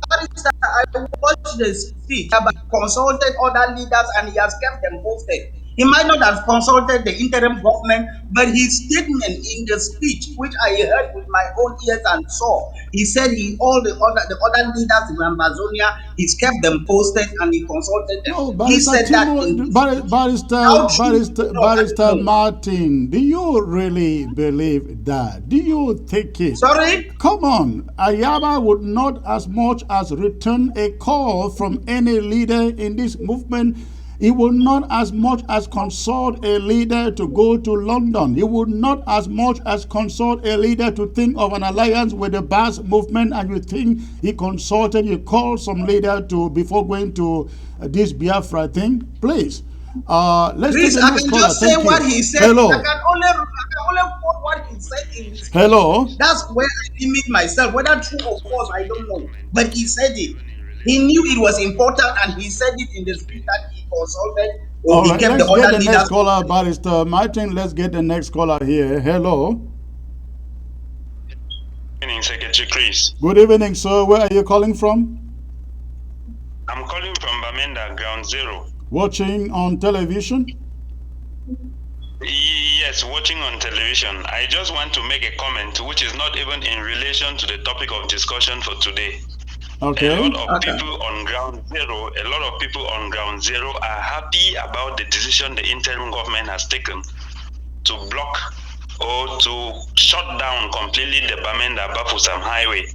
Barrister, I watched the speech. He consulted other leaders and he has kept them posted. He might not have consulted the interim government, but his statement in the speech, which I heard with my own ears and saw, he said all the other leaders in Ambazonia, he's kept them posted and he consulted them. No, He Barrister said that Timo, in his speech. How true is it? No, I don't Barrister know. Martin, do you really believe that? Do you take it? Sorry? Come on, Ayaba would not as much as return a call from any leader in this movement. He will not as much as consult a leader to go to London. He would not as much as consult a leader to think of an alliance with the Bas movement. And you think he called some leader to before going to this Biafra thing? Please. Let's take Please, the I next can caller. just say Thank what you. he said. Hello. I can only quote what he said in his speech. Hello. That's where I limit myself. Whether true or false, I don't know. But he said it. He knew it was important, and he said it in the speech that he consulted or All he right. kept the Let's get other the next leaders caller, posted. Barrister Martin. Let's get the next caller here. Hello. Good evening, Secretary Chris. Good evening, sir. Where are you calling from? I'm calling from Bamenda, Ground Zero. Watching on television? Yes, watching on television. I just want to make a comment which is not even in relation to the topic of discussion for today. Okay. A lot of Okay. people on Ground Zero are happy about the decision the interim government has taken to block or to shut down completely the Bamenda Bafusam Highway.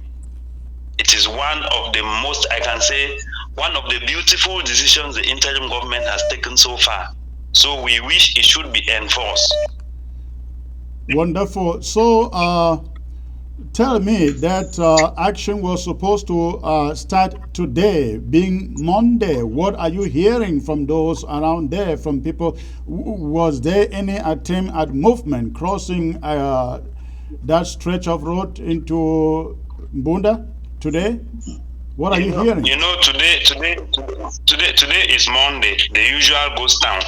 It is one of the most, I can say, one of the beautiful decisions the interim government has taken so far. So we wish it should be enforced. Wonderful. So, tell me that action was supposed to start today, being Monday. What are you hearing from those around there, from people? Was there any attempt at movement crossing that stretch of road into Bunda today? What are you hearing? Today is Monday. The usual goes down.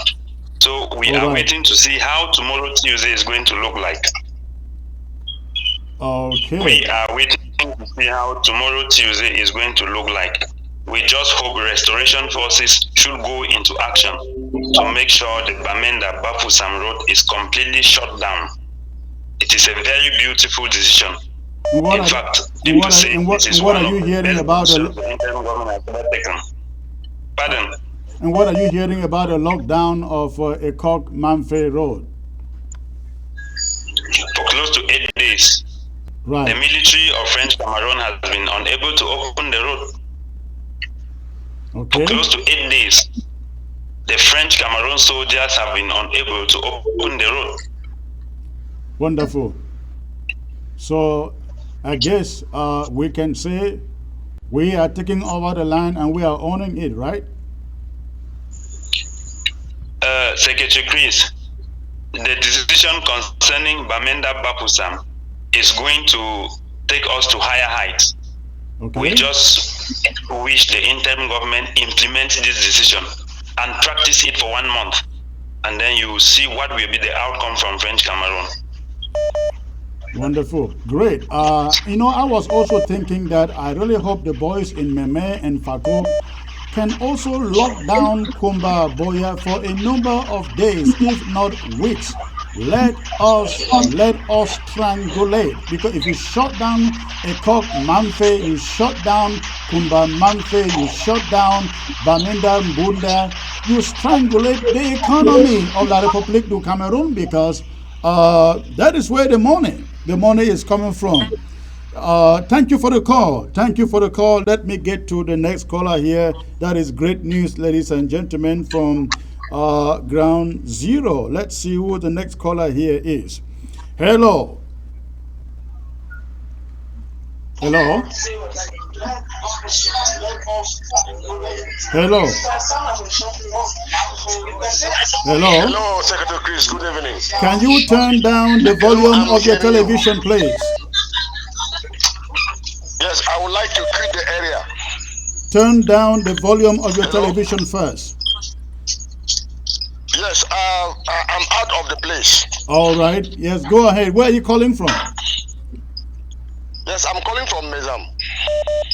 So we are waiting to see how tomorrow Tuesday is going to look like. Okay. We are waiting to see how tomorrow Tuesday is going to look like. We just hope restoration forces should go into action to make sure the Bamenda Bafusam road is completely shut down. It is a very beautiful decision. In fact, people say this is one of the best decisions the interim government has ever taken. Pardon? And what are you hearing about the lockdown of Ekok Manfe Road? For close to 8 days, right. The military of French Cameroon has been unable to open the road. Okay. For close to 8 days, the French Cameroon soldiers have been unable to open the road. Wonderful. So, I guess we can say we are taking over the line and we are owning it, right? Secretary Chris, the decision concerning Bamenda Bafusam is going to take us to higher heights. Okay. We just wish the interim government implements this decision and practice it for 1 month, and then you will see what will be the outcome from French Cameroon. Wonderful. Great. I was also thinking that I really hope the boys in Meme and Fako can also lock down Kumba Boya for a number of days, if not weeks. Let us triangulate, because if you shut down Ekok Manfe, you shut down Kumba Manfe, you shut down Bamenda Mbunda, you strangulate the economy of La République du Cameroon, because that is where the money is coming from. Thank you for the call. Thank you for the call. Let me get to the next caller here. That is great news, ladies and gentlemen, from ground zero. Let's see who the next caller here is. Hello. Hello. Hello. Hello. Hello, Secretary Chris. Good evening. Can you turn down the volume of your television, please? Yes, I would like to quit the area. Turn down the volume of your television first. Yes, I'm out of the place. All right. Yes, go ahead. Where are you calling from? Yes, I'm calling from Mezam.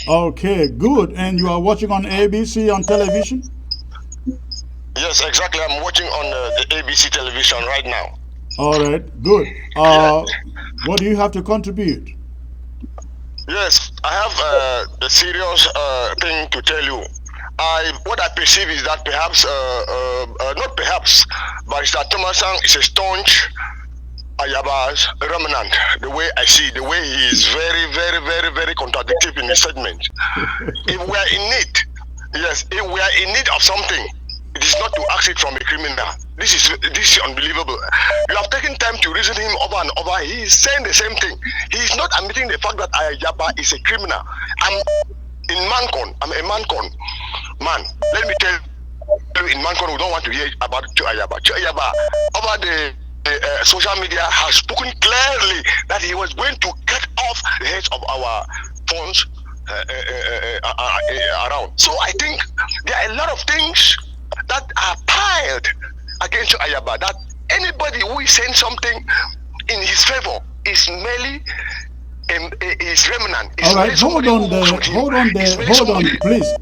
Okay, good. And you are watching on ABC on television? Yes, exactly. I'm watching on the ABC television right now. All right, good. What do you have to contribute? Yes, I have a serious thing to tell you. What I perceive is that perhaps, not perhaps, Barrister Thomason is a staunch Ayaba's remnant. The way I see, the way he is very, very, very, very contradictory in his statement. If we are in need, yes, if we are in need of something, it is not to ask it from a criminal. This is unbelievable. You have taken time to reason him over and over. He is saying the same thing. He is not admitting the fact that Ayaba is a criminal. I'm in Mancon. I'm a Mancon man. Let me tell you, in Mancon, we don't want to hear about Ayaba. Ayaba, over the social media, has spoken clearly that he was going to cut off the heads of our funds around. So I think there are a lot of things that are piled against Ayaba, that anybody who is saying something in his favor is merely his remnant. All right, hold on there,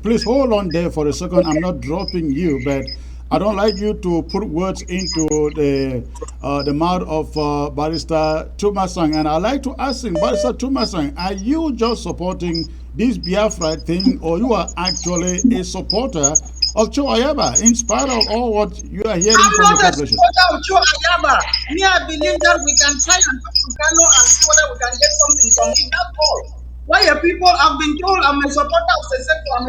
please hold on there for a second. I'm not dropping you, but I don't like you to put words into the mouth of Barrister Tumasang. And I like to ask him, Barrister Tumasang, are you just supporting this Biafra thing, or you are actually a supporter of Cho Ayaba, in spite of all what you are hearing from the population? I'm not a supporter of Cho Ayaba. Me, I believe that we can try and talk to Kano and see whether we can get something from him. That's all. Why are people have been told I'm a supporter of Seseko, I'm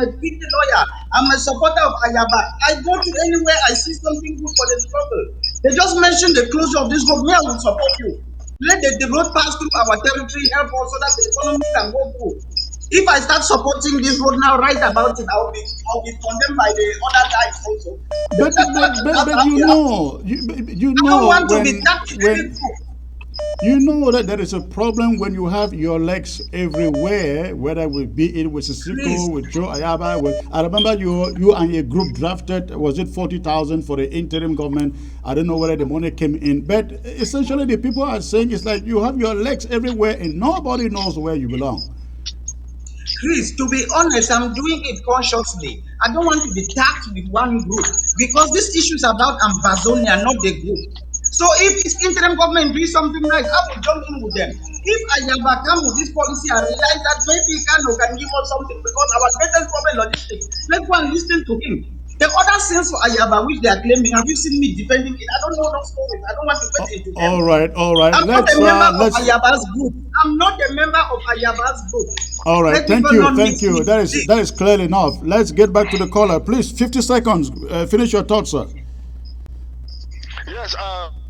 a PT lawyer, I'm a supporter of Ayaba. I go to anywhere I see something good for the struggle. They just mentioned the closure of this road. Me, I will support you. Let the road pass through our territory, help us so that the economy can go through. If I start supporting this road now, write about it, I'll be condemned by the other guys also. But you know, I don't want to be tactically you know that there is a problem when you have your legs everywhere, whether it be with Sisiko, with Joe Ayaba. I remember you and your group drafted, was it 40,000 for the interim government? I don't know whether the money came in, but essentially the people are saying it's like you have your legs everywhere and nobody knows where you belong. Chris, to be honest, I'm doing it consciously. I don't want to be tagged with one group because this issue is about AMBAZONIAN, not the group. So if this interim government doing something nice, I will jump in with them. If Ayaba come with this policy and realize that maybe Kano can give us something because our greatest problem logistics, let's go and listen to him. The other sins for Ayaba, which they are claiming, have you seen me defending it? I don't know those stories. I don't want to get into them. All right. I'm not a member of Ayaba's group. I'm not a member of Ayaba's group. All right, thank you. That is clear enough. Let's get back to the caller, please. 50 seconds. Finish your thoughts, sir. Yes,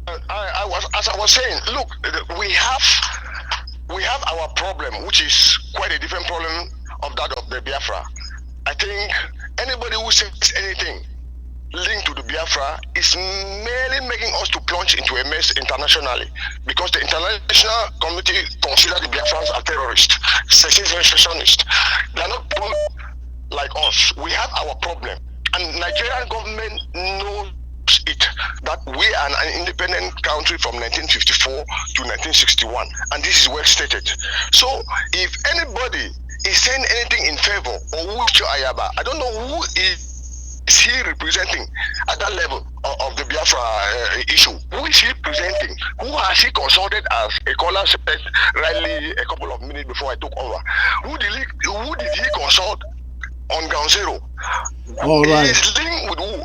as I was saying, look, we have our problem, which is quite a different problem of that of the Biafra. I think anybody who says anything linked to the Biafra is merely making us to plunge into a mess internationally, because the international community consider the Biafrans as terrorists, secessionists. They are not people like us. We have our problem, and Nigerian government knows it, that we are an independent country from 1954 to 1961, and this is well stated. So if anybody is saying anything in favor of Ucho Ayaba, I don't know who is he representing at that level of the Biafra issue. Who is he presenting? Who has he consulted, as a caller said rightly a couple of minutes before I took over? Who did he consult on ground zero? All right. He is linked with who?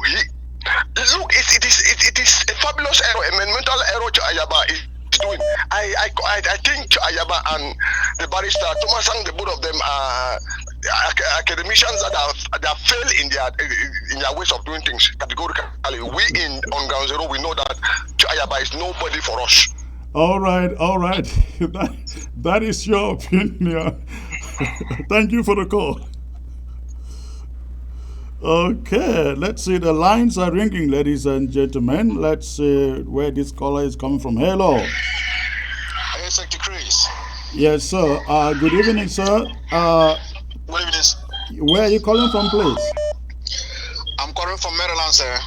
Look, it is a fabulous error, a monumental error to Ayaba. It's doing. I think Ayaba and the barrister Thomas Sang, the both of them are academicians that have failed in their ways of doing things categorically. We on Ground Zero, we know that Ayaba is nobody for us. All right. that is your opinion. Thank you for the call. Okay, let's see. The lines are ringing, ladies and gentlemen. Let's see where this caller is coming from. Hello. Hey, Secretary Chris. Yes, sir. Good evening, sir. Good evening. Where are you calling from, please? I'm calling from Maryland, sir.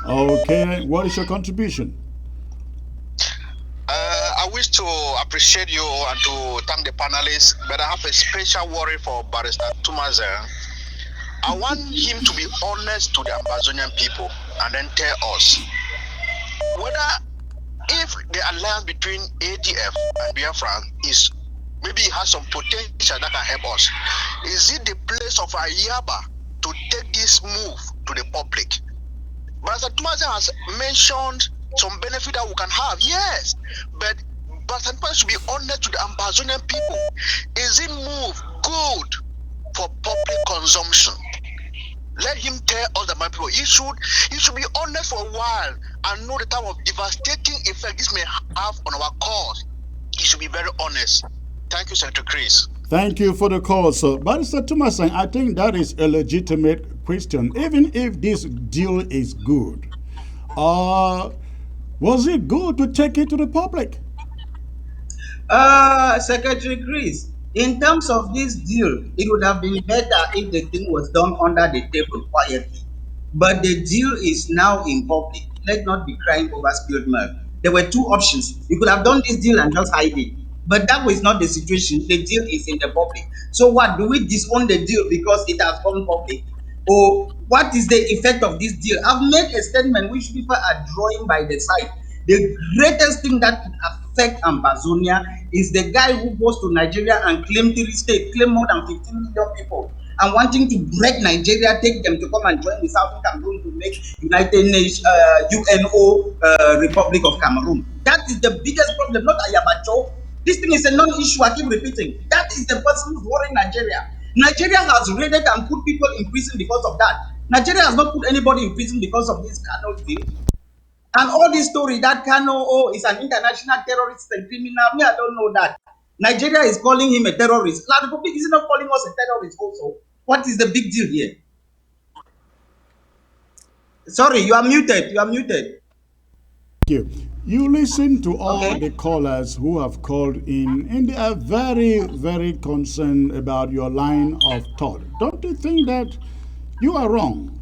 Okay. What is your contribution? I wish to appreciate you and to thank the panelists, but I have a special worry for Barrister Thomas. I want him to be honest to the Ambazonian people and then tell us whether if the alliance between ADF and Biafra is maybe it has some potential that can help us. Is it the place of Ayaba to take this move to the public? Barrister Thomas has mentioned some benefit that we can have, yes, but Barrister Thomas should be honest to the Ambazonian people. Is it move good for public consumption? Let him tell us that my people, he should be honest for a while and know the type of devastating effect this may have on our cause. He should be very honest. Thank you, Senator Chris. Thank you for the call, sir. Barrister Thomas, I think that is a legitimate question. Even if this deal is good, was it good to take it to the public? Secretary Chris, in terms of this deal, it would have been better if the thing was done under the table quietly. But the deal is now in public. Let's not be crying over spilled milk. There were two options. You could have done this deal and just hide it. But that was not the situation. The deal is in the public. So what? Do we disown the deal because it has gone public? Or what is the effect of this deal? I've made a statement which people are drawing by the side. The greatest thing that could affect Ambazonia is the guy who goes to Nigeria and claim 3 states, claim more than 15 million people, and wanting to break Nigeria, take them to come and join the Southern Cameroon to make United Nations UNO Republic of Cameroon. That is the biggest problem, not Ayabacho. This thing is a non-issue. I keep repeating. That is the person who's worrying Nigeria. Nigeria has raided and put people in prison because of that. Nigeria has not put anybody in prison because of this kind of thing. And all this story that Kano is an international terrorist and criminal, me, I don't know that. Nigeria is calling him a terrorist. La Republic is not calling us a terrorist also. What is the big deal here? Sorry, you are muted. You are muted. Thank you. You listen to all the callers who have called in, and they are very, very concerned about your line of thought. Don't you think that you are wrong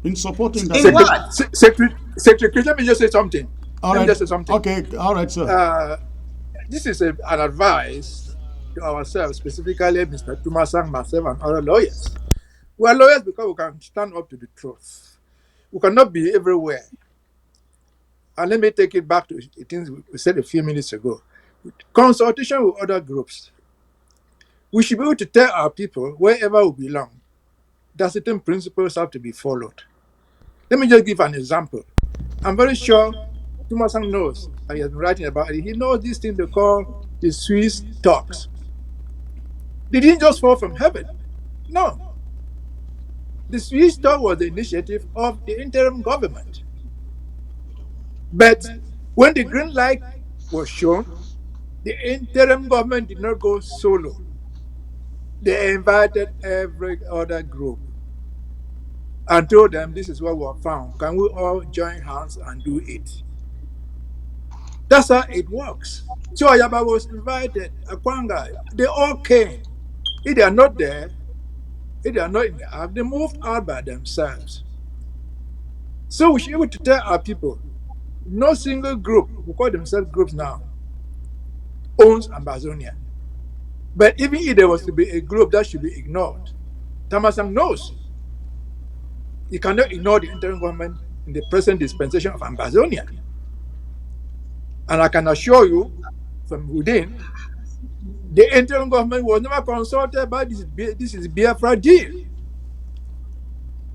in supporting that? In what? Secretary, let me just say something. Okay, all right, sir. This is an advice to ourselves, specifically Mr. Tumasang, myself, and other lawyers. We are lawyers because we can stand up to the truth. We cannot be everywhere. And let me take it back to things we said a few minutes ago. Consultation with other groups. We should be able to tell our people, wherever we belong, that certain principles have to be followed. Let me just give an example. I'm very sure Tumasang knows, and he has been writing about it. He knows this thing they call the Swiss talks. They didn't just fall from heaven. No. The Swiss talk was the initiative of the interim government. But when the green light was shown, the interim government did not go solo. They invited every other group and told them, this is what we have found. Can we all join hands and do it? That's how it works. So Ayaba was invited, Akwanga, they all came. If they are not there, if they are not in the act, they moved out by themselves. So we should be able to tell our people, no single group, who call themselves groups now, owns Ambazonia. But even if there was to be a group that should be ignored, Tamasang knows you cannot ignore the interim government in the present dispensation of Ambazonia. And I can assure you from within, the interim government was never consulted about this is Biafra deal.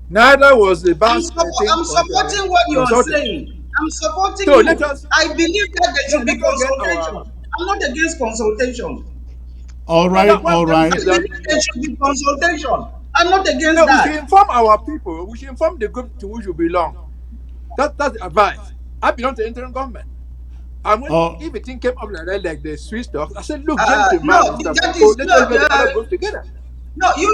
Neither was the I'm supporting what you are saying. I'm supporting So let you. us I believe that there should be let us get our consultation. I'm not against consultation. All no no right, what I'm all trying to say I right. is that believe there should be consultation. I'm not against no, we should that. inform our people, we should inform the group to which we belong. That's the advice. I belong to the interim government. And when Uh, everything came up like that, like the Swiss talk, I said, look, gentlemen No, and stuff, that so is let no. everybody other groups together. No, you,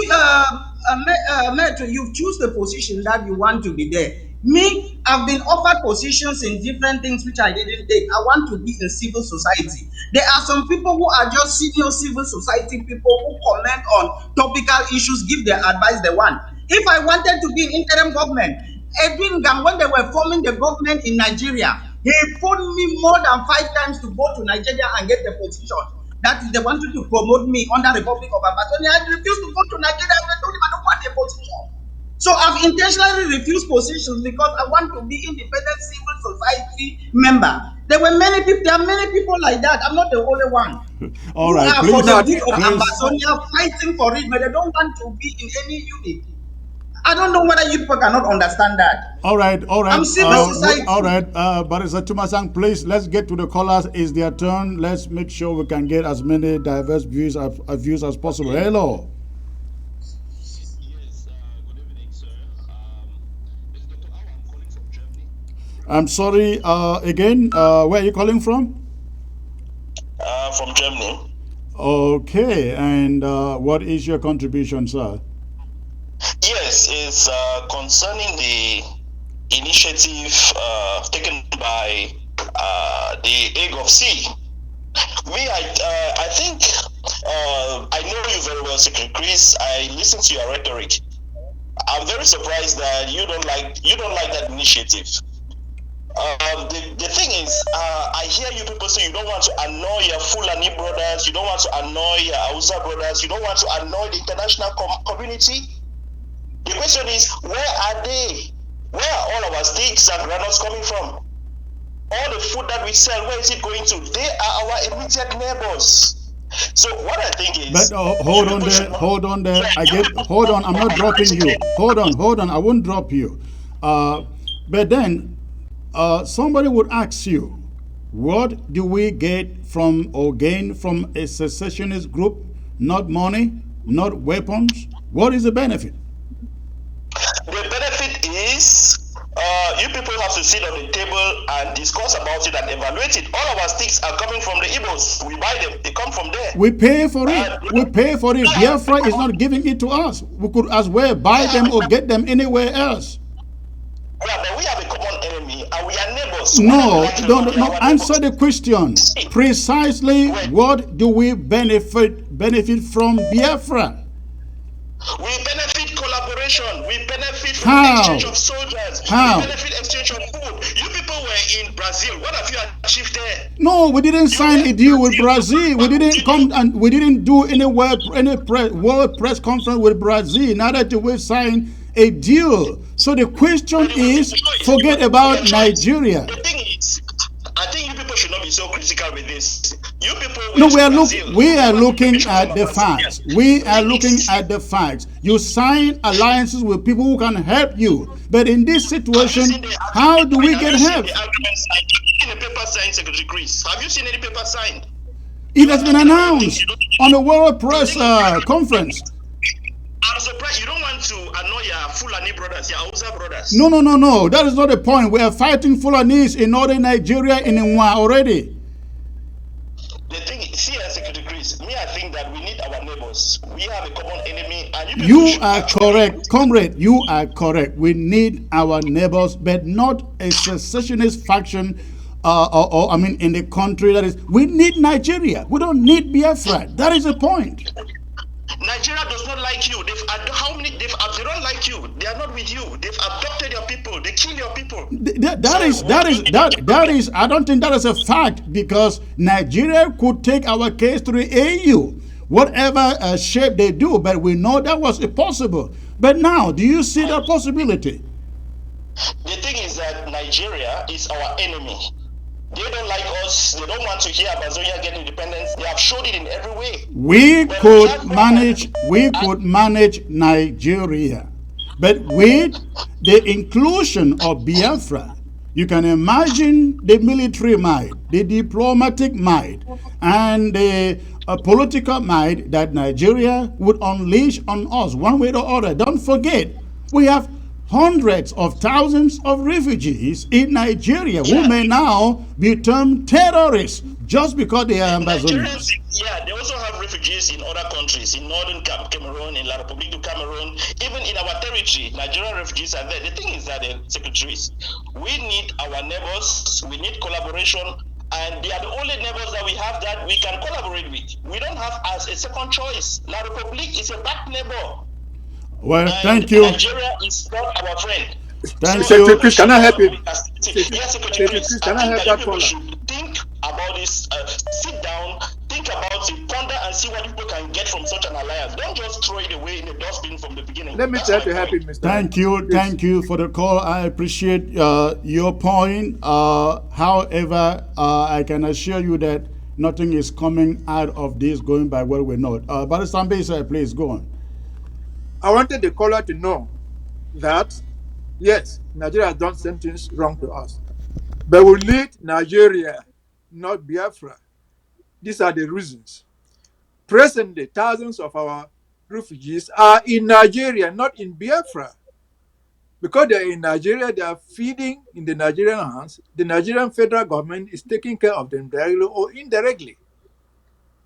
Metro, you choose the position that you want to be there. Me, I've been offered positions in different things which I didn't take. I want to be in civil society. There are some people who are just senior civil society people who comment on topical issues, give their advice they want. If I wanted to be in interim government, Edwin Gam, when they were forming the government in Nigeria, he phoned me more than 5 times to go to Nigeria and get the position. That is, they wanted to promote me under Republic of Amazonia. I refused to go to Nigeria. I told him I don't want a position. So I've intentionally refused positions because I want to be independent civil society member. There are many people like that. I'm not the only one all who right, are for please, No, the I good think of please. Ambazonia fighting for it, but they don't want to be in any unit. I don't know whether you people cannot understand that. All right, all right, I'm civil all society. right. Barrister Tumasang, please, let's get to the callers. It's their turn. Let's make sure we can get as many diverse views as possible. Hello. I'm sorry. Again, where are you calling from? From Germany. Okay, and what is your contribution, sir? Yes, it's concerning the initiative taken by the Egg of Sea. I think I know you very well, Secretary Chris. I listen to your rhetoric. I'm very surprised that you don't like that initiative. The thing is, I hear you people say you don't want to annoy your Fulani brothers, you don't want to annoy your Hausa brothers, you don't want to annoy the international community. The question is, where are they? Where are all our sticks and granules coming from? All the food that we sell, where is it going to? They are our immediate neighbors. So what I think is, But hold on there, hold on there. Hold on. I'm not dropping you. Hold on. I won't drop you. But then somebody would ask you, what do we get from or gain from a secessionist group? Not money, not weapons. What is the benefit? The benefit is you people have to sit on the table and discuss about it and evaluate it. All our sticks are coming from the Igbos. We buy them. They come from there. We pay for it. We pay for it. Biafra is not giving it to us. We could as well buy them or get them anywhere else. Yeah, but we have a common enemy and we are neighbors. No, don't answer the question. Precisely what do we benefit from Biafra? We benefit collaboration. We benefit from How? exchange of soldiers. How? We benefit exchange of food. You people were in Brazil. What have you achieved there? No, we didn't sign a deal with Brazil. We didn't come and we didn't do any world press conference with Brazil. Neither did we sign a deal. So the question is, forget about Nigeria. The thing is, I think you people should not be so critical with this. You people No, we are looking at the facts. We are looking at the facts. You sign alliances with people who can help you. But in this situation, how do we get help? Have you seen the paper signed, Secretary Chris? Have you seen any paper signed? It has been announced on the World Press Conference. I'm surprised you don't want to annoy your Fulani brothers, your Hausa brothers. No. That is not the point. We are fighting Fulanis in northern Nigeria in Nwa already. The thing is, see, Secretary Chris, I think that we need our neighbors. We have a common enemy, and you are correct, comrade. You are correct. We need our neighbors, but not a secessionist faction. In the country that is. We need Nigeria. We don't need Biafra. That is the point. Nigeria does not like you. They don't like you. They are not with you. They've abducted your people. They kill your people. That is. I don't think that is a fact because Nigeria could take our case to the AU, whatever shape they do. But we know that was impossible. But now, do you see that possibility? The thing is that Nigeria is our enemy. They don't like us. They don't want to hear Amazonia get independence. They have showed it in every way. We could manage Nigeria, but with the inclusion of Biafra, You can imagine the military might, the diplomatic might, and the political might that Nigeria would unleash on us one way or other. Don't forget, we have hundreds of thousands of refugees in Nigeria who may now be termed terrorists just because they are Ambazonians. Yeah, they also have refugees in other countries, in northern Cameroon, in La Republique du Cameroon, even in our territory. Nigerian refugees are there. The thing is that, secretaries, we need our neighbors, we need collaboration, and they are the only neighbors that we have that we can collaborate with. We don't have as a second choice. La Republique is a bad neighbor. Well, And thank you. Nigeria is not our friend. Thank So, you. Chris, can I help you? Yes, Secretary Chris, can I think help that you that people caller? should think about this, sit down, think about it, ponder and see what people can get from such an alliance. Don't just throw it away in the dustbin from the beginning. Let me That's try my to help you, point. Mr. Thank you. Chris. Thank you for the call. I appreciate your point. However, I can assure you that nothing is coming out of this going by what we know. But Ambassador, please go on. I wanted the caller to know that, yes, Nigeria has done some things wrong to us. But we need Nigeria, not Biafra. These are the reasons. Presently, thousands of our refugees are in Nigeria, not in Biafra. Because they're in Nigeria, they are feeding in the Nigerian hands. The Nigerian federal government is taking care of them directly or indirectly.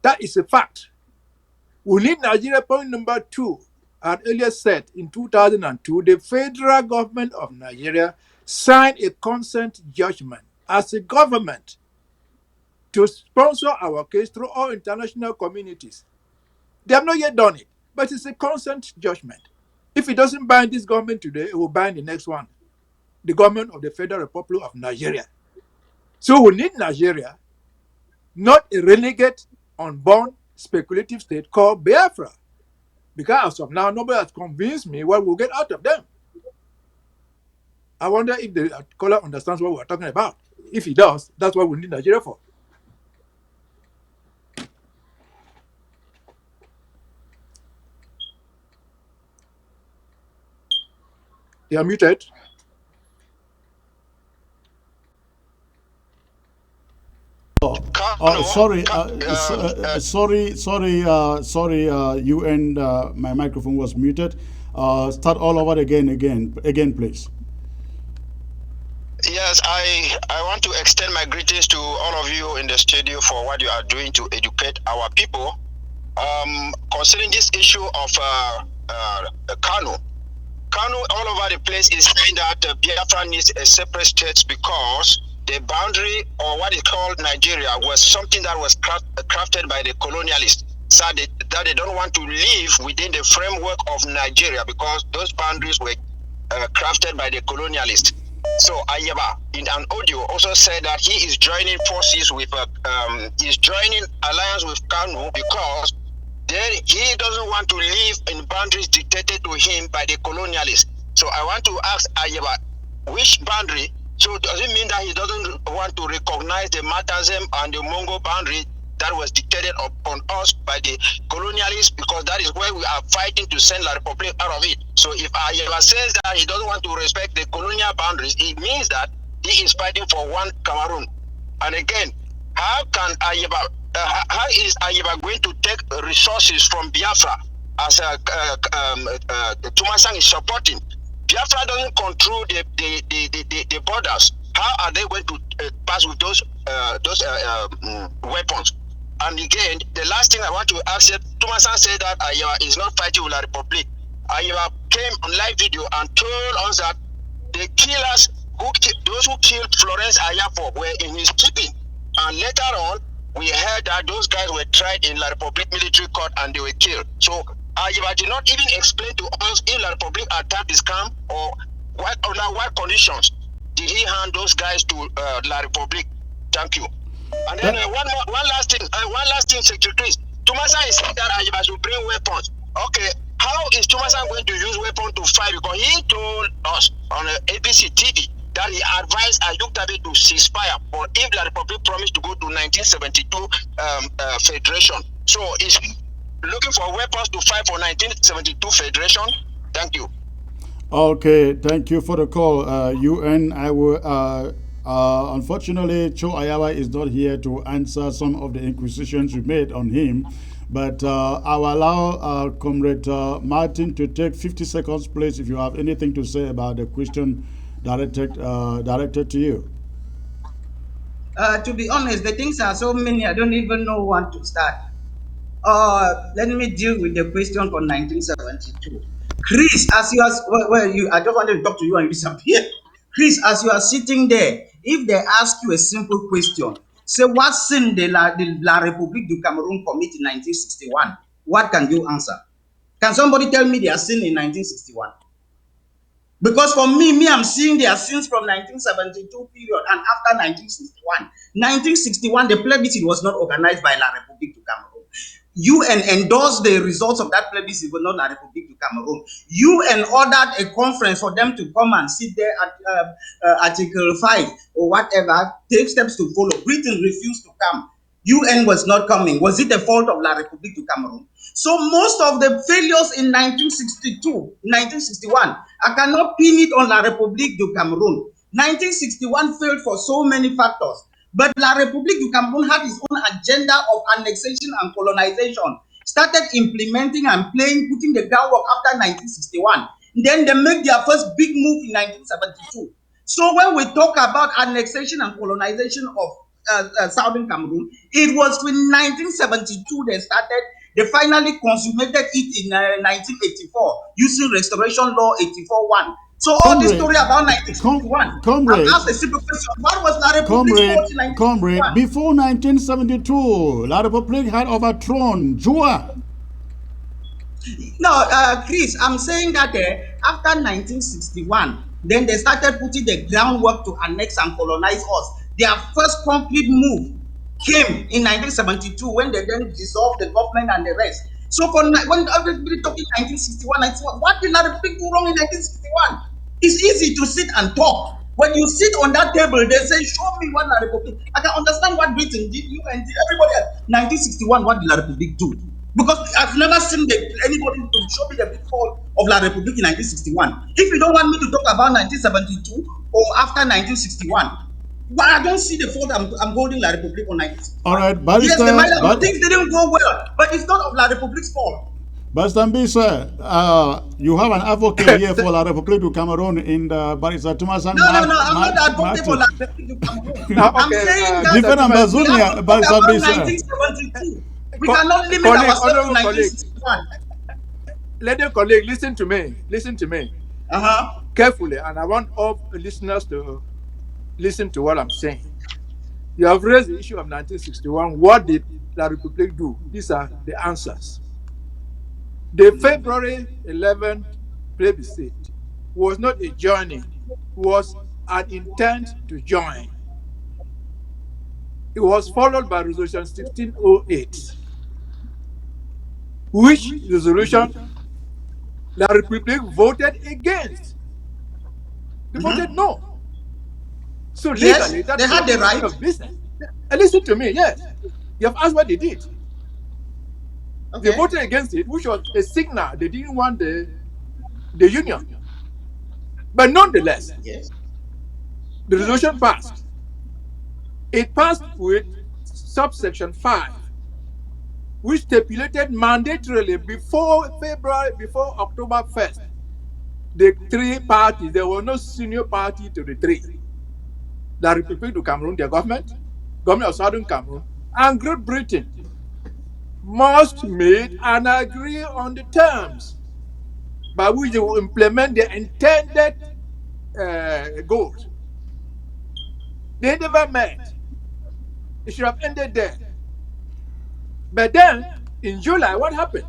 That is a fact. We need Nigeria. Point number 2. I had earlier said in 2002, the federal government of Nigeria signed a consent judgment as a government to sponsor our case through all international communities. They have not yet done it, but it's a consent judgment. If it doesn't bind this government today, it will bind the next one, the government of the Federal Republic of Nigeria. So we need Nigeria, not a renegade, unborn, speculative state called Biafra. Because as of now, nobody has convinced me what we'll get out of them. I wonder if the caller understands what we're talking about. If he does, that's what we need Nigeria for. They are muted. Sorry, you and my microphone was muted. Start all over again, please. Yes, I want to extend my greetings to all of you in the studio for what you are doing to educate our people. Concerning this issue of Kano all over the place is saying that Biafra needs a separate state because the boundary, or what is called Nigeria, was something that was crafted by the colonialists. So that they don't want to live within the framework of Nigeria because those boundaries were crafted by the colonialists. So Ayaba, in an audio, also said that he is joining forces with, he's joining alliance with Kano because he doesn't want to live in boundaries dictated to him by the colonialists. So I want to ask Ayaba, which boundary? So does it mean that he doesn't want to recognize the Matazem and the Mongo boundary that was dictated upon us by the colonialists? Because that is where we are fighting to send La Republic out of it. So if Ayaba says that he doesn't want to respect the colonial boundaries, it means that he is fighting for one Cameroon. And again, how can Ayaba? How is Ayaba going to take resources from Biafra as Tumasang is supporting? Biafra doesn't control the borders. How are they going to pass with those weapons? And again, the last thing I want to ask you, Tumasang said that Ayaba is not fighting with La Republic. Ayaba came on live video and told us that the killers, those who killed Florence Ayafo, were in his keeping. And later on, we heard that those guys were tried in La Republic military court and they were killed. So Ayaba did not even explain to us if La Republic attacked his camp or under what conditions did he hand those guys to La Republic. Thank you. And then one last thing, Secretary. Tumasang is saying that Ayaba should bring weapons. Okay, how is Tumasang going to use weapons to fight? Because he told us on ABC TV that he advised Ayuktabi to ceasefire, but if La Republic promised to go to 1972 Federation, so is he looking for weapons to fight for 1972 Federation? Thank you. Okay, thank you for the call, UN. I will. Unfortunately, Cho Ayaba is not here to answer some of the inquisitions you made on him, but I will allow Comrade Martin to take 50 seconds, please, if you have anything to say about the question directed to you. To be honest, the things are so many, I don't even know when to start. Let me deal with the question for 1972. Chris, as you are, I just wanted to talk to you and you disappear. Chris, as you are sitting there, if they ask you a simple question, say what sin la République du Cameroon commit in 1961, what can you answer? Can somebody tell me their sin in 1961? Because for me, I'm seeing their sins from 1972 period and after 1961. 1961, the plebiscite was not organized by La République du Cameroon. UN endorsed the results of that plebiscite, but not La République du Cameroon. UN ordered a conference for them to come and sit there at Article 5 or whatever, take steps to follow. Britain refused to come. UN was not coming. Was it the fault of La République du Cameroon? So most of the failures in 1962, 1961, I cannot pin it on La République du Cameroon. 1961 failed for so many factors. But La République du Cameroon had its own agenda of annexation and colonization, started implementing and putting the groundwork after 1961. Then they made their first big move in 1972. So when we talk about annexation and colonization of Southern Cameroon, it was in 1972 they started. They finally consummated it in 1984 using Restoration Law 84-1. So all this story about 1961, I've asked a simple question: what was La République's fault in 1961? Before 1972, La République had overthrown Jua. No, Chris, I'm saying that after 1961, then they started putting the groundwork to annex and colonize us. Their first concrete move came in 1972 when they then dissolved the government and the rest. So when everybody talking 1961, 91, what did La République do wrong in 1961? It's easy to sit and talk. When you sit on that table, they say, show me what La République. I can understand what Britain did, you and everybody else. 1961, what did La République do? Because I've never seen anybody to show me the big fall of La République in 1961. If you don't want me to talk about 1972 or after 1961, well, I don't see the fault I'm holding La République on 1961. All right, yes, things didn't go well, but it's not of La République's fault. Bastambi, sir, you have an advocate here for La République du Cameroon in the Barista Tumasan. No, I'm not advocating for La République du Cameroon. I'm saying that different Ambazonia, Bastambi, 1972. We cannot limit ourselves to 1961. Lady colleague, listen to me. Listen to me. Carefully, and I want all listeners to listen to what I'm saying. You have raised the issue of 1961. What did La République do? These are the answers. The February 11th plebiscite was not a joining, was an intent to join. It was followed by Resolution 1608, which resolution La République voted against. They voted no. So legally, yes, that they had the right of business. And listen to me, yes. You have asked what they did. Okay. They voted against it, which was a signal they didn't want the union. But nonetheless, yes, the resolution passed. It passed with subsection 5, which stipulated mandatorily before October 1st, the three parties, there was no senior party to the three. La République du Cameroon, the government of Southern Cameroon, and Great Britain must meet and agree on the terms by which they will implement the intended goals. They never met. It should have ended there. But then, in July, what happened?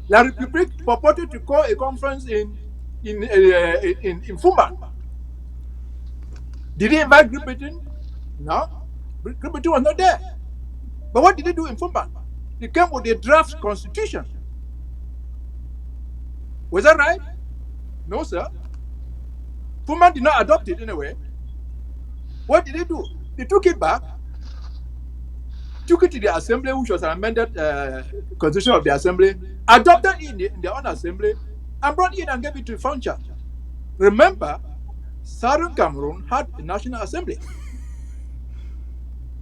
La République purported to call a conference in Fumba. Did they invite Great Britain? No. Great Britain was not there. But what did they do in Fumba? They came with a draft constitution. Was that right? No, sir. Fumba did not adopt it anyway. What did they do? They took it back, took it to the assembly, which was an amended constitution of the assembly, adopted it in their own assembly, and brought in and gave it to Funchal. Remember, Southern Cameroon had a National Assembly.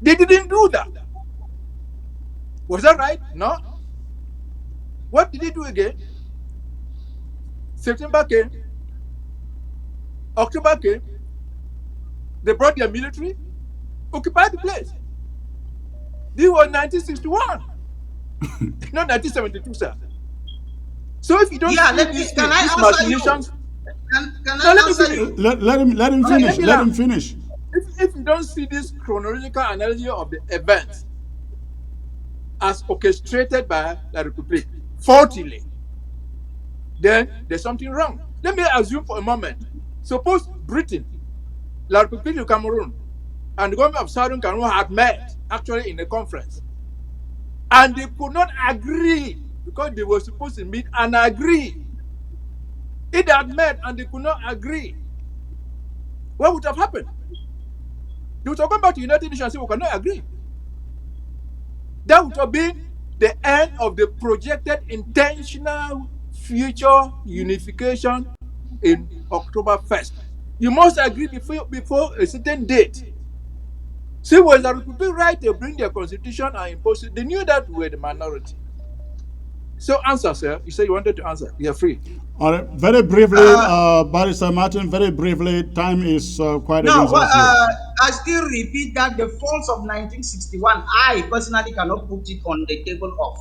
They didn't do that. Was that right? No. What did they do again? September came, October came, they brought their military, occupied the place. This was 1961, not 1972, sir. So if you don't see these things, these machinations, let me finish. Let him finish. Let him finish. If you don't see this chronological analogy of the events as orchestrated by the Republic faultily, then there's something wrong. Let me assume for a moment. Suppose Britain, La République du Cameroun, and the government of Southern Cameroon had met actually in a conference, and they could not agree because they were supposed to meet and agree. If they had met and they could not agree, what would have happened? They would have gone back to the United Nations and said, we cannot agree. That would have been the end of the projected intentional future unification in October 1st. You must agree before a certain date. See, was the Republic right to bring their constitution and impose it? They knew that we were the minority. So answer, sir. You said you wanted to answer. You're free. All right. Very briefly, Barrister Martin, very briefly, time is quite against us here. I still repeat that the falls of 1961, I personally cannot put it on the table of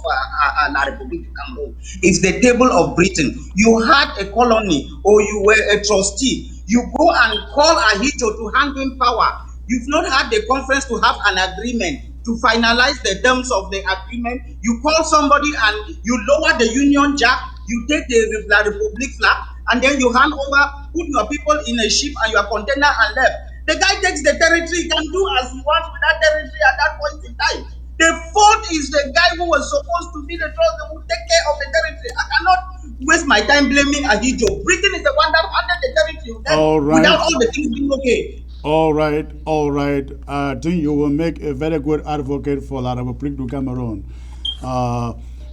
La République du Cameroun. It's the table of Britain. You had a colony or you were a trustee. You go and call Ahito to hand in power. You've not had the conference to have an agreement to finalize the terms of the agreement. You call somebody and you lower the Union Jack. You take the La République flag and then you hand over, put your people in a ship and your container and left. The guy takes the territory, he can do as he wants with that territory at that point in time. The fault is the guy who was supposed to be the trustee who take care of the territory. I cannot waste my time blaming Ahijo. Britain is the one that handed the territory All right. without all the things being okay. All right, all right. I think you will make a very good advocate for La République du Cameroun.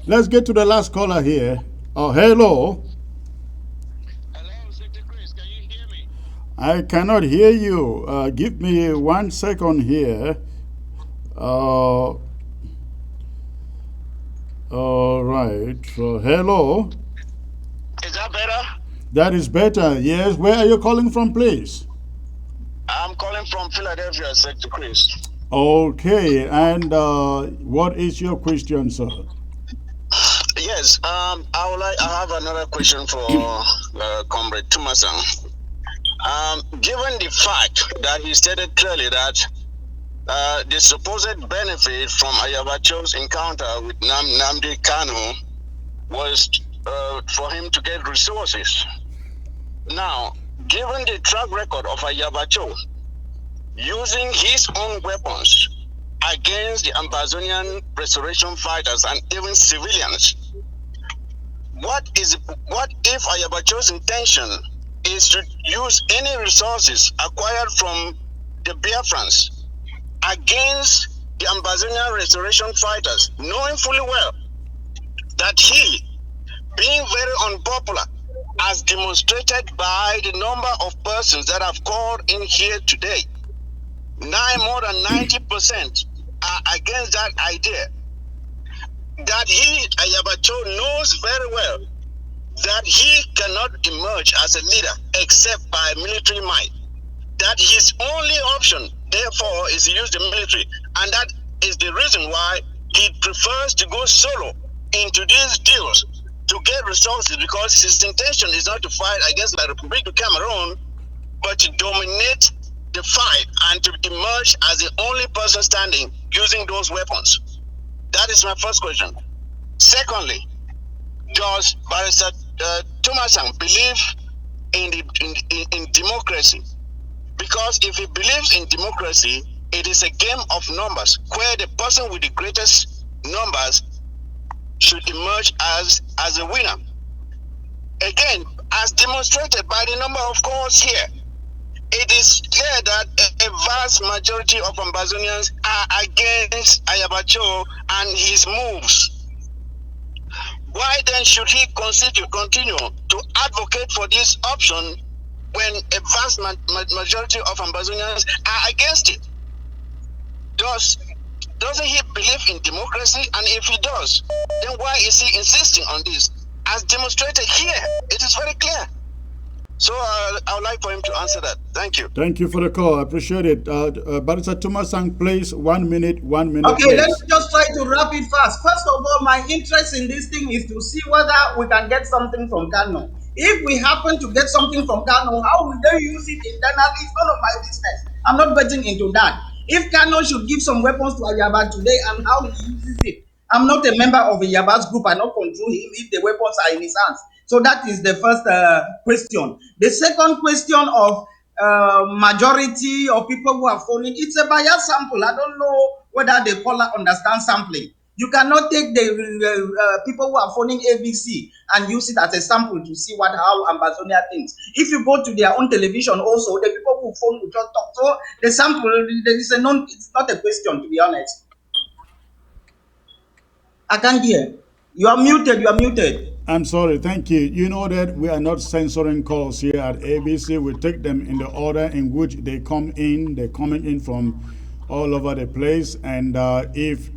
Let's get to the last caller here. Oh, hello. Hello, Secretary Chris. Can you hear me? I cannot hear you. Give me 1 second here. All right. Hello. Is that better? That is better. Yes. Where are you calling from, please? I'm calling from Philadelphia, Secretary Chris. Okay. And what is your question, sir? Yes. I have another question for Comrade Tumasan. Given the fact that he stated clearly that the supposed benefit from Ayabacho's encounter with Nnamdi Kanu was for him to get resources. Now, given the track record of Ayabacho using his own weapons against the Ambazonian restoration fighters and even civilians, what if Ayabacho's intention is to use any resources acquired from the Biafrans against the Ambazonian restoration fighters, knowing fully well that he, being very unpopular, as demonstrated by the number of persons that have called in here today, more than 90% are against that idea, that he, Ayabacho, knows very well that he cannot emerge as a leader except by military might. That his only option, therefore, is to use the military. And that is the reason why he prefers to go solo into these deals to get resources, because his intention is not to fight against the Republic of Cameroon, but to dominate the fight and to emerge as the only person standing using those weapons. That is my first question. Secondly, does Barrister Tumasan believe in democracy? Because if he believes in democracy, it is a game of numbers where the person with the greatest numbers should emerge as a winner. Again, as demonstrated by the number of calls here, it is clear that a vast majority of Ambazonians are against Ayabacho and his moves. why then should he continue to advocate for this option when a vast majority of Ambazonians are against it? Doesn't he believe in democracy? And if he does, then why is he insisting on this? As demonstrated here, it is very clear. So I would like for him to answer that. Thank you. Thank you for the call. I appreciate it. Barrister Tumasang, please, 1 minute, 1 minute. Okay, let me just try to wrap it fast. First of all, my interest in this thing is to see whether we can get something from Kano. If we happen to get something from Kano, how will they use it internally? It's none of my business. I'm not betting into that. If Kano should give some weapons to Ayaba today and how he uses it, I'm not a member of Ayaba's group. I not control him if the weapons are in his hands. So that is the first question. The second question of majority of people who are phoning, it's a bias sample. I don't know whether the caller understands sampling. You cannot take the people who are phoning ABC and use it as a sample to see how Ambazonia thinks. If you go to their own television also, the people who phone will just talk. So the sample, it's not a question, to be honest. I can't hear. You are muted. I'm sorry, thank you. You know that we are not censoring calls here at ABC. We take them in the order in which they come in. They're coming in from all over the place. And if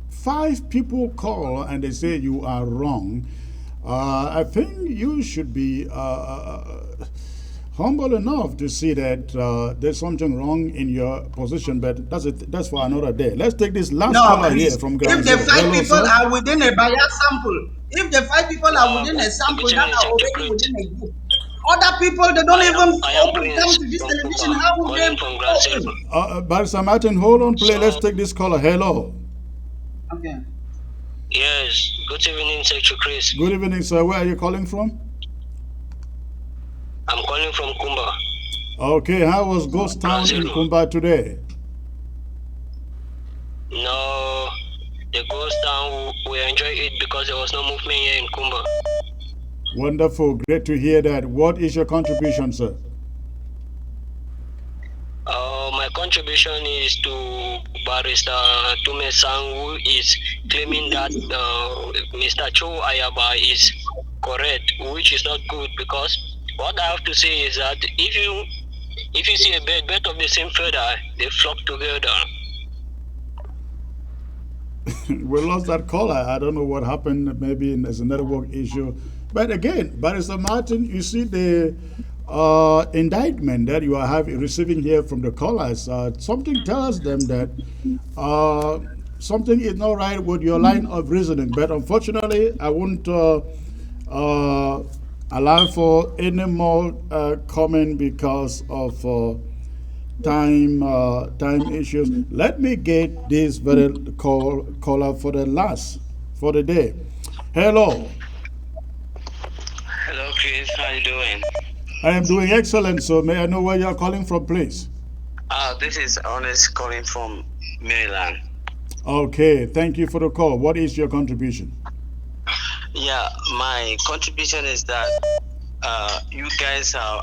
5 people call and they say you are wrong, I think you should be humble enough to see that there's something wrong in your position, but that's for another day. Let's take this last caller here from Ground If the Zero. 5 people are within a bias sample, if the 5 people are within a sample that are already within a group, other people, they don't even come to this television. How would they? Barrister Martin, hold on, play. Let's take this caller. Hello. Okay. Yes. Good evening, Secretary Chris. Good evening, sir. Where are you calling from? I'm calling from Kumba. Okay, how was Ghost Town in Kumba today? No, the Ghost Town, we enjoyed it because there was no movement here in Kumba. Wonderful, great to hear that. What is your contribution, sir? My contribution is to Barrister Tumasang, who is claiming that Mr. Cho Ayaba is correct, which is not good, because what I have to say is that if you see a bird of the same feather, they flock together. We lost that caller. I don't know what happened. Maybe there's a network issue. But again, Barrister Martin, you see the indictment that you are receiving here from the callers. Something tells them that something is not right with your line of reasoning. But unfortunately, I won't allow for any more comment because of time issues. Let me get this very caller for the day. Hello. Hello, Chris. How you doing? I am doing excellent. So may I know where you are calling from, please? This is Honest calling from Maryland. Okay, thank you for the call. What is your contribution? Yeah, my contribution is that you guys are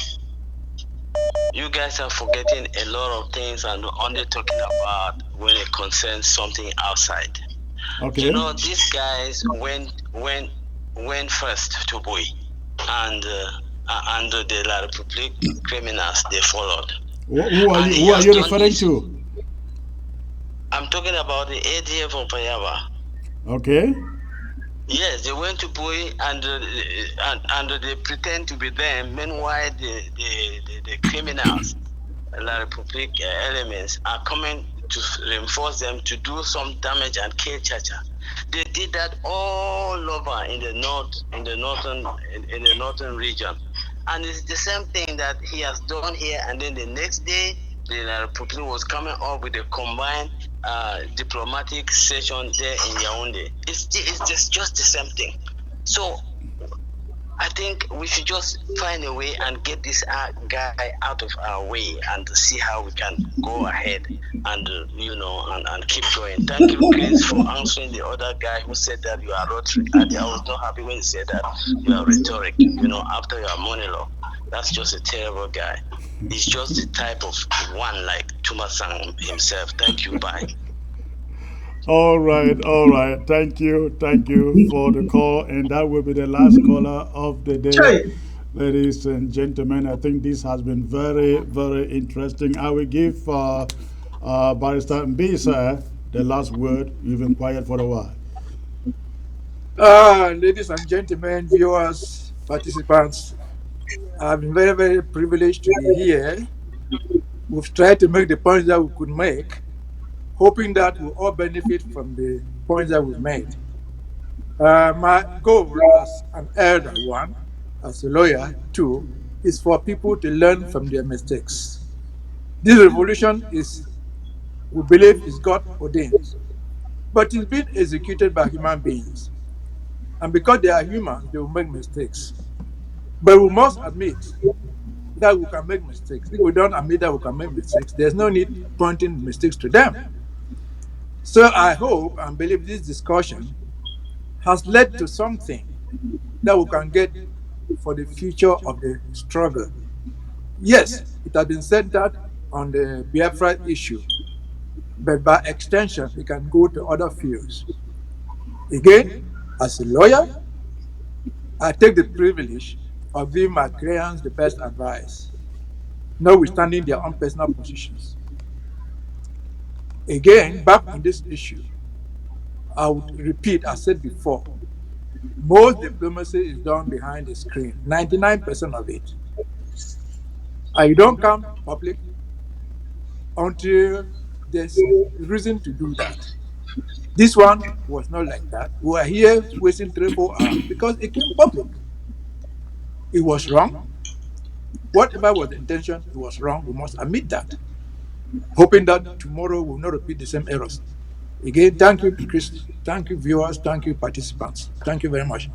forgetting a lot of things and only talking about when it concerns something outside. Okay. You know, these guys went first to Boy, and the La Republique criminals, they followed. Who are you referring to? I'm talking about the ADF of Ayaba. Okay. Yes, they went to Boy and they pretend to be them. Meanwhile, the criminals, La Republique elements, are coming to reinforce them to do some damage and kill Chacha. They did that all over in the northern region, and it's the same thing that he has done here. And then the next day, the Republic was coming up with a combined diplomatic session there in Yaoundé. It's just the same thing. So I think we should just find a way and get this guy out of our way and see how we can go ahead and and keep going. Thank you, Chris, for answering the other guy who said that you are rhetoric. I was not happy when he said that you are rhetoric. After your monologue, that's just a terrible guy. He's just the type of one like Tumasang himself. Thank you. Bye. All right, all right. Thank you for the call, and that will be the last caller of the day, Hey, ladies and gentlemen. I think this has been very, very interesting. I will give Barrister Mbisa the last word. You've been quiet for a while. Ladies and gentlemen, viewers, participants, I've been very, very privileged to be here. We've tried to make the points that we could make, hoping that we'll all benefit from the points that we've made. My goal as an elder, one, as a lawyer, two, is for people to learn from their mistakes. This revolution is, we believe, is God ordained, but it's being executed by human beings. And because they are humans, they will make mistakes. But we must admit that we can make mistakes. If we don't admit that we can make mistakes, there's no need pointing mistakes to them. So I hope and believe this discussion has led to something that we can get for the future of the struggle. Yes, it has been centered on the Biafra issue, but by extension, it can go to other fields. Again, as a lawyer, I take the privilege of giving my clients the best advice, notwithstanding their own personal positions. Again, back on this issue, I would repeat, I said before, most diplomacy is done behind the screen, 99% of it. And you don't come public until there's reason to do that. This one was not like that. We were here wasting 3 4 hours because it came public. It was wrong. Whatever was the intention, it was wrong. We must admit that. Hoping that tomorrow we will not repeat the same errors. Again, thank you, Chris. Thank you, viewers. Thank you, participants. Thank you very much.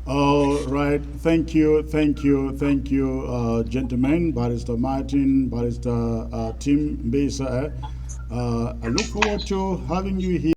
All right. Thank you, gentlemen, Barrister Martin, Barrister Tim Mbisa. I look forward to having you here.